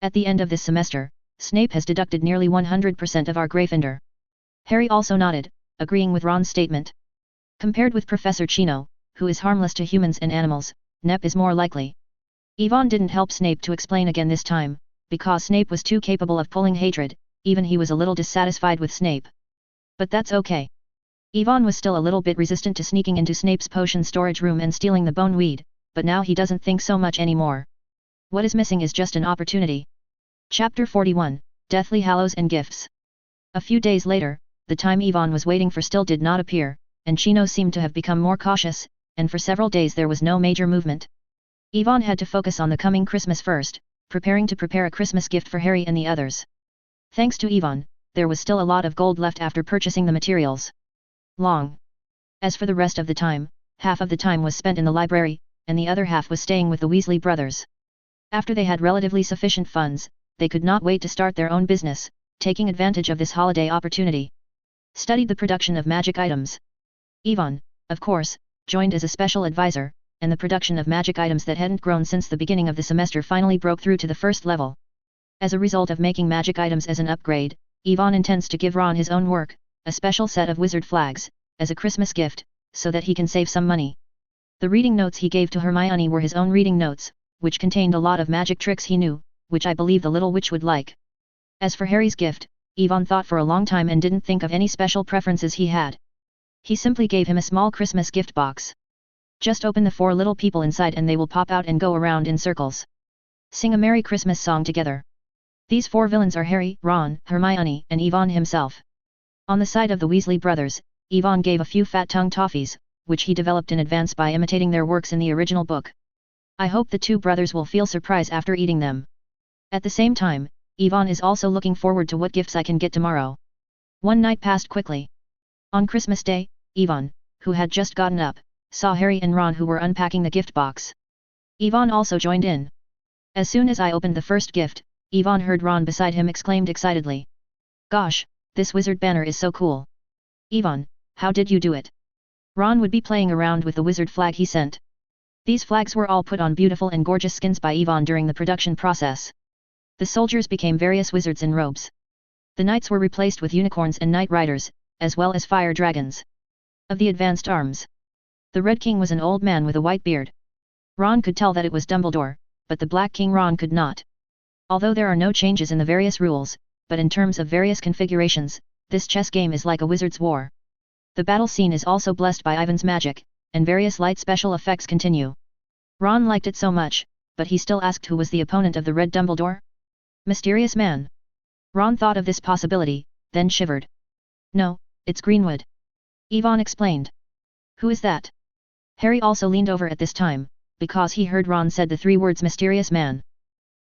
At the end of this semester, Snape has deducted nearly 100% of our Gryffindor. Harry also nodded, agreeing with Ron's statement. Compared with Professor Chino, who is harmless to humans and animals, Nep is more likely. Yvonne didn't help Snape to explain again this time, because Snape was too capable of pulling hatred, even he was a little dissatisfied with Snape. But that's okay. Yvonne was still a little bit resistant to sneaking into Snape's potion storage room and stealing the bone weed, but now he doesn't think so much anymore. What is missing is just an opportunity. Chapter 41, Deathly Hallows and Gifts. A few days later, the time Yvonne was waiting for still did not appear, and Chino seemed to have become more cautious, and for several days there was no major movement. Yvonne had to focus on the coming Christmas first, preparing to prepare a Christmas gift for Harry and the others. Thanks to Yvonne, there was still a lot of gold left after purchasing the materials. As for the rest of the time, half of the time was spent in the library, and the other half was staying with the Weasley brothers. After they had relatively sufficient funds, they could not wait to start their own business, taking advantage of this holiday opportunity. Studied the production of magic items. Yvonne, of course, joined as a special advisor, and the production of magic items that hadn't grown since the beginning of the semester finally broke through to the first level. As a result of making magic items as an upgrade, Yvonne intends to give Ron his own work, a special set of wizard flags, as a Christmas gift, so that he can save some money. The reading notes he gave to Hermione were his own reading notes, which contained a lot of magic tricks he knew, which I believe the little witch would like. As for Harry's gift, Yvonne thought for a long time and didn't think of any special preferences he had. He simply gave him a small Christmas gift box. Just open the 4 little people inside and they will pop out and go around in circles. Sing a Merry Christmas song together. These 4 villains are Harry, Ron, Hermione, and Yvonne himself. On the side of the Weasley brothers, Yvonne gave a few fat tongue toffees, which he developed in advance by imitating their works in the original book. I hope the 2 brothers will feel surprise after eating them. At the same time, Yvonne is also looking forward to what gifts I can get tomorrow. One night passed quickly. On Christmas Day, Yvonne, who had just gotten up, saw Harry and Ron who were unpacking the gift box. Yvonne also joined in. As soon as I opened the first gift, Yvonne heard Ron beside him exclaimed excitedly. Gosh, this wizard banner is so cool. Yvonne, how did you do it? Ron would be playing around with the wizard flag he sent. These flags were all put on beautiful and gorgeous skins by Yvonne during the production process. The soldiers became various wizards in robes. The knights were replaced with unicorns and knight riders, as well as fire dragons. Of the advanced arms, the Red King was an old man with a white beard. Ron could tell that it was Dumbledore, but the Black King Ron could not. Although there are no changes in the various rules, but in terms of various configurations, this chess game is like a wizard's war. The battle scene is also blessed by Ivan's magic, and various light special effects continue. Ron liked it so much, but he still asked who was the opponent of the Red Dumbledore? Mysterious man. Ron thought of this possibility, then shivered. No, it's Greenwood. Yvonne explained. Who is that? Harry also leaned over at this time, because he heard Ron said the 3 words mysterious man.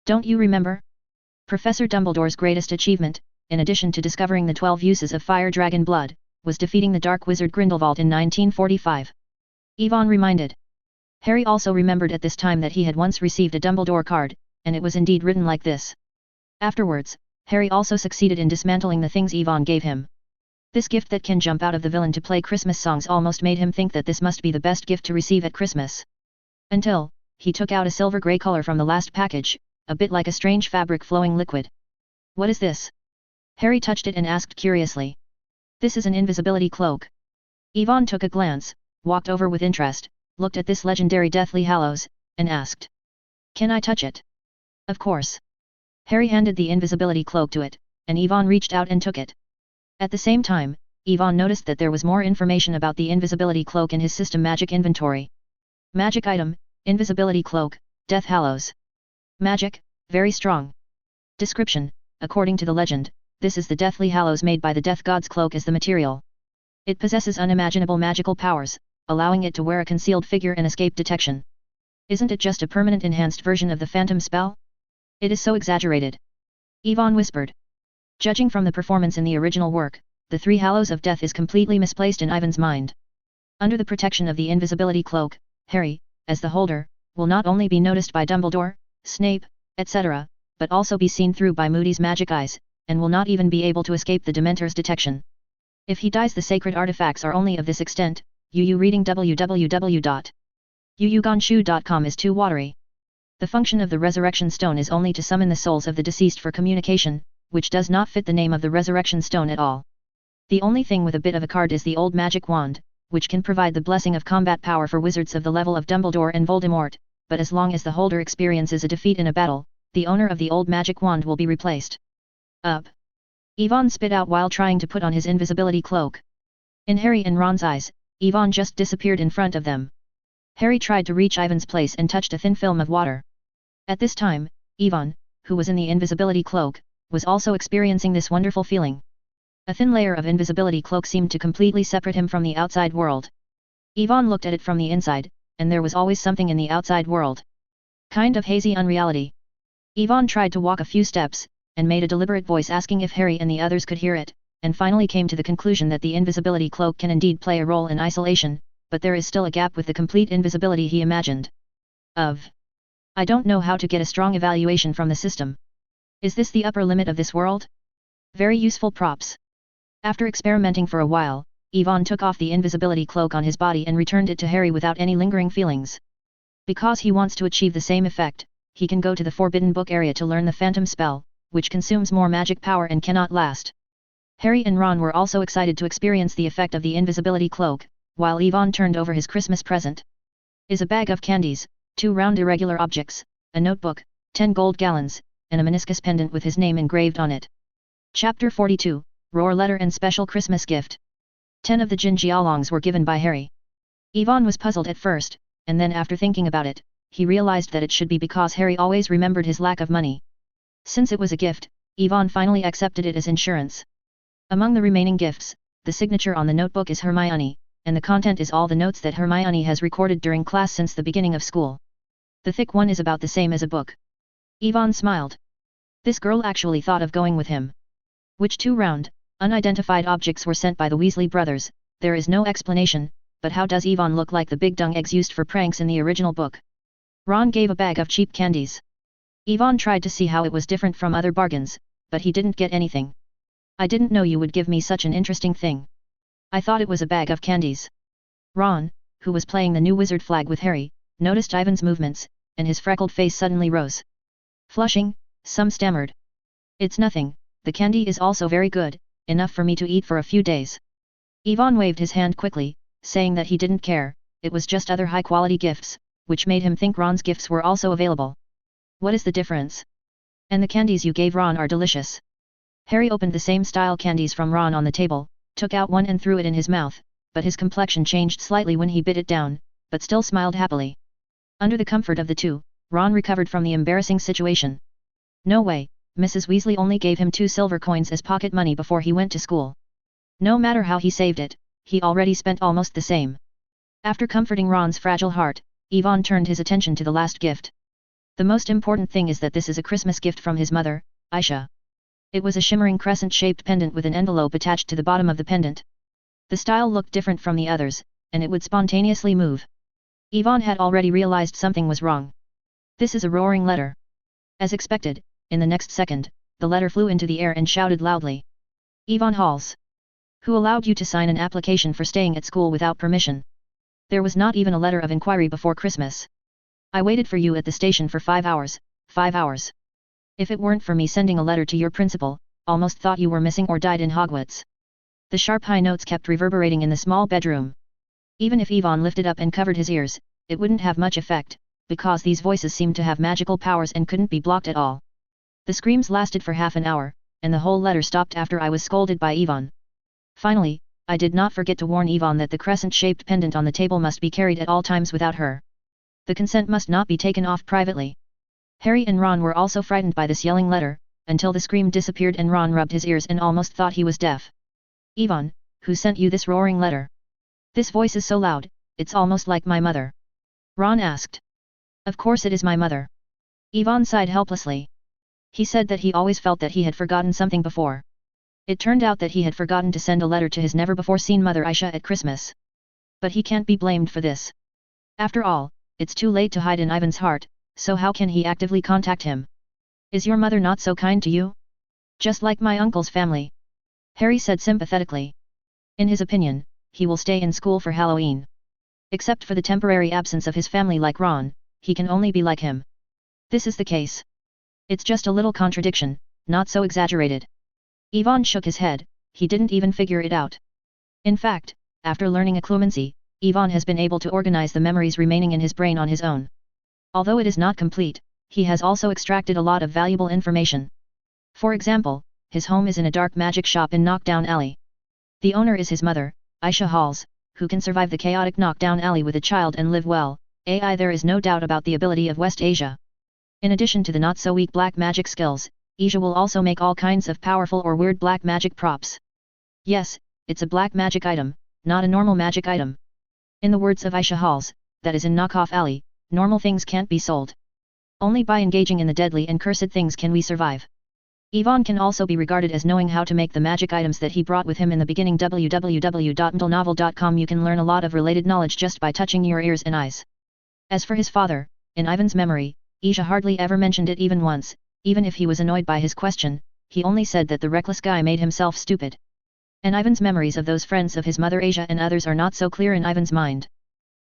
Don't you remember? Professor Dumbledore's greatest achievement, in addition to discovering the 12 uses of fire dragon blood, was defeating the dark wizard Grindelwald in 1945. Yvonne reminded. Harry also remembered at this time that he had once received a Dumbledore card, and it was indeed written like this. Afterwards, Harry also succeeded in dismantling the things Yvonne gave him. This gift that can jump out of the villain to play Christmas songs almost made him think that this must be the best gift to receive at Christmas. Until, he took out a silver grey color from the last package, a bit like a strange fabric flowing liquid. What is this? Harry touched it and asked curiously. This is an invisibility cloak. Yvonne took a glance, walked over with interest, looked at this legendary Deathly Hallows, and asked. Can I touch it? Of course. Harry handed the invisibility cloak to it, and Yvonne reached out and took it. At the same time, Yvonne noticed that there was more information about the invisibility cloak in his system magic inventory. Magic item, invisibility cloak, Death Hallows. Magic, very strong. Description, according to the legend, this is the Deathly Hallows made by the Death God's cloak as the material. It possesses unimaginable magical powers, allowing it to wear a concealed figure and escape detection. Isn't it just a permanent enhanced version of the Phantom spell? It is so exaggerated. Yvonne whispered. Judging from the performance in the original work, the 3 Hallows of Death is completely misplaced in Ivan's mind. Under the protection of the invisibility cloak, Harry, as the holder, will not only be noticed by Dumbledore, Snape, etc., but also be seen through by Moody's magic eyes, and will not even be able to escape the Dementor's detection. If he dies, the sacred artifacts are only of this extent. Reading www.yuyuganshu.com is too watery. The function of the resurrection stone is only to summon the souls of the deceased for communication, which does not fit the name of the resurrection stone at all. The only thing with a bit of a card is the old magic wand, which can provide the blessing of combat power for wizards of the level of Dumbledore and Voldemort, but as long as the holder experiences a defeat in a battle, the owner of the old magic wand will be replaced. Up! Ivan spit out while trying to put on his invisibility cloak. In Harry and Ron's eyes, Ivan just disappeared in front of them. Harry tried to reach Ivan's place and touched a thin film of water. At this time, Ivan, who was in the invisibility cloak, was also experiencing this wonderful feeling. A thin layer of invisibility cloak seemed to completely separate him from the outside world. Ivan looked at it from the inside, and there was always something in the outside world. Kind of hazy unreality. Ivan tried to walk a few steps, and made a deliberate voice asking if Harry and the others could hear it, and finally came to the conclusion that the invisibility cloak can indeed play a role in isolation, but there is still a gap with the complete invisibility he imagined. I don't know how to get a strong evaluation from the system. Is this the upper limit of this world? Very useful props. After experimenting for a while, Ivan took off the invisibility cloak on his body and returned it to Harry without any lingering feelings. Because he wants to achieve the same effect, he can go to the Forbidden Book area to learn the Phantom spell, which consumes more magic power and cannot last. Harry and Ron were also excited to experience the effect of the invisibility cloak, while Ivan turned over his Christmas present. Is a bag of candies, 2 round irregular objects, a notebook, 10 gold gallons, and a meniscus pendant with his name engraved on it. Chapter 42, Roar Letter and Special Christmas Gift. 10 of the Jinjialongs were given by Harry. Ivan was puzzled at first, and then after thinking about it, he realized that it should be because Harry always remembered his lack of money. Since it was a gift, Ivan finally accepted it as insurance. Among the remaining gifts, the signature on the notebook is Hermione, and the content is all the notes that Hermione has recorded during class since the beginning of school. The thick one is about the same as a book. Ivan smiled. This girl actually thought of going with him. Which 2 round, unidentified objects were sent by the Weasley brothers, there is no explanation, but how does Ivan look like the big dung eggs used for pranks in the original book? Ron gave a bag of cheap candies. Ivan tried to see how it was different from other bargains, but he didn't get anything. I didn't know you would give me such an interesting thing. I thought it was a bag of candies. Ron, who was playing the new wizard flag with Harry, noticed Ivan's movements, and his freckled face suddenly rose. Flushing, some stammered. It's nothing, the candy is also very good, enough for me to eat for a few days. Ivan waved his hand quickly, saying that he didn't care, it was just other high-quality gifts, which made him think Ron's gifts were also available. What is the difference? And the candies you gave Ron are delicious. Harry opened the same style candies from Ron on the table, took out one and threw it in his mouth, but his complexion changed slightly when he bit it down, but still smiled happily. Under the comfort of the two, Ron recovered from the embarrassing situation. No way, Mrs. Weasley only gave him 2 silver coins as pocket money before he went to school. No matter how he saved it, he already spent almost the same. After comforting Ron's fragile heart, Ivan turned his attention to the last gift. The most important thing is that this is a Christmas gift from his mother, Aisha. It was a shimmering crescent-shaped pendant with an envelope attached to the bottom of the pendant. The style looked different from the others, and it would spontaneously move. Ivan had already realized something was wrong. This is a roaring letter. As expected, in the next second, the letter flew into the air and shouted loudly. Ivan Halls. Who allowed you to sign an application for staying at school without permission? There was not even a letter of inquiry before Christmas. I waited for you at the station for 5 hours, 5 hours. If it weren't for me sending a letter to your principal, almost thought you were missing or died in Hogwarts. The sharp high notes kept reverberating in the small bedroom. Even if Ivan lifted up and covered his ears, it wouldn't have much effect, because these voices seemed to have magical powers and couldn't be blocked at all. The screams lasted for half an hour, and the whole letter stopped after I was scolded by Ivan. Finally, I did not forget to warn Ivan that the crescent-shaped pendant on the table must be carried at all times without her. The consent must not be taken off privately. Harry and Ron were also frightened by this yelling letter, until the scream disappeared and Ron rubbed his ears and almost thought he was deaf. Ivan, who sent you this roaring letter? This voice is so loud, it's almost like my mother. Ron asked. Of course it is my mother. Ivan sighed helplessly. He said that he always felt that he had forgotten something before. It turned out that he had forgotten to send a letter to his never-before-seen mother Aisha at Christmas. But he can't be blamed for this. After all, it's too late to hide in Ivan's heart, so how can he actively contact him? Is your mother not so kind to you? Just like my uncle's family. Harry said sympathetically. In his opinion, he will stay in school for Halloween. Except for the temporary absence of his family like Ron, he can only be like him. This is the case. It's just a little contradiction, not so exaggerated. Ivan shook his head, he didn't even figure it out. In fact, after learning occlumency, Ivan has been able to organize the memories remaining in his brain on his own. Although it is not complete, he has also extracted a lot of valuable information. For example, his home is in a dark magic shop in Knockoff Alley. The owner is his mother, Aisha Halls, who can survive the chaotic Knockoff Alley with a child and live well. There is no doubt about the ability of West Asia. In addition to the not-so-weak black magic skills, Asia will also make all kinds of powerful or weird black magic props. Yes, it's a black magic item, not a normal magic item. In the words of Aisha Halls, that is in Knockoff Alley, normal things can't be sold. Only by engaging in the deadly and cursed things can we survive. Ivan can also be regarded as knowing how to make the magic items that he brought with him in the beginning. www.mtlnovel.com. You can learn a lot of related knowledge just by touching your ears and eyes. As for his father, in Ivan's memory, Asia hardly ever mentioned it even once. Even if he was annoyed by his question, he only said that the reckless guy made himself stupid. And Ivan's memories of those friends of his mother Asia and others are not so clear in Ivan's mind.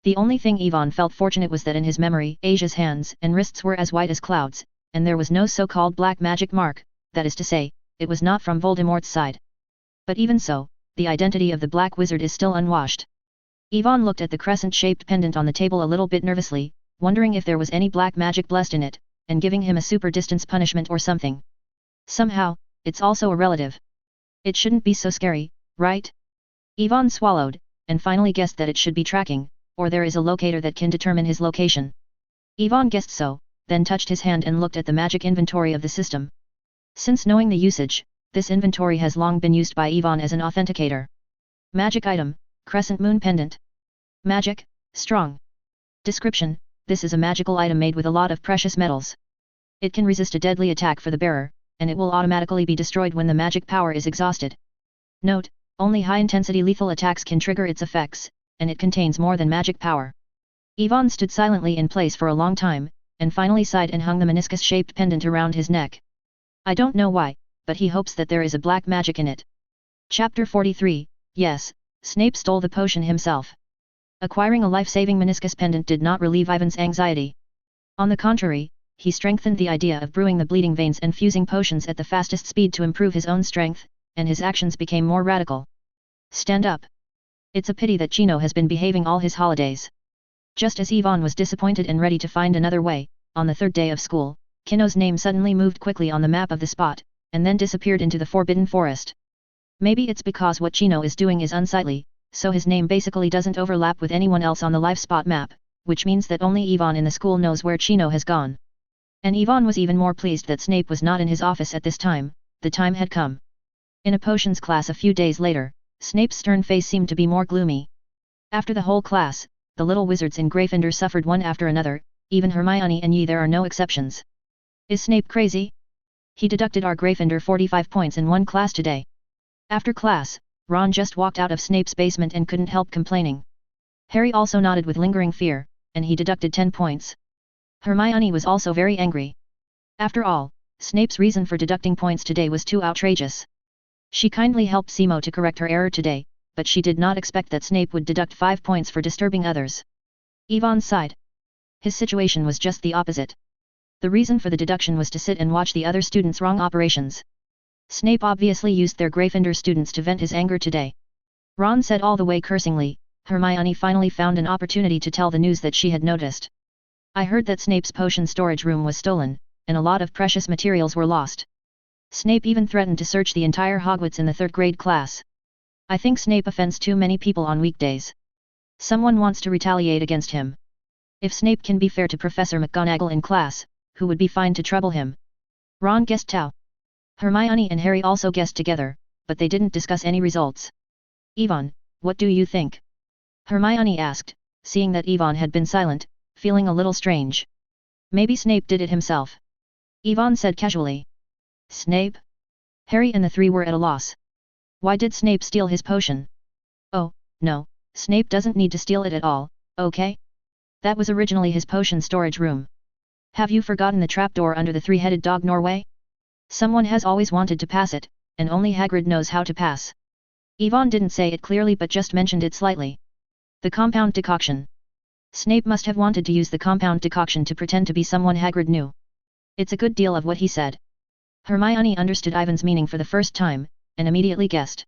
The only thing Ivan felt fortunate was that in his memory Asia's hands and wrists were as white as clouds, and there was no so-called black magic mark, that is to say, it was not from Voldemort's side. But even so, the identity of the Black Wizard is still unwashed. Ivan looked at the crescent-shaped pendant on the table a little bit nervously, wondering if there was any black magic blessed in it, and giving him a super distance punishment or something. Somehow, it's also a relative. It shouldn't be so scary, right? Ivan swallowed, and finally guessed that it should be tracking, or there is a locator that can determine his location. Ivan guessed so, then touched his hand and looked at the magic inventory of the system. Since knowing the usage, this inventory has long been used by Ivan as an authenticator. Magic item, Crescent Moon Pendant. Magic, strong. Description: this is a magical item made with a lot of precious metals. It can resist a deadly attack for the bearer, and it will automatically be destroyed when the magic power is exhausted. Note: only high-intensity lethal attacks can trigger its effects, and it contains more than magic power. Ivan stood silently in place for a long time, and finally sighed and hung the meniscus-shaped pendant around his neck. I don't know why, but he hopes that there is a black magic in it. Chapter 43, yes, Snape stole the potion himself. Acquiring a life-saving meniscus pendant did not relieve Ivan's anxiety. On the contrary, he strengthened the idea of brewing the bleeding veins and fusing potions at the fastest speed to improve his own strength, and his actions became more radical. Stand up. It's a pity that Chino has been behaving all his holidays. Just as Ivan was disappointed and ready to find another way, on the third day of school, Kino's name suddenly moved quickly on the map of the spot, and then disappeared into the Forbidden Forest. Maybe it's because what Chino is doing is unsightly, so his name basically doesn't overlap with anyone else on the life spot map, which means that only Ivan in the school knows where Chino has gone. And Ivan was even more pleased that Snape was not in his office at this time. The time had come. In a potions class a few days later, Snape's stern face seemed to be more gloomy. After the whole class, the little wizards in Gryffindor suffered one after another, even Hermione and there are no exceptions. Is Snape crazy? He deducted our Gryffindor 45 points in one class today. After class, Ron just walked out of Snape's basement and couldn't help complaining. Harry also nodded with lingering fear, and he deducted 10 points. Hermione was also very angry. After all, Snape's reason for deducting points today was too outrageous. She kindly helped Simo to correct her error today, but she did not expect that Snape would deduct 5 points for disturbing others. Ivan sighed. His situation was just the opposite. The reason for the deduction was to sit and watch the other students' wrong operations. Snape obviously used their Gryffindor students to vent his anger today. Ron said all the way cursingly. Hermione finally found an opportunity to tell the news that she had noticed. I heard that Snape's potion storage room was stolen, and a lot of precious materials were lost. Snape even threatened to search the entire Hogwarts in the 3rd grade class. I think Snape offends too many people on weekdays. Someone wants to retaliate against him. If Snape can be fair to Professor McGonagall in class, who would be fine to trouble him? Ron guessed Tau. Hermione and Harry also guessed together, but they didn't discuss any results. Ivan, what do you think? Hermione asked, seeing that Ivan had been silent, feeling a little strange. Maybe Snape did it himself. Ivan said casually. Snape? Harry and the three were at a loss. Why did Snape steal his potion? Oh, no, Snape doesn't need to steal it at all, okay? That was originally his potion storage room. Have you forgotten the trapdoor under the three-headed dog Norway? Someone has always wanted to pass it, and only Hagrid knows how to pass. Ivan didn't say it clearly but just mentioned it slightly. The compound decoction. Snape must have wanted to use the compound decoction to pretend to be someone Hagrid knew. It's a good deal of what he said. Hermione understood Ivan's meaning for the first time, and immediately guessed.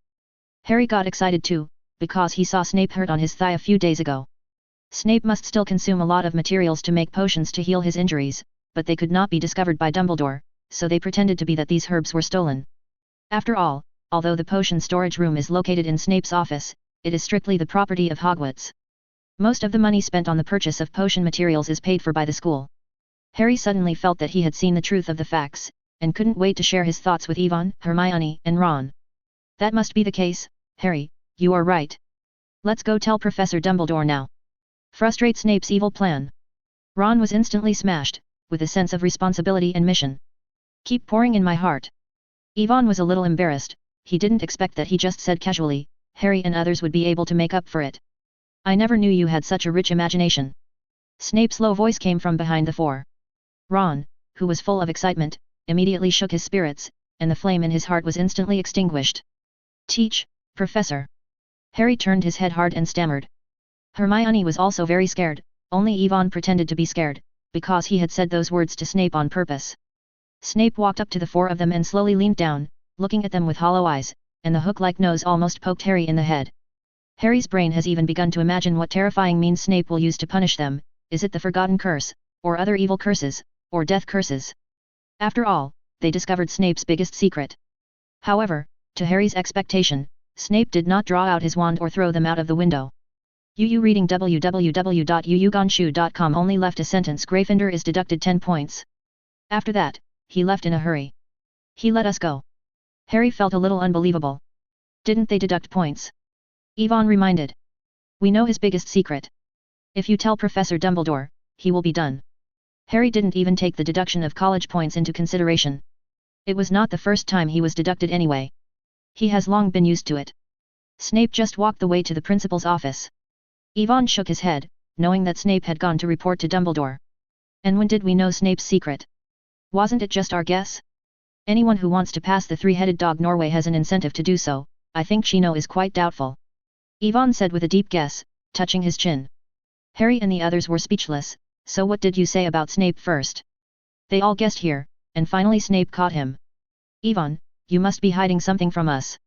Harry got excited too, because he saw Snape hurt on his thigh a few days ago. Snape must still consume a lot of materials to make potions to heal his injuries, but they could not be discovered by Dumbledore, so they pretended to be that these herbs were stolen. After all, although the potion storage room is located in Snape's office, it is strictly the property of Hogwarts. Most of the money spent on the purchase of potion materials is paid for by the school. Harry suddenly felt that he had seen the truth of the facts, and couldn't wait to share his thoughts with Yvonne, Hermione, and Ron. That must be the case, Harry, you are right. Let's go tell Professor Dumbledore now. Frustrate Snape's evil plan. Ron was instantly smashed, with a sense of responsibility and mission. Keep pouring in my heart. Yvonne was a little embarrassed, he didn't expect that he just said casually, Harry and others would be able to make up for it. I never knew you had such a rich imagination. Snape's low voice came from behind the four. Ron, who was full of excitement, immediately shook his spirits, and the flame in his heart was instantly extinguished. Teach, Professor. Harry turned his head hard and stammered. Hermione was also very scared, only Yvonne pretended to be scared, because he had said those words to Snape on purpose. Snape walked up to the four of them and slowly leaned down, looking at them with hollow eyes, and the hook-like nose almost poked Harry in the head. Harry's brain has even begun to imagine what terrifying means Snape will use to punish them. Is it the Forgotten Curse, or other evil curses, or death curses? After all, they discovered Snape's biggest secret. However, to Harry's expectation, Snape did not draw out his wand or throw them out of the window. Yu reading www.yuyuganshu.com only left a sentence. Gryffindor is deducted 10 points. After that, he left in a hurry. He let us go. Harry felt a little unbelievable. Didn't they deduct points? Yvonne reminded. We know his biggest secret. If you tell Professor Dumbledore, he will be done. Harry didn't even take the deduction of college points into consideration. It was not the first time he was deducted anyway. He has long been used to it. Snape just walked the way to the principal's office. Yvonne shook his head, knowing that Snape had gone to report to Dumbledore. And when did we know Snape's secret? Wasn't it just our guess? Anyone who wants to pass the three-headed dog Norway has an incentive to do so. I think Chino is quite doubtful. Yvonne said with a deep guess, touching his chin. Harry and the others were speechless. So what did you say about Snape first? They all guessed here, and finally Snape caught him. Yvonne, you must be hiding something from us.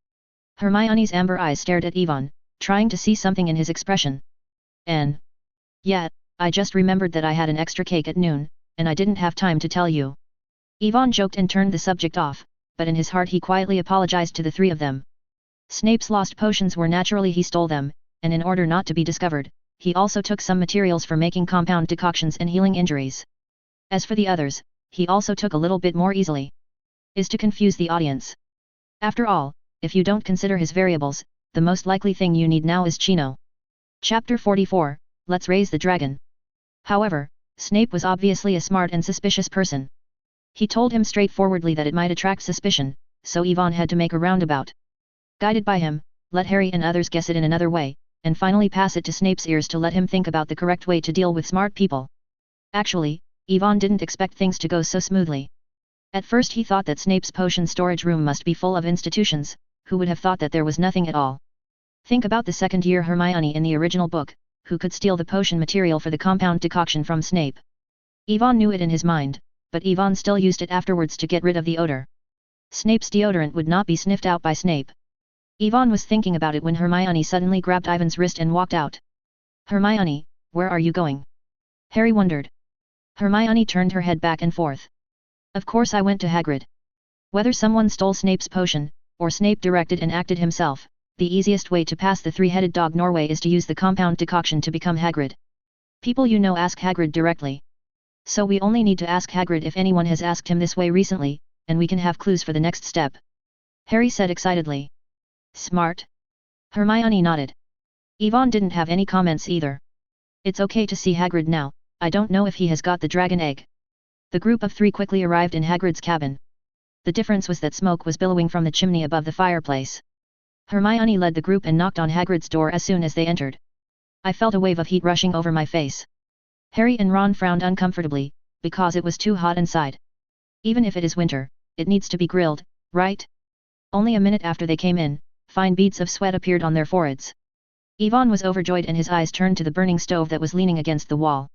Hermione's amber eyes stared at Yvonne, trying to see something in his expression. Yeah, I just remembered that I had an extra cake at noon, and I didn't have time to tell you. Yvonne joked and turned the subject off, but in his heart he quietly apologized to the three of them. Snape's lost potions were naturally he stole them, and in order not to be discovered, he also took some materials for making compound decoctions and healing injuries. As for the others, he also took a little bit more easily. Is to confuse the audience. After all, if you don't consider his variables, the most likely thing you need now is Chino. Chapter 44, Let's Raise the Dragon. However, Snape was obviously a smart and suspicious person. He told him straightforwardly that it might attract suspicion, so Yvonne had to make a roundabout. Guided by him, let Harry and others guess it in another way, and finally pass it to Snape's ears to let him think about the correct way to deal with smart people. Actually, Yvonne didn't expect things to go so smoothly. At first he thought that Snape's potion storage room must be full of institutions. Who would have thought that there was nothing at all? Think about the second-year Hermione in the original book, who could steal the potion material for the compound decoction from Snape. Yvonne knew it in his mind, but Yvonne still used it afterwards to get rid of the odor. Snape's deodorant would not be sniffed out by Snape. Yvonne was thinking about it when Hermione suddenly grabbed Ivan's wrist and walked out. Hermione, where are you going? Harry wondered. Hermione turned her head back and forth. Of course I went to Hagrid. Whether someone stole Snape's potion, or Snape directed and acted himself, the easiest way to pass the three-headed dog Norway is to use the compound decoction to become Hagrid. People you know ask Hagrid directly. So we only need to ask Hagrid if anyone has asked him this way recently, and we can have clues for the next step. Harry said excitedly. Smart? Hermione nodded. Yvonne didn't have any comments either. It's okay to see Hagrid now, I don't know if he has got the dragon egg. The group of three quickly arrived in Hagrid's cabin. The difference was that smoke was billowing from the chimney above the fireplace. Hermione led the group and knocked on Hagrid's door as soon as they entered. I felt a wave of heat rushing over my face. Harry and Ron frowned uncomfortably, because it was too hot inside. Even if it is winter, it needs to be grilled, right? Only a minute after they came in, fine beads of sweat appeared on their foreheads. Yvonne was overjoyed and his eyes turned to the burning stove that was leaning against the wall.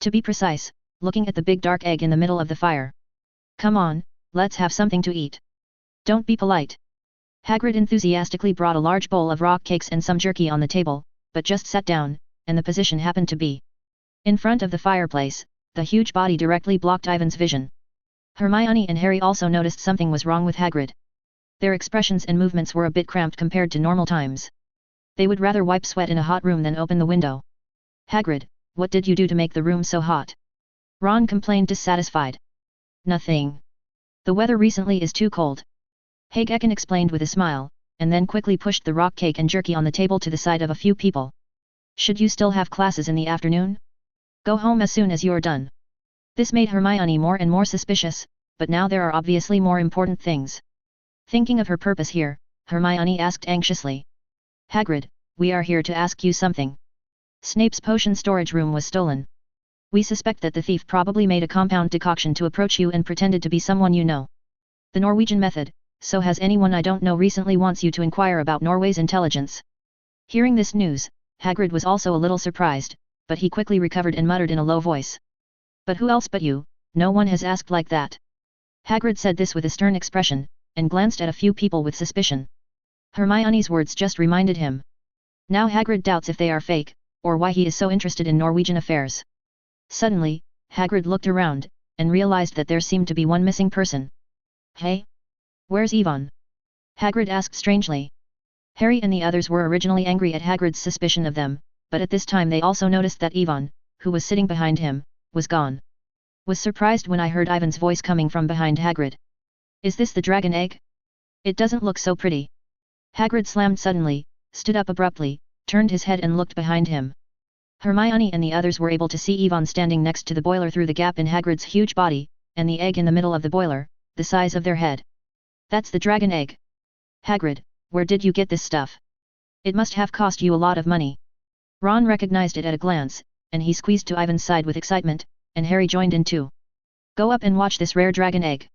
To be precise, looking at the big dark egg in the middle of the fire. Come on, let's have something to eat. Don't be polite. Hagrid enthusiastically brought a large bowl of rock cakes and some jerky on the table, but just sat down, and the position happened to be in front of the fireplace. The huge body directly blocked Ivan's vision. Hermione and Harry also noticed something was wrong with Hagrid. Their expressions and movements were a bit cramped compared to normal times. They would rather wipe sweat in a hot room than open the window. Hagrid, what did you do to make the room so hot? Ron complained dissatisfied. Nothing. The weather recently is too cold. Hagrid explained with a smile, and then quickly pushed the rock cake and jerky on the table to the side of a few people. Should you still have classes in the afternoon? Go home as soon as you're done. This made Hermione more and more suspicious, but now there are obviously more important things. Thinking of her purpose here, Hermione asked anxiously. Hagrid, we are here to ask you something. Snape's potion storage room was stolen. We suspect that the thief probably made a compound decoction to approach you and pretended to be someone you know. The Norwegian method, so has anyone I don't know recently wants you to inquire about Norway's intelligence. Hearing this news, Hagrid was also a little surprised, but he quickly recovered and muttered in a low voice. But who else but you? No one has asked like that. Hagrid said this with a stern expression, and glanced at a few people with suspicion. Hermione's words just reminded him. Now Hagrid doubts if they are fake, or why he is so interested in Norwegian affairs. Suddenly, Hagrid looked around, and realized that there seemed to be one missing person. Hey? Where's Yvonne? Hagrid asked strangely. Harry and the others were originally angry at Hagrid's suspicion of them, but at this time they also noticed that Yvonne, who was sitting behind him, was gone. Was surprised when I heard Ivan's voice coming from behind Hagrid. Is this the dragon egg? It doesn't look so pretty. Hagrid slammed suddenly, stood up abruptly, turned his head and looked behind him. Hermione and the others were able to see Yvonne standing next to the boiler through the gap in Hagrid's huge body, and the egg in the middle of the boiler, the size of their head. That's the dragon egg. Hagrid, where did you get this stuff? It must have cost you a lot of money. Ron recognized it at a glance, and he squeezed to Ivan's side with excitement, and Harry joined in too. Go up and watch this rare dragon egg.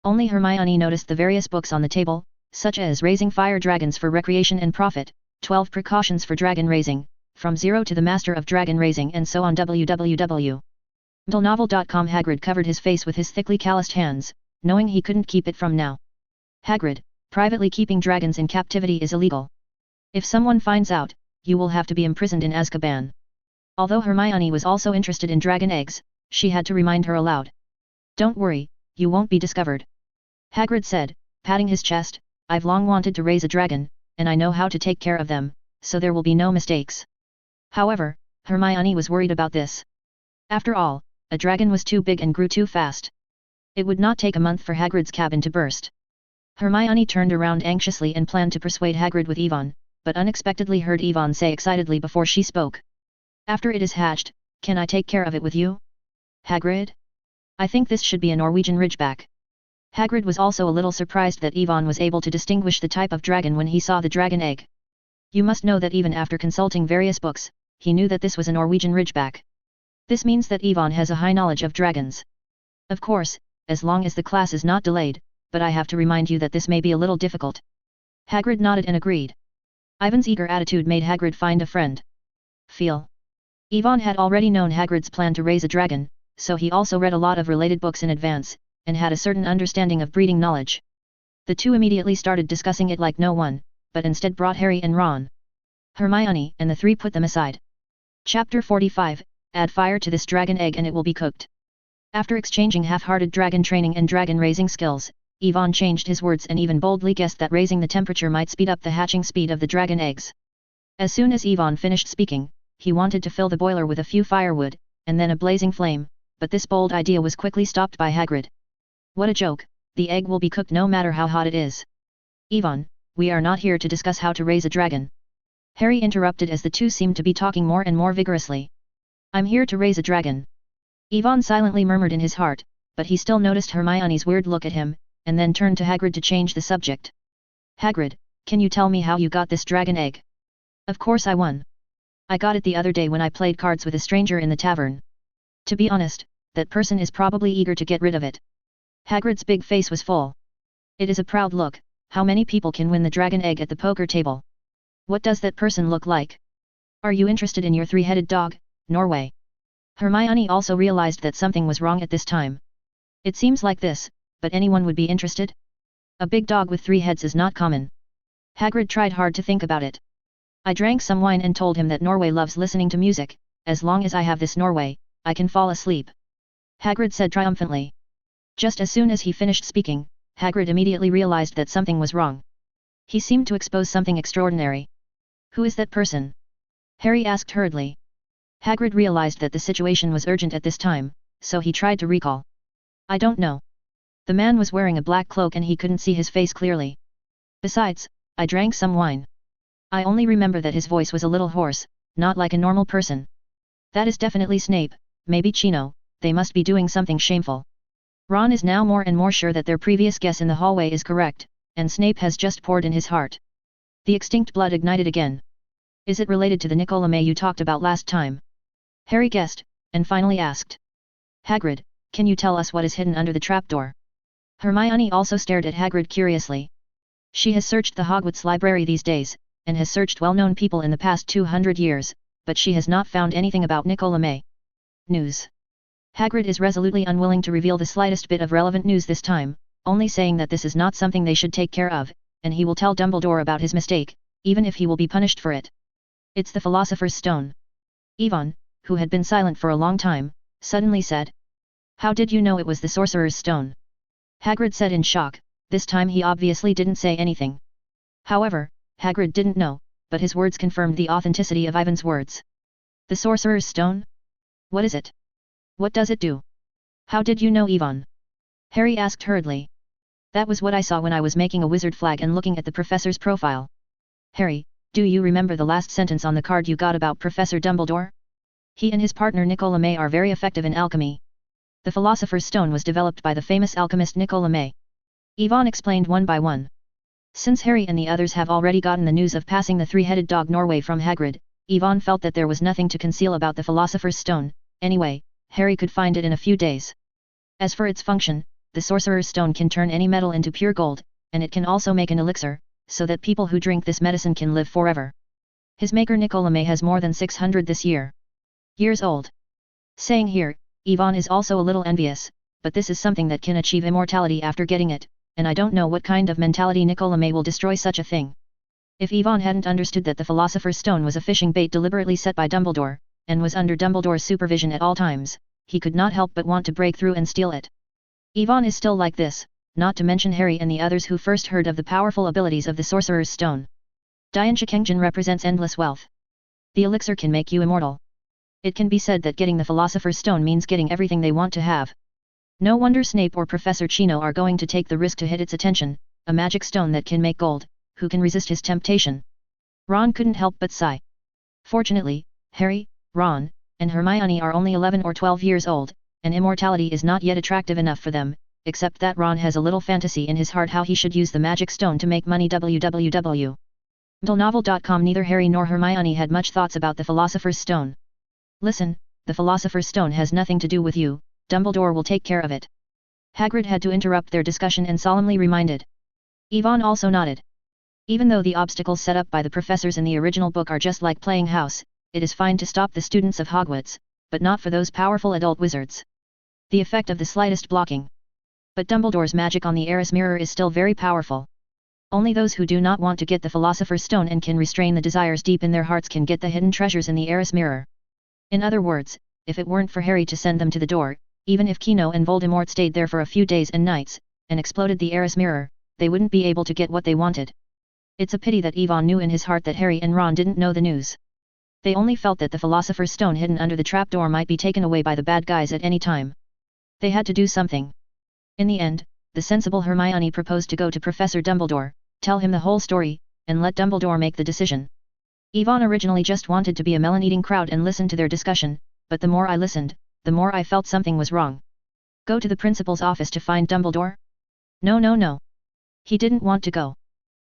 Only Hermione noticed the various books on the table, such as Raising Fire Dragons for Recreation and Profit, 12 Precautions for Dragon Raising, From Zero to the Master of Dragon Raising and so on. www.novel.com. Hagrid covered his face with his thickly calloused hands, knowing he couldn't keep it from now. Hagrid, privately keeping dragons in captivity is illegal. If someone finds out, you will have to be imprisoned in Azkaban. Although Hermione was also interested in dragon eggs, she had to remind her aloud. Don't worry, you won't be discovered. Hagrid said, patting his chest, I've long wanted to raise a dragon, and I know how to take care of them, so there will be no mistakes. However, Hermione was worried about this. After all, a dragon was too big and grew too fast. It would not take a month for Hagrid's cabin to burst. Hermione turned around anxiously and planned to persuade Hagrid with Yvonne, but unexpectedly heard Yvonne say excitedly before she spoke. After it is hatched, can I take care of it with you? Hagrid? I think this should be a Norwegian ridgeback. Hagrid was also a little surprised that Yvonne was able to distinguish the type of dragon when he saw the dragon egg. You must know that even after consulting various books, he knew that this was a Norwegian ridgeback. This means that Yvonne has a high knowledge of dragons. Of course, as long as the class is not delayed, but I have to remind you that this may be a little difficult. Hagrid nodded and agreed. Ivan's eager attitude made Hagrid find a friend. Feel. Yvonne had already known Hagrid's plan to raise a dragon, so he also read a lot of related books in advance, and had a certain understanding of breeding knowledge. The two immediately started discussing it like no one, but instead brought Harry and Ron. Hermione and the three put them aside. Chapter 45, Add fire to this dragon egg and it will be cooked. After exchanging half-hearted dragon training and dragon raising skills, Yvonne changed his words and even boldly guessed that raising the temperature might speed up the hatching speed of the dragon eggs. As soon as Yvonne finished speaking, he wanted to fill the boiler with a few firewood, and then a blazing flame, but this bold idea was quickly stopped by Hagrid. What a joke, the egg will be cooked no matter how hot it is. Yvonne, we are not here to discuss how to raise a dragon. Harry interrupted as the two seemed to be talking more and more vigorously. I'm here to raise a dragon. Yvonne silently murmured in his heart, but he still noticed Hermione's weird look at him, and then turned to Hagrid to change the subject. Hagrid, can you tell me how you got this dragon egg? Of course I won. I got it the other day when I played cards with a stranger in the tavern. To be honest, that person is probably eager to get rid of it. Hagrid's big face was full. It is a proud look. How many people can win the dragon egg at the poker table? What does that person look like? Are you interested in your three-headed dog, Norway? Hermione also realized that something was wrong at this time. It seems like this, but anyone would be interested? A big dog with 3 heads is not common. Hagrid tried hard to think about it. I drank some wine and told him that Norway loves listening to music. As long as I have this Norway, I can fall asleep. Hagrid said triumphantly. Just as soon as he finished speaking, Hagrid immediately realized that something was wrong. He seemed to expose something extraordinary. Who is that person? Harry asked hurriedly. Hagrid realized that the situation was urgent at this time, so he tried to recall. I don't know. The man was wearing a black cloak and he couldn't see his face clearly. Besides, I drank some wine. I only remember that his voice was a little hoarse, not like a normal person. That is definitely Snape, maybe Chino, they must be doing something shameful. Ron is now more and more sure that their previous guess in the hallway is correct, and Snape has just poured in his heart. The extinct blood ignited again. Is it related to the Nicolamay you talked about last time? Harry guessed, and finally asked. Hagrid, can you tell us what is hidden under the trapdoor? Hermione also stared at Hagrid curiously. She has searched the Hogwarts library these days, and has searched well-known people in the past 200 years, but she has not found anything about Nicolamay. News. Hagrid is resolutely unwilling to reveal the slightest bit of relevant news this time, only saying that this is not something they should take care of, and he will tell Dumbledore about his mistake, even if he will be punished for it. It's the Philosopher's Stone. Yvonne, who had been silent for a long time, suddenly said. How did you know it was the Sorcerer's Stone? Hagrid said in shock. This time he obviously didn't say anything. However, Hagrid didn't know, but his words confirmed the authenticity of Ivan's words. The Sorcerer's Stone? What is it? What does it do? How did you know, Yvonne? Harry asked hurriedly. That was what I saw when I was making a wizard flag and looking at the professor's profile. Harry, do you remember the last sentence on the card you got about Professor Dumbledore? He and his partner Nicolamay are very effective in alchemy. The Philosopher's Stone was developed by the famous alchemist Nicolamay. Yvonne explained one by one. Since Harry and the others have already gotten the news of passing the 3-headed dog Norway from Hagrid, Yvonne felt that there was nothing to conceal about the Philosopher's Stone. Anyway, Harry could find it in a few days. As for its function, the Sorcerer's Stone can turn any metal into pure gold, and it can also make an elixir, so that people who drink this medicine can live forever. His maker Nicolamay has more than 600 this years old. Saying here, Yvonne is also a little envious, but this is something that can achieve immortality after getting it, and I don't know what kind of mentality Nicolamay will destroy such a thing. If Yvonne hadn't understood that the Philosopher's Stone was a fishing bait deliberately set by Dumbledore, and was under Dumbledore's supervision at all times, he could not help but want to break through and steal it. Yvonne is still like this, not to mention Harry and the others who first heard of the powerful abilities of the Sorcerer's Stone. Dian Shikengjan represents endless wealth. The elixir can make you immortal. It can be said that getting the Philosopher's Stone means getting everything they want to have. No wonder Snape or Professor Chino are going to take the risk to hit its attention, a magic stone that can make gold, who can resist his temptation? Ron couldn't help but sigh. Fortunately, Harry, Ron, and Hermione are only 11 or 12 years old, and immortality is not yet attractive enough for them, except that Ron has a little fantasy in his heart how he should use the magic stone to make money. www.novel.com. Neither Harry nor Hermione had much thoughts about the Philosopher's Stone. Listen, the Philosopher's Stone has nothing to do with you, Dumbledore will take care of it. Hagrid had to interrupt their discussion and solemnly reminded. Yvonne also nodded. Even though the obstacles set up by the professors in the original book are just like playing house, it is fine to stop the students of Hogwarts, but not for those powerful adult wizards. The effect of the slightest blocking. But Dumbledore's magic on the Eris Mirror is still very powerful. Only those who do not want to get the Philosopher's Stone and can restrain the desires deep in their hearts can get the hidden treasures in the Eris Mirror. In other words, if it weren't for Harry to send them to the door, even if Kino and Voldemort stayed there for a few days and nights, and exploded the Eris Mirror, they wouldn't be able to get what they wanted. It's a pity that Yvonne knew in his heart that Harry and Ron didn't know the news. They only felt that the Philosopher's Stone hidden under the trapdoor might be taken away by the bad guys at any time. They had to do something. In the end, the sensible Hermione proposed to go to Professor Dumbledore, tell him the whole story, and let Dumbledore make the decision. Yvonne originally just wanted to be a melon-eating crowd and listen to their discussion, but the more I listened, the more I felt something was wrong. Go to the principal's office to find Dumbledore? No. He didn't want to go.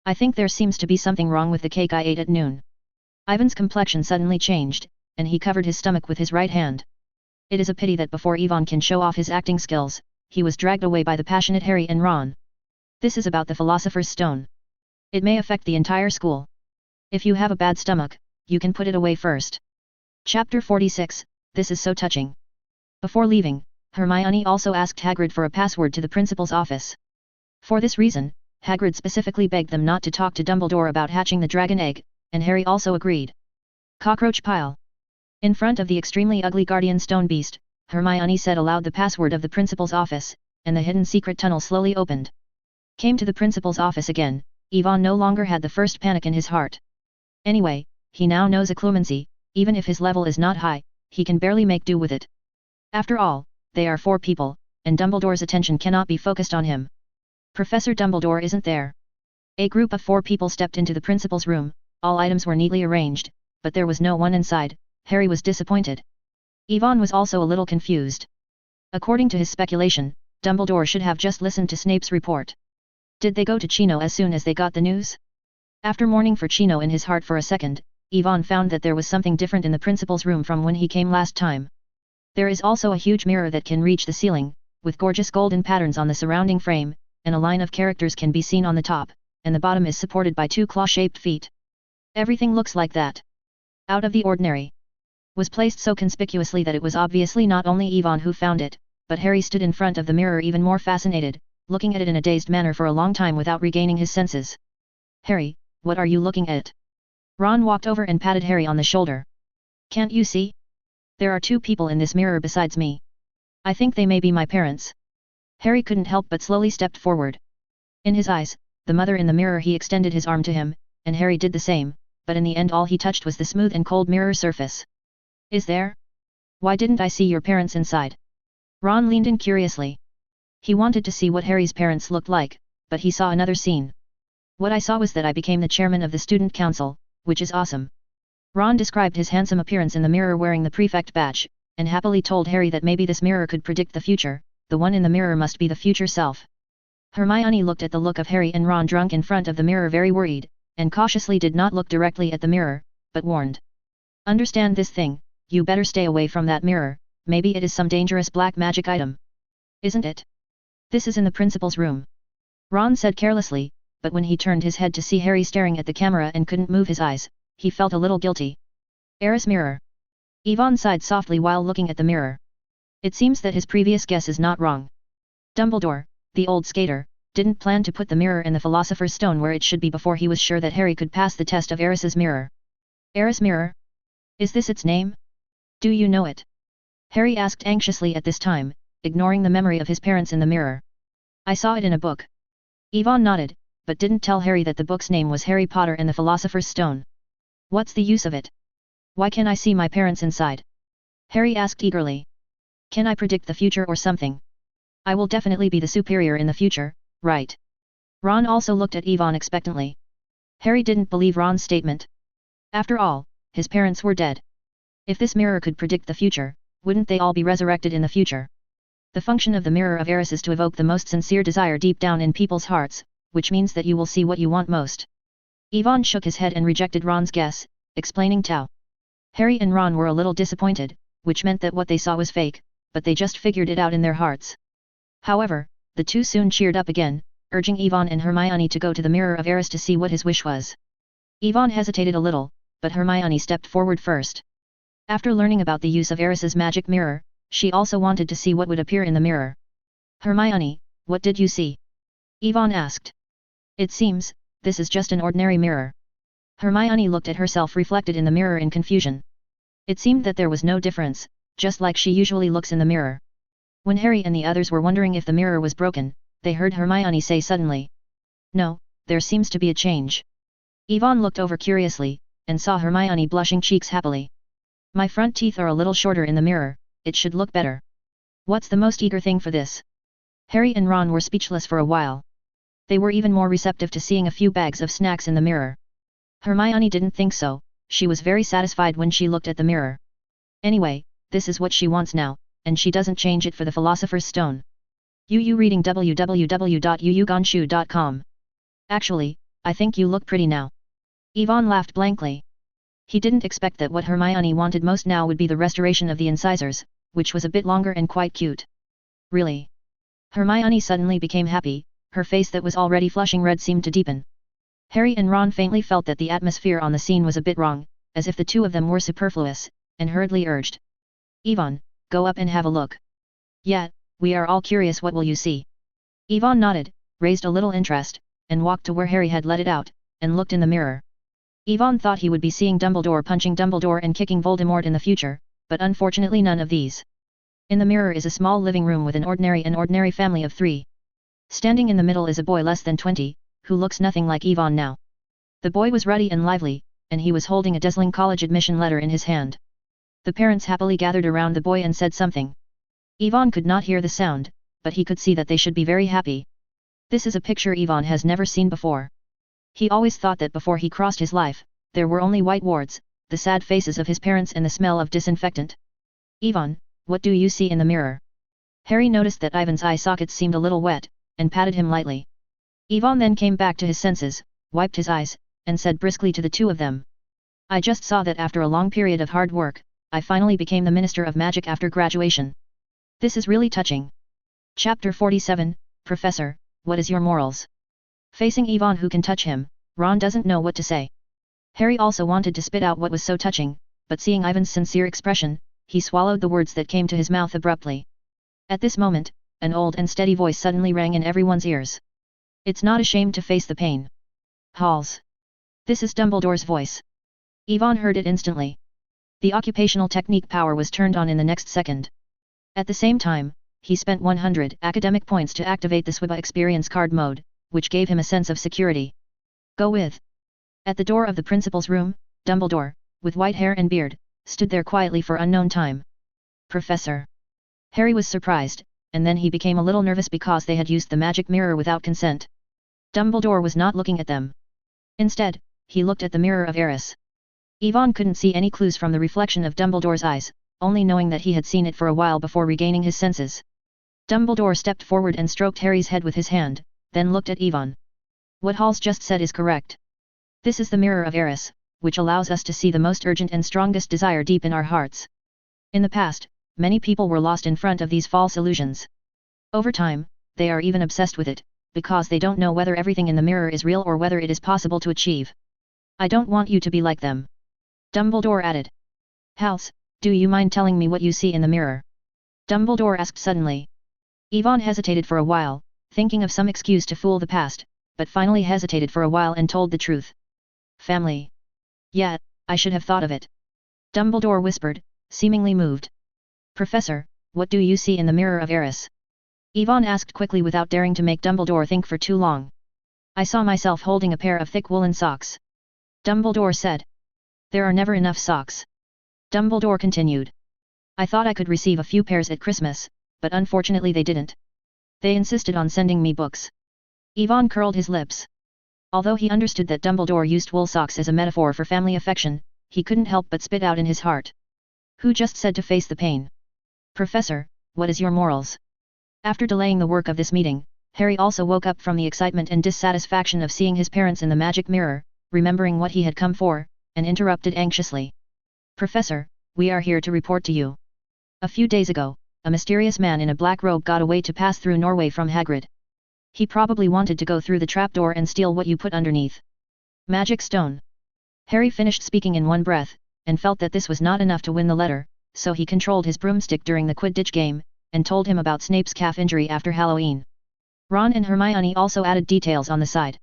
I think there seems to be something wrong with the cake I ate at noon. Ivan's complexion suddenly changed, and he covered his stomach with his right hand. It is a pity that before Yvonne can show off his acting skills, he was dragged away by the passionate Harry and Ron. This is about the Philosopher's Stone. It may affect the entire school. If you have a bad stomach, you can put it away first. Chapter 46, This is so touching. Before leaving, Hermione also asked Hagrid for a password to the principal's office. For this reason, Hagrid specifically begged them not to talk to Dumbledore about hatching the dragon egg, and Harry also agreed. Cockroach pile. In front of the extremely ugly guardian stone beast, Hermione said aloud the password of the principal's office, and the hidden secret tunnel slowly opened. Came to the principal's office again, Ivan no longer had the first panic in his heart. Anyway, he now knows occlumency, even if his level is not high, he can barely make do with it. After all, they are 4 people, and Dumbledore's attention cannot be focused on him. Professor Dumbledore isn't there. A group of 4 people stepped into the principal's room, all items were neatly arranged, but there was no one inside. Harry was disappointed. Ivan was also a little confused. According to his speculation, Dumbledore should have just listened to Snape's report. Did they go to Chino as soon as they got the news? After mourning for Chino in his heart for a second, Ivan found that there was something different in the principal's room from when he came last time. There is also a huge mirror that can reach the ceiling, with gorgeous golden patterns on the surrounding frame, and a line of characters can be seen on the top, and the bottom is supported by 2 claw-shaped feet. Everything looks like that. Out of the ordinary. Was placed so conspicuously that it was obviously not only Ivan who found it, but Harry stood in front of the mirror even more fascinated, looking at it in a dazed manner for a long time without regaining his senses. Harry, what are you looking at? Ron walked over and patted Harry on the shoulder. Can't you see? There are 2 people in this mirror besides me. I think they may be my parents. Harry couldn't help but slowly stepped forward. In his eyes, the mother in the mirror, he extended his arm to him, and Harry did the same, but in the end all he touched was the smooth and cold mirror surface. Is there? Why didn't I see your parents inside? Ron leaned in curiously. He wanted to see what Harry's parents looked like, but he saw another scene. What I saw was that I became the chairman of the student council, which is awesome. Ron described his handsome appearance in the mirror wearing the prefect badge, and happily told Harry that maybe this mirror could predict the future, the one in the mirror must be the future self. Hermione looked at the look of Harry and Ron drunk in front of the mirror very worried, and cautiously did not look directly at the mirror, but warned. Understand this thing, you better stay away from that mirror, maybe it is some dangerous black magic item. Isn't it? This is in the principal's room. Ron said carelessly, but when he turned his head to see Harry staring at the camera and couldn't move his eyes, he felt a little guilty. Eris mirror. Ivan sighed softly while looking at the mirror. It seems that his previous guess is not wrong. Dumbledore, the old skater, didn't plan to put the mirror in the Philosopher's Stone where it should be before he was sure that Harry could pass the test of Eris's mirror. Eris mirror? Is this its name? Do you know it? Harry asked anxiously at this time, ignoring the memory of his parents in the mirror. I saw it in a book. Ivan nodded, but didn't tell Harry that the book's name was Harry Potter and the Philosopher's Stone. What's the use of it? Why can't I see my parents inside? Harry asked eagerly. Can I predict the future or something? I will definitely be the superior in the future, right? Ron also looked at Ivan expectantly. Harry didn't believe Ron's statement. After all, his parents were dead. If this mirror could predict the future, wouldn't they all be resurrected in the future? The function of the mirror of Eris is to evoke the most sincere desire deep down in people's hearts, which means that you will see what you want most. Ivan shook his head and rejected Ron's guess, explaining Tao. Harry and Ron were a little disappointed, which meant that what they saw was fake, but they just figured it out in their hearts. However, the 2 soon cheered up again, urging Ivan and Hermione to go to the mirror of Eris to see what his wish was. Ivan hesitated a little, but Hermione stepped forward first. After learning about the use of Eris's magic mirror, she also wanted to see what would appear in the mirror. Hermione, what did you see? Ivan asked. It seems, this is just an ordinary mirror. Hermione looked at herself reflected in the mirror in confusion. It seemed that there was no difference, just like she usually looks in the mirror. When Harry and the others were wondering if the mirror was broken, they heard Hermione say suddenly. No, there seems to be a change. Ivan looked over curiously, and saw Hermione blushing cheeks happily. My front teeth are a little shorter in the mirror, it should look better. What's the most eager thing for this? Harry and Ron were speechless for a while. They were even more receptive to seeing a few bags of snacks in the mirror. Hermione didn't think so, she was very satisfied when she looked at the mirror. Anyway, this is what she wants now, and she doesn't change it for the Philosopher's Stone. Yu reading www.yuyuganshu.com. Actually, I think you look pretty now. Ivan laughed blankly. He didn't expect that what Hermione wanted most now would be the restoration of the incisors, which was a bit longer and quite cute. Really? Hermione suddenly became happy, her face that was already flushing red seemed to deepen. Harry and Ron faintly felt that the atmosphere on the scene was a bit wrong, as if the 2 of them were superfluous, and hurriedly urged. Ivan, go up and have a look. Yet, we are all curious, what will you see? Yvonne nodded, raised a little interest, and walked to where Harry had let it out, and looked in the mirror. Yvonne thought he would be seeing Dumbledore punching Dumbledore and kicking Voldemort in the future, but unfortunately none of these. In the mirror is a small living room with an ordinary family of 3. Standing in the middle is a boy less than 20, who looks nothing like Yvonne now. The boy was ruddy and lively, and he was holding a dazzling college admission letter in his hand. The parents happily gathered around the boy and said something. Yvonne could not hear the sound, but he could see that they should be very happy. This is a picture Yvonne has never seen before. He always thought that before he crossed his life, there were only white wards, the sad faces of his parents and the smell of disinfectant. Yvonne, what do you see in the mirror? Harry noticed that Ivan's eye sockets seemed a little wet, and patted him lightly. Yvonne then came back to his senses, wiped his eyes, and said briskly to the two of them. I just saw that after a long period of hard work, I finally became the Minister of Magic after graduation. This is really touching. Chapter 47, Professor, what is your morals? Facing Yvonne who can touch him, Ron doesn't know what to say. Harry also wanted to spit out what was so touching, but seeing Ivan's sincere expression, he swallowed the words that came to his mouth abruptly. At this moment, an old and steady voice suddenly rang in everyone's ears. It's not ashamed to face the pain. Halls. This is Dumbledore's voice. Yvonne heard it instantly. The occupational technique power was turned on in the next second. At the same time, he spent 100 academic points to activate the SWIBA experience card mode, which gave him a sense of security. Go with. At the door of the principal's room, Dumbledore, with white hair and beard, stood there quietly for unknown time. Professor. Harry was surprised, and then he became a little nervous because they had used the magic mirror without consent. Dumbledore was not looking at them. Instead, he looked at the mirror of Eris. Yvonne couldn't see any clues from the reflection of Dumbledore's eyes, only knowing that he had seen it for a while before regaining his senses. Dumbledore stepped forward and stroked Harry's head with his hand, then looked at Yvonne. What Halls just said is correct. This is the mirror of Eris, which allows us to see the most urgent and strongest desire deep in our hearts. In the past, many people were lost in front of these false illusions. Over time, they are even obsessed with it, because they don't know whether everything in the mirror is real or whether it is possible to achieve. I don't want you to be like them. Dumbledore added. Halls, do you mind telling me what you see in the mirror? Dumbledore asked suddenly. Yvonne hesitated for a while, thinking of some excuse to fool the past, but finally hesitated for a while and told the truth. Family. Yeah, I should have thought of it. Dumbledore whispered, seemingly moved. Professor, what do you see in the mirror of Eris? Yvonne asked quickly without daring to make Dumbledore think for too long. I saw myself holding a pair of thick woolen socks. Dumbledore said. There are never enough socks. Dumbledore continued. I thought I could receive a few pairs at Christmas, but unfortunately they didn't. They insisted on sending me books. Yvonne curled his lips. Although he understood that Dumbledore used wool socks as a metaphor for family affection, he couldn't help but spit out in his heart. Who just said to face the pain? Professor, what is your morals? After delaying the work of this meeting, Harry also woke up from the excitement and dissatisfaction of seeing his parents in the magic mirror, remembering what he had come for, and interrupted anxiously. Professor, we are here to report to you. A few days ago, a mysterious man in a black robe got away to pass through Norway from Hagrid. He probably wanted to go through the trapdoor and steal what you put underneath. Magic stone. Harry finished speaking in one breath, and felt that this was not enough to win the letter, so he controlled his broomstick during the Quidditch game, and told him about Snape's calf injury after Halloween. Ron and Hermione also added details on the side.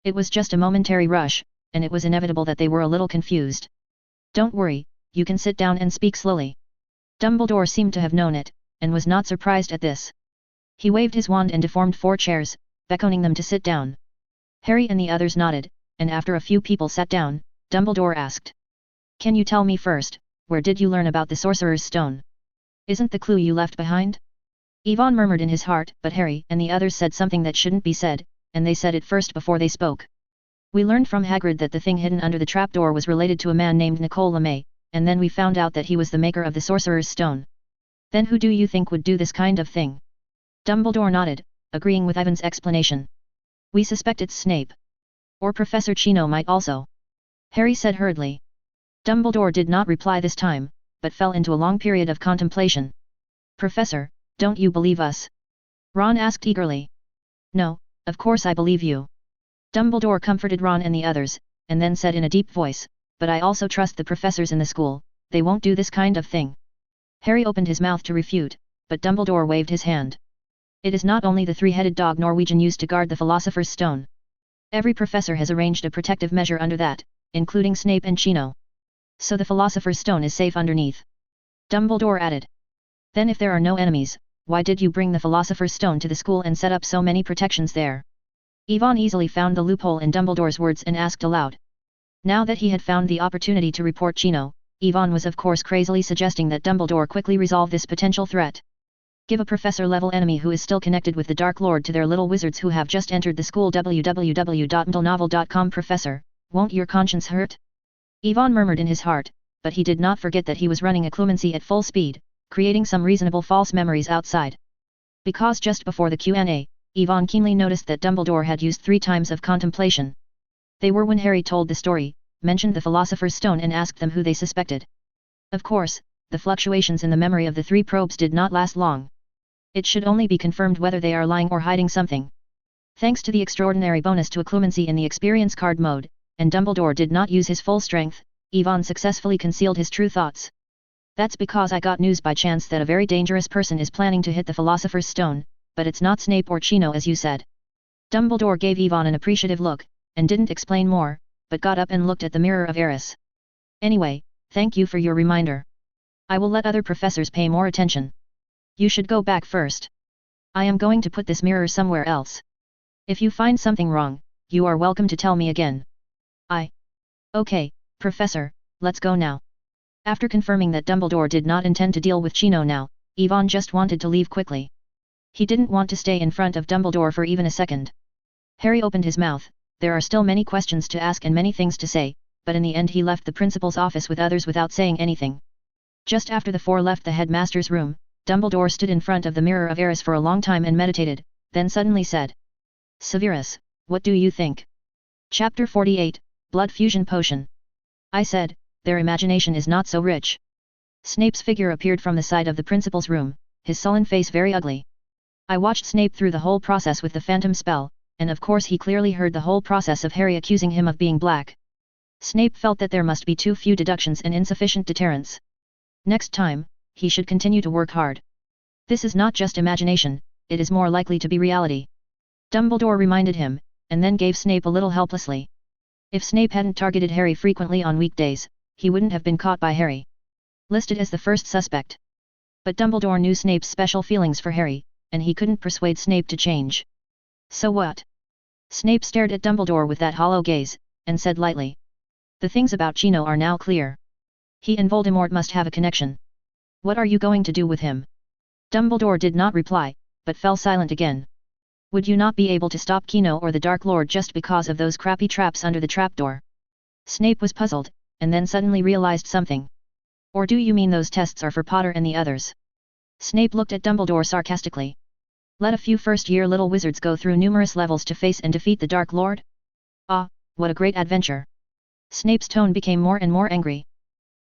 It was just a momentary rush, and it was inevitable that they were a little confused. Don't worry, you can sit down and speak slowly. Dumbledore seemed to have known it, and was not surprised at this. He waved his wand and deformed 4 chairs, beckoning them to sit down. Harry and the others nodded, and after a few people sat down, Dumbledore asked. Can you tell me first, where did you learn about the Sorcerer's Stone? Isn't the clue you left behind? Yvonne murmured in his heart, but Harry and the others said something that shouldn't be said, and they said it first before they spoke. We learned from Hagrid that the thing hidden under the trapdoor was related to a man named Nicole LeMay, and then we found out that he was the maker of the Sorcerer's Stone. Then who do you think would do this kind of thing? Dumbledore nodded, agreeing with Ivan's explanation. We suspect it's Snape. Or Professor Chino might also. Harry said hurriedly. Dumbledore did not reply this time, but fell into a long period of contemplation. Professor, don't you believe us? Ron asked eagerly. No, of course I believe you. Dumbledore comforted Ron and the others, and then said in a deep voice, but I also trust the professors in the school, they won't do this kind of thing. Harry opened his mouth to refute, but Dumbledore waved his hand. It is not only the three-headed dog Norwegian used to guard the Philosopher's Stone. Every professor has arranged a protective measure under that, including Snape and Chino. So the Philosopher's Stone is safe underneath. Dumbledore added. Then if there are no enemies, why did you bring the Philosopher's Stone to the school and set up so many protections there? Yvonne easily found the loophole in Dumbledore's words and asked aloud. Now that he had found the opportunity to report Chino, Yvonne was of course crazily suggesting that Dumbledore quickly resolve this potential threat. Give a professor-level enemy who is still connected with the Dark Lord to their little wizards who have just entered the school www.mdlenovel.com. Professor, won't your conscience hurt? Yvonne murmured in his heart, but he did not forget that he was running a clumsy at full speed, creating some reasonable false memories outside. Because just before the Q&A, Yvonne keenly noticed that Dumbledore had used 3 times of contemplation. They were when Harry told the story, mentioned the Philosopher's Stone and asked them who they suspected. Of course, the fluctuations in the memory of the 3 probes did not last long. It should only be confirmed whether they are lying or hiding something. Thanks to the extraordinary bonus to acclumancy in the experience card mode, and Dumbledore did not use his full strength, Yvonne successfully concealed his true thoughts. That's because I got news by chance that a very dangerous person is planning to hit the Philosopher's Stone, but it's not Snape or Chino as you said. Dumbledore gave Yvonne an appreciative look, and didn't explain more, but got up and looked at the Mirror of Eris. Anyway, thank you for your reminder. I will let other professors pay more attention. You should go back first. I am going to put this mirror somewhere else. If you find something wrong, you are welcome to tell me again. Okay, Professor, let's go now. After confirming that Dumbledore did not intend to deal with Chino now, Yvonne just wanted to leave quickly. He didn't want to stay in front of Dumbledore for even a second. Harry opened his mouth. There are still many questions to ask and many things to say, but in the end he left the principal's office with others without saying anything. Just after the 4 left the headmaster's room, Dumbledore stood in front of the Mirror of Eris for a long time and meditated, then suddenly said. Severus, what do you think? Chapter 48, Blood Fusion Potion. I said, their imagination is not so rich. Snape's figure appeared from the side of the principal's room, his sullen face very ugly. I watched Snape through the whole process with the phantom spell, and of course he clearly heard the whole process of Harry accusing him of being black. Snape felt that there must be too few deductions and insufficient deterrence. Next time, he should continue to work hard. This is not just imagination, it is more likely to be reality. Dumbledore reminded him, and then gave Snape a little helplessly. If Snape hadn't targeted Harry frequently on weekdays, he wouldn't have been caught by Harry. Listed as the first suspect. But Dumbledore knew Snape's special feelings for Harry, and he couldn't persuade Snape to change. So what? Snape stared at Dumbledore with that hollow gaze, and said lightly. The things about Chino are now clear. He and Voldemort must have a connection. What are you going to do with him? Dumbledore did not reply, but fell silent again. Would you not be able to stop Chino or the Dark Lord just because of those crappy traps under the trapdoor? Snape was puzzled, and then suddenly realized something. Or do you mean those tests are for Potter and the others? Snape looked at Dumbledore sarcastically. Let a few first-year little wizards go through numerous levels to face and defeat the Dark Lord? Ah, what a great adventure! Snape's tone became more and more angry.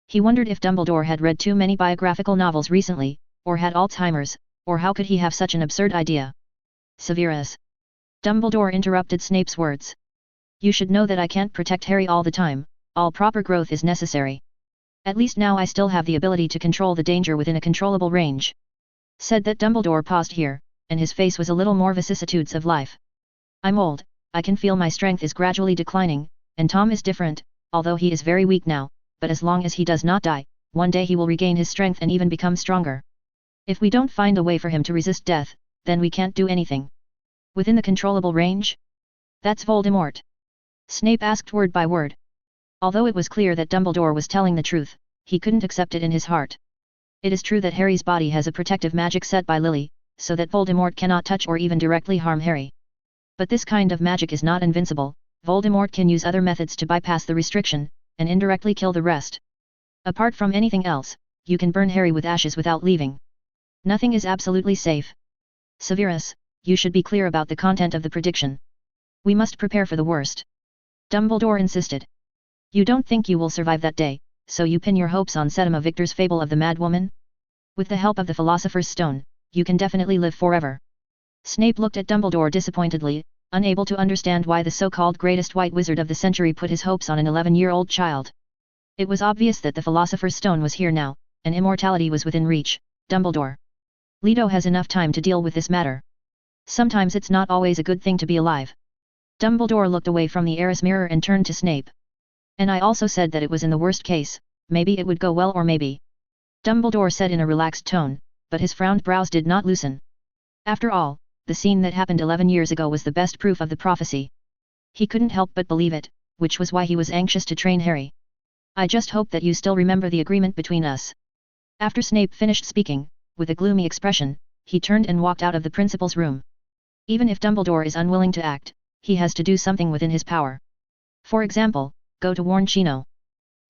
He wondered if Dumbledore had read too many biographical novels recently, or had Alzheimer's, or how could he have such an absurd idea? Severus. Dumbledore interrupted Snape's words. You should know that I can't protect Harry all the time, all proper growth is necessary. At least now I still have the ability to control the danger within a controllable range. Said that Dumbledore paused here, and his face was a little more vicissitudes of life. I'm old, I can feel my strength is gradually declining, and Tom is different, although he is very weak now, but as long as he does not die, one day he will regain his strength and even become stronger. If we don't find a way for him to resist death, then we can't do anything. Within the controllable range? That's Voldemort. Snape asked word by word. Although it was clear that Dumbledore was telling the truth, he couldn't accept it in his heart. It is true that Harry's body has a protective magic set by Lily, so that Voldemort cannot touch or even directly harm Harry. But this kind of magic is not invincible. Voldemort can use other methods to bypass the restriction, and indirectly kill the rest. Apart from anything else, you can burn Harry with ashes without leaving. Nothing is absolutely safe. Severus, you should be clear about the content of the prediction. We must prepare for the worst. Dumbledore insisted. You don't think you will survive that day, so you pin your hopes on Septima Victor's fable of the mad woman? With the help of the Philosopher's Stone, you can definitely live forever. Snape looked at Dumbledore disappointedly, unable to understand why the so-called greatest white wizard of the century put his hopes on an 11-year-old child. It was obvious that the Philosopher's Stone was here now, and immortality was within reach. Dumbledore. Leto has enough time to deal with this matter. Sometimes it's not always a good thing to be alive. Dumbledore looked away from the Eris mirror and turned to Snape. And I also said that it was in the worst case, maybe it would go well or maybe. Dumbledore said in a relaxed tone, but his frowned brows did not loosen. After all, the scene that happened 11 years ago was the best proof of the prophecy. He couldn't help but believe it, which was why he was anxious to train Harry. I just hope that you still remember the agreement between us. After Snape finished speaking, with a gloomy expression, he turned and walked out of the principal's room. Even if Dumbledore is unwilling to act, he has to do something within his power. For example, go to warn Chino.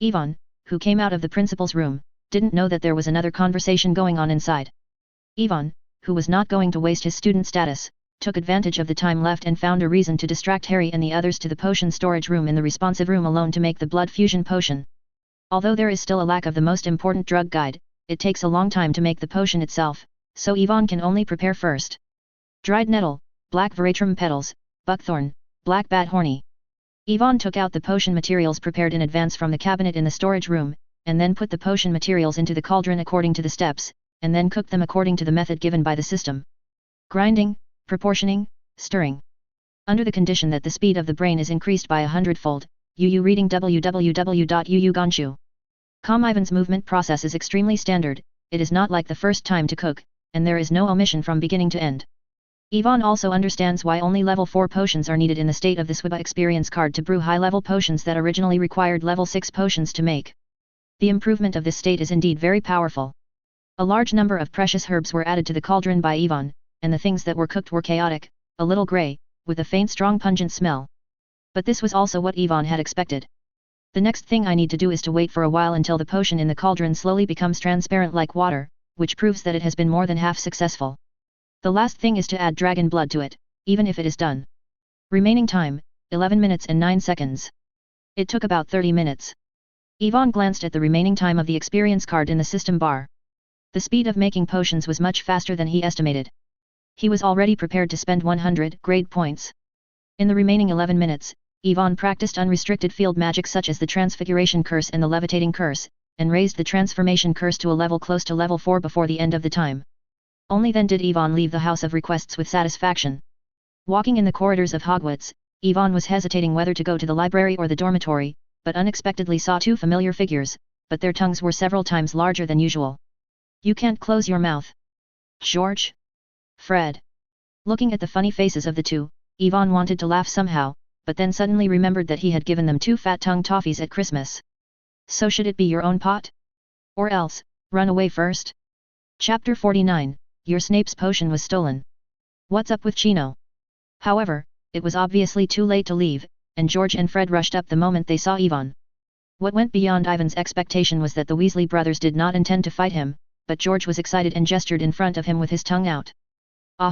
Yvonne, who came out of the principal's room, didn't know that there was another conversation going on inside. Yvonne, who was not going to waste his student status, took advantage of the time left and found a reason to distract Harry and the others to the potion storage room in the responsive room alone to make the blood fusion potion. Although there is still a lack of the most important drug guide, it takes a long time to make the potion itself, so Yvonne can only prepare first. Dried nettle, black veratrum petals, buckthorn, black bat horny. Yvonne took out the potion materials prepared in advance from the cabinet in the storage room, and then put the potion materials into the cauldron according to the steps, and then cooked them according to the method given by the system. Grinding, proportioning, stirring. Under the condition that the speed of the brain is increased by 100-fold, UU reading www.uuganshu.com. Ivan's movement process is extremely standard, it is not like the first time to cook, and there is no omission from beginning to end. Yvonne also understands why only level 4 potions are needed in the state of the Swiba experience card to brew high-level potions that originally required level 6 potions to make. The improvement of this state is indeed very powerful. A large number of precious herbs were added to the cauldron by Yvonne, and the things that were cooked were chaotic, a little grey, with a faint strong pungent smell. But this was also what Yvonne had expected. The next thing I need to do is to wait for a while until the potion in the cauldron slowly becomes transparent like water, which proves that it has been more than half successful. The last thing is to add dragon blood to it, even if it is done. Remaining time, 11 minutes and 9 seconds. It took about 30 minutes. Yvonne glanced at the remaining time of the experience card in the system bar. The speed of making potions was much faster than he estimated. He was already prepared to spend 100 grade points. In the remaining 11 minutes, Yvonne practiced unrestricted field magic such as the Transfiguration Curse and the Levitating Curse, and raised the Transformation Curse to a level close to level 4 before the end of the time. Only then did Yvonne leave the House of Requests with satisfaction. Walking in the corridors of Hogwarts, Yvonne was hesitating whether to go to the library or the dormitory, but unexpectedly saw two familiar figures, but their tongues were several times larger than usual. You can't close your mouth. George? Fred. Looking at the funny faces of the two, Yvonne wanted to laugh somehow, but then suddenly remembered that he had given them 2 fat-tongue toffees at Christmas. So should it be your own pot? Or else, run away first? Chapter 49, Your Snape's potion was stolen. What's up with Chino? However, it was obviously too late to leave, and George and Fred rushed up the moment they saw Yvonne. What went beyond Ivan's expectation was that the Weasley brothers did not intend to fight him, but George was excited and gestured in front of him with his tongue out. Ah!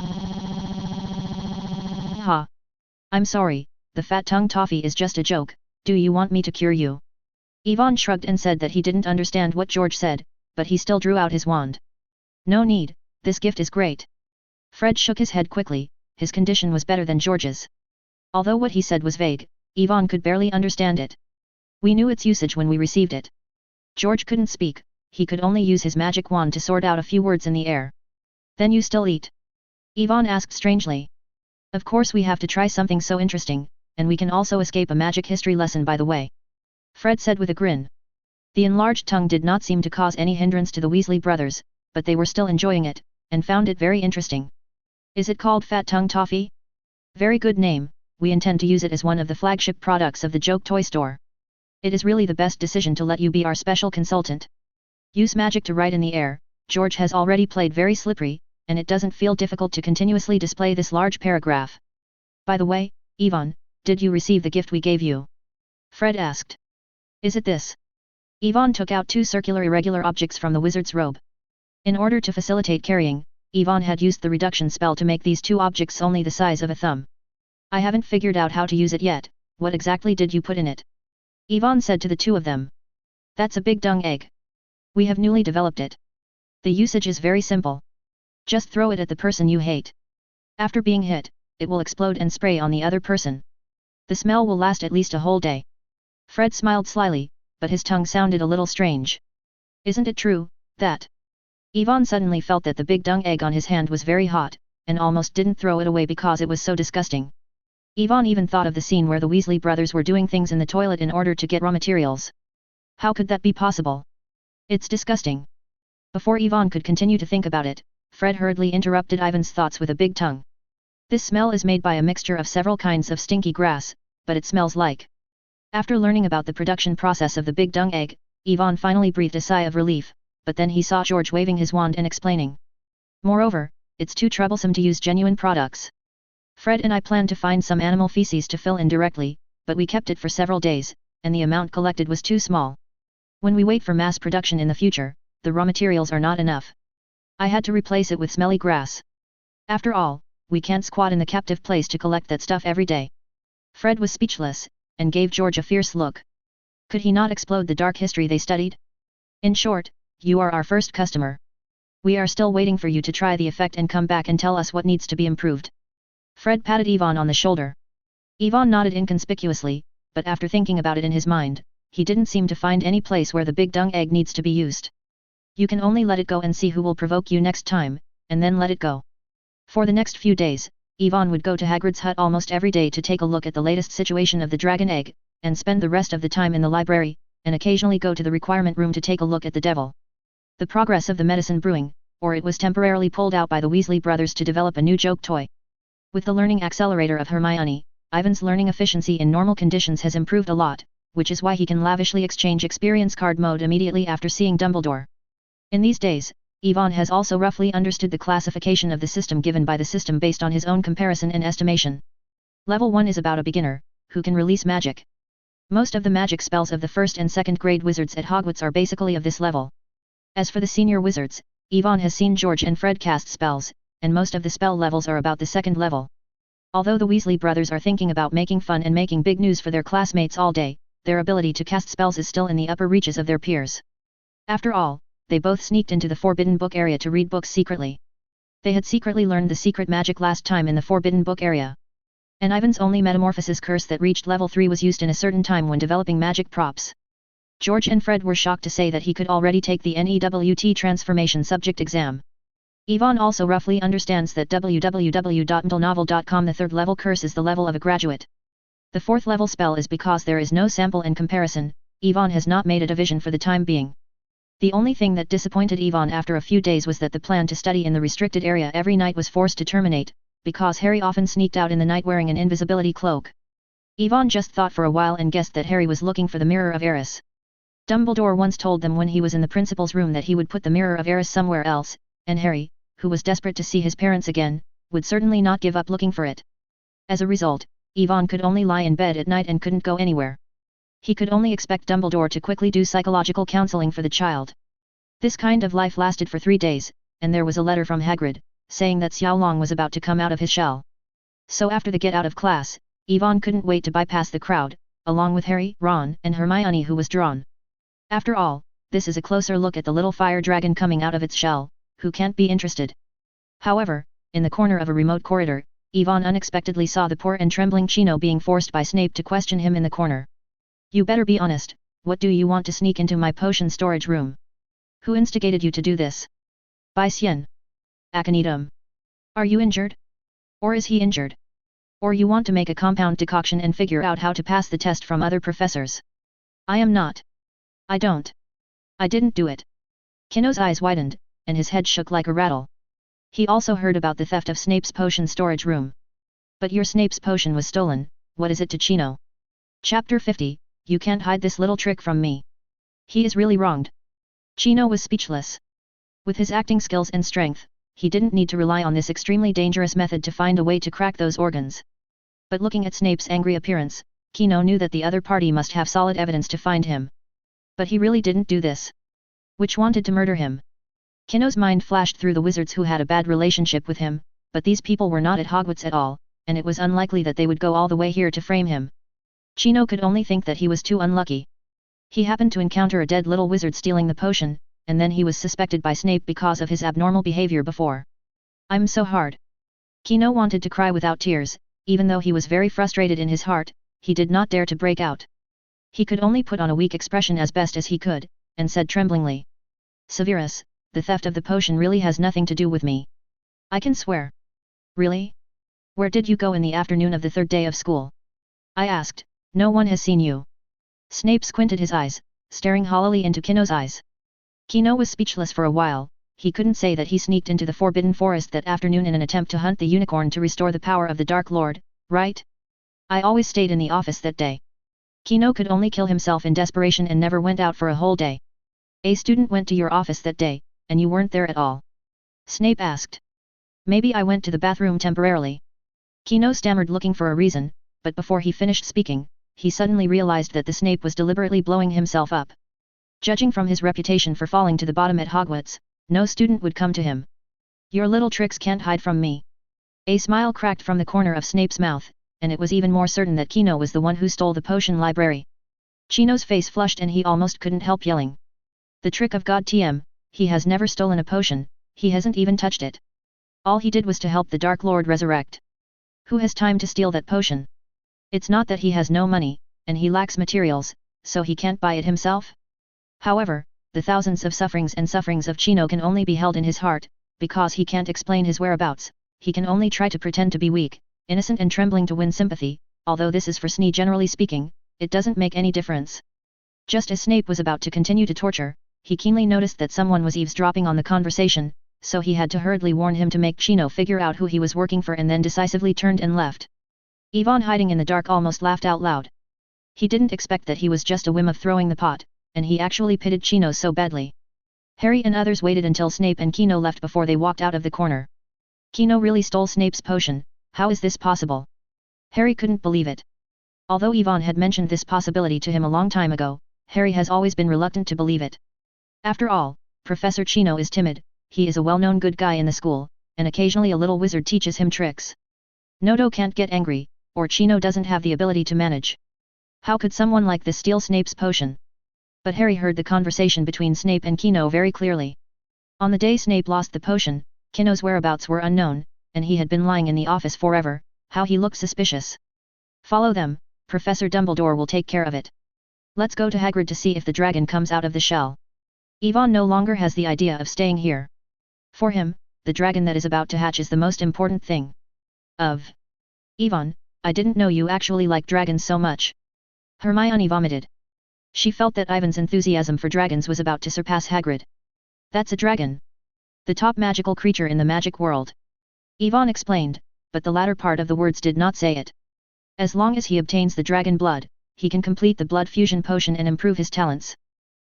I'm sorry, the fat-tongue toffee is just a joke, do you want me to cure you? Yvonne shrugged and said that he didn't understand what George said, but he still drew out his wand. No need, this gift is great. Fred shook his head quickly, his condition was better than George's. Although what he said was vague, Yvonne could barely understand it. We knew its usage when we received it. George couldn't speak, he could only use his magic wand to sort out a few words in the air. Then you still eat? Yvonne asked strangely. Of course we have to try something so interesting, and we can also escape a magic history lesson by the way. Fred said with a grin. The enlarged tongue did not seem to cause any hindrance to the Weasley brothers, but they were still enjoying it, and found it very interesting. Is it called Fat Tongue Toffee? Very good name, we intend to use it as one of the flagship products of the Joke Toy Store. It is really the best decision to let you be our special consultant. Use magic to write in the air, George has already played very slippery, and it doesn't feel difficult to continuously display this large paragraph. By the way, Yvonne, did you receive the gift we gave you? Fred asked. Is it this? Yvonne took out 2 circular irregular objects from the wizard's robe. In order to facilitate carrying, Yvonne had used the reduction spell to make these 2 objects only the size of a thumb. I haven't figured out how to use it yet, what exactly did you put in it? Yvonne said to the 2 of them. That's a big dung egg. We have newly developed it. The usage is very simple. Just throw it at the person you hate. After being hit, it will explode and spray on the other person. The smell will last at least a whole day. Fred smiled slyly, but his tongue sounded a little strange. Isn't it true, that Ivan suddenly felt that the big dung egg on his hand was very hot, and almost didn't throw it away because it was so disgusting. Ivan even thought of the scene where the Weasley brothers were doing things in the toilet in order to get raw materials. How could that be possible? It's disgusting. Before Ivan could continue to think about it, Fred hurriedly interrupted Ivan's thoughts with a big tongue. This smell is made by a mixture of several kinds of stinky grass, but it smells like. After learning about the production process of the big dung egg, Ivan finally breathed a sigh of relief, but then he saw George waving his wand and explaining. Moreover, it's too troublesome to use genuine products. Fred and I planned to find some animal feces to fill in directly, but we kept it for several days, and the amount collected was too small. When we wait for mass production in the future, the raw materials are not enough. I had to replace it with smelly grass. After all, we can't squat in the captive place to collect that stuff every day. Fred was speechless, and gave George a fierce look. Could he not explode the dark history they studied? In short, you are our first customer. We are still waiting for you to try the effect and come back and tell us what needs to be improved. Fred patted Ivan on the shoulder. Ivan nodded inconspicuously, but after thinking about it in his mind, he didn't seem to find any place where the big dung egg needs to be used. You can only let it go and see who will provoke you next time, and then let it go. For the next few days, Ivan would go to Hagrid's hut almost every day to take a look at the latest situation of the dragon egg, and spend the rest of the time in the library, and occasionally go to the requirement room to take a look at the devil. The progress of the medicine brewing, or it was temporarily pulled out by the Weasley brothers to develop a new joke toy. With the learning accelerator of Hermione, Ivan's learning efficiency in normal conditions has improved a lot, which is why he can lavishly exchange experience card mode immediately after seeing Dumbledore. In these days, Ivan has also roughly understood the classification of the system given by the system based on his own comparison and estimation. Level 1 is about a beginner, who can release magic. Most of the magic spells of the first and second grade wizards at Hogwarts are basically of this level. As for the senior wizards, Ivan has seen George and Fred cast spells, and most of the spell levels are about the second level. Although the Weasley brothers are thinking about making fun and making big news for their classmates all day, their ability to cast spells is still in the upper reaches of their peers. After all, they both sneaked into the Forbidden Book area to read books secretly. They had secretly learned the secret magic last time in the Forbidden Book area. And Ivan's only metamorphosis curse that reached level 3 was used in a certain time when developing magic props. George and Fred were shocked to say that he could already take the NEWT transformation subject exam. Ivan also roughly understands that www.mdlnovel.com the third level curse is the level of a graduate. The fourth level spell is because there is no sample and comparison, Ivan has not made a division for the time being. The only thing that disappointed Ivan after a few days was that the plan to study in the restricted area every night was forced to terminate, because Harry often sneaked out in the night wearing an invisibility cloak. Ivan just thought for a while and guessed that Harry was looking for the Mirror of Eris. Dumbledore once told them when he was in the principal's room that he would put the Mirror of Eris somewhere else, and Harry, who was desperate to see his parents again, would certainly not give up looking for it. As a result, Ivan could only lie in bed at night and couldn't go anywhere. He could only expect Dumbledore to quickly do psychological counseling for the child. This kind of life lasted for 3 days, and there was a letter from Hagrid, saying that Xiao Long was about to come out of his shell. So after the get out of class, Ivan couldn't wait to bypass the crowd, along with Harry, Ron, and Hermione who was drawn. After all, this is a closer look at the little fire dragon coming out of its shell, who can't be interested. However, in the corner of a remote corridor, Ivan unexpectedly saw the poor and trembling Chino being forced by Snape to question him in the corner. You better be honest, what do you want to sneak into my potion storage room? Who instigated you to do this? By Sien. Aconitum. Are you injured? Or is he injured? Or you want to make a compound decoction and figure out how to pass the test from other professors? I am not. I don't. I didn't do it. Chino's eyes widened, and his head shook like a rattle. He also heard about the theft of Snape's potion storage room. But your Snape's potion was stolen, what is it to Chino? Chapter 50, You can't hide this little trick from me. He is really wronged. Chino was speechless. With his acting skills and strength, he didn't need to rely on this extremely dangerous method to find a way to crack those organs. But looking at Snape's angry appearance, Chino knew that the other party must have solid evidence to find him. But he really didn't do this. Which wanted to murder him. Chino's mind flashed through the wizards who had a bad relationship with him, but these people were not at Hogwarts at all, and it was unlikely that they would go all the way here to frame him. Chino could only think that he was too unlucky. He happened to encounter a dead little wizard stealing the potion, and then he was suspected by Snape because of his abnormal behavior before. I'm so hard. Chino wanted to cry without tears, even though he was very frustrated in his heart, he did not dare to break out. He could only put on a weak expression as best as he could, and said tremblingly. Severus, the theft of the potion really has nothing to do with me. I can swear. Really? Where did you go in the afternoon of the third day of school? I asked. No one has seen you. Snape squinted his eyes, staring hollowly into Kino's eyes. Kino was speechless for a while. He couldn't say that he sneaked into the Forbidden Forest that afternoon in an attempt to hunt the unicorn to restore the power of the Dark Lord, right? I always stayed in the office that day. Kino could only kill himself in desperation and never went out for a whole day. A student went to your office that day, and you weren't there at all. Snape asked. Maybe I went to the bathroom temporarily. Kino stammered, looking for a reason, but before he finished speaking, he suddenly realized that the Snape was deliberately blowing himself up. Judging from his reputation for falling to the bottom at Hogwarts, no student would come to him. Your little tricks can't hide from me. A smile cracked from the corner of Snape's mouth, and it was even more certain that Kino was the one who stole the potion library. Chino's face flushed and he almost couldn't help yelling. The trick of God TM, he has never stolen a potion, he hasn't even touched it. All he did was to help the Dark Lord resurrect. Who has time to steal that potion? It's not that he has no money, and he lacks materials, so he can't buy it himself. However, the thousands of sufferings of Chino can only be held in his heart, because he can't explain his whereabouts, he can only try to pretend to be weak, innocent and trembling to win sympathy, although this is for Snee generally speaking, it doesn't make any difference. Just as Snape was about to continue to torture, he keenly noticed that someone was eavesdropping on the conversation, so he had to hurriedly warn him to make Chino figure out who he was working for and then decisively turned and left. Yvonne, hiding in the dark, almost laughed out loud. He didn't expect that he was just a whim of throwing the pot, and he actually pitied Chino so badly. Harry and others waited until Snape and Kino left before they walked out of the corner. Kino really stole Snape's potion, how is this possible? Harry couldn't believe it. Although Yvonne had mentioned this possibility to him a long time ago, Harry has always been reluctant to believe it. After all, Professor Chino is timid, he is a well-known good guy in the school, and occasionally a little wizard teaches him tricks. Nodo can't get angry, or Chino doesn't have the ability to manage. How could someone like this steal Snape's potion? But Harry heard the conversation between Snape and Kino very clearly. On the day Snape lost the potion, Kino's whereabouts were unknown, and he had been lying in the office forever. How he looked suspicious. Follow them, Professor Dumbledore will take care of it. Let's go to Hagrid to see if the dragon comes out of the shell. Yvonne no longer has the idea of staying here. For him, the dragon that is about to hatch is the most important thing. Yvonne, I didn't know you actually like dragons so much. Hermione vomited. She felt that Ivan's enthusiasm for dragons was about to surpass Hagrid. That's a dragon. The top magical creature in the magic world. Yvonne explained, but the latter part of the words did not say it. As long as he obtains the dragon blood, he can complete the blood fusion potion and improve his talents.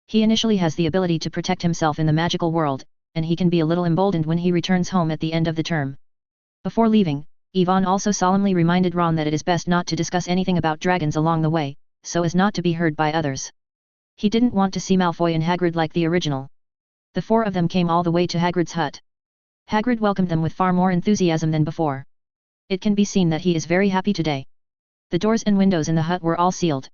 He initially has the ability to protect himself in the magical world, and he can be a little emboldened when he returns home at the end of the term. Before leaving, Yvonne also solemnly reminded Ron that it is best not to discuss anything about dragons along the way, so as not to be heard by others. He didn't want to see Malfoy and Hagrid like the original. The four of them came all the way to Hagrid's hut. Hagrid welcomed them with far more enthusiasm than before. It can be seen that he is very happy today. The doors and windows in the hut were all sealed.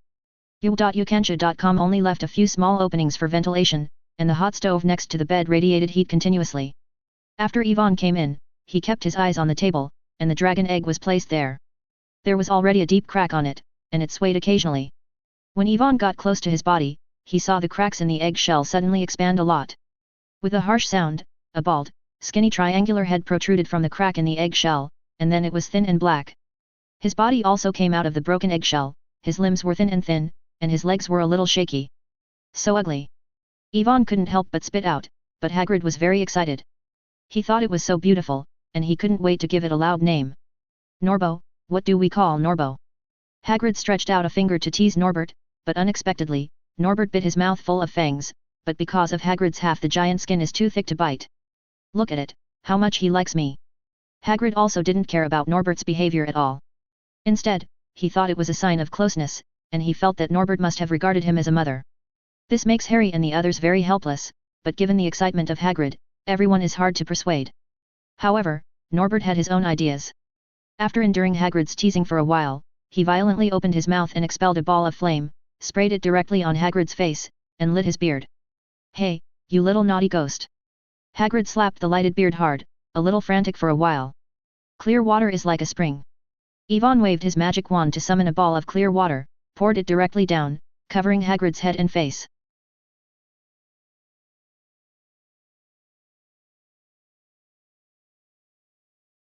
Ukansha.com only left a few small openings for ventilation, and the hot stove next to the bed radiated heat continuously. After Yvonne came in, he kept his eyes on the table, and the dragon egg was placed there. There was already a deep crack on it, and it swayed occasionally. When Yvonne got close to his body, he saw the cracks in the egg shell suddenly expand a lot. With a harsh sound, a bald, skinny triangular head protruded from the crack in the egg shell, and then it was thin and black. His body also came out of the broken eggshell, his limbs were thin and thin, and his legs were a little shaky. So ugly. Yvonne couldn't help but spit out, but Hagrid was very excited. He thought it was so beautiful, and he couldn't wait to give it a loud name. Norbo, what do we call Norbo? Hagrid stretched out a finger to tease Norbert, but unexpectedly, Norbert bit his mouth full of fangs, but because of Hagrid's half the giant skin is too thick to bite. Look at it, how much he likes me. Hagrid also didn't care about Norbert's behavior at all. Instead, he thought it was a sign of closeness, and he felt that Norbert must have regarded him as a mother. This makes Harry and the others very helpless, but given the excitement of Hagrid, everyone is hard to persuade. However, Norbert had his own ideas. After enduring Hagrid's teasing for a while, he violently opened his mouth and expelled a ball of flame, sprayed it directly on Hagrid's face, and lit his beard. Hey, you little naughty ghost! Hagrid slapped the lighted beard hard, a little frantic for a while. Clear water is like a spring. Yvonne waved his magic wand to summon a ball of clear water, poured it directly down, covering Hagrid's head and face.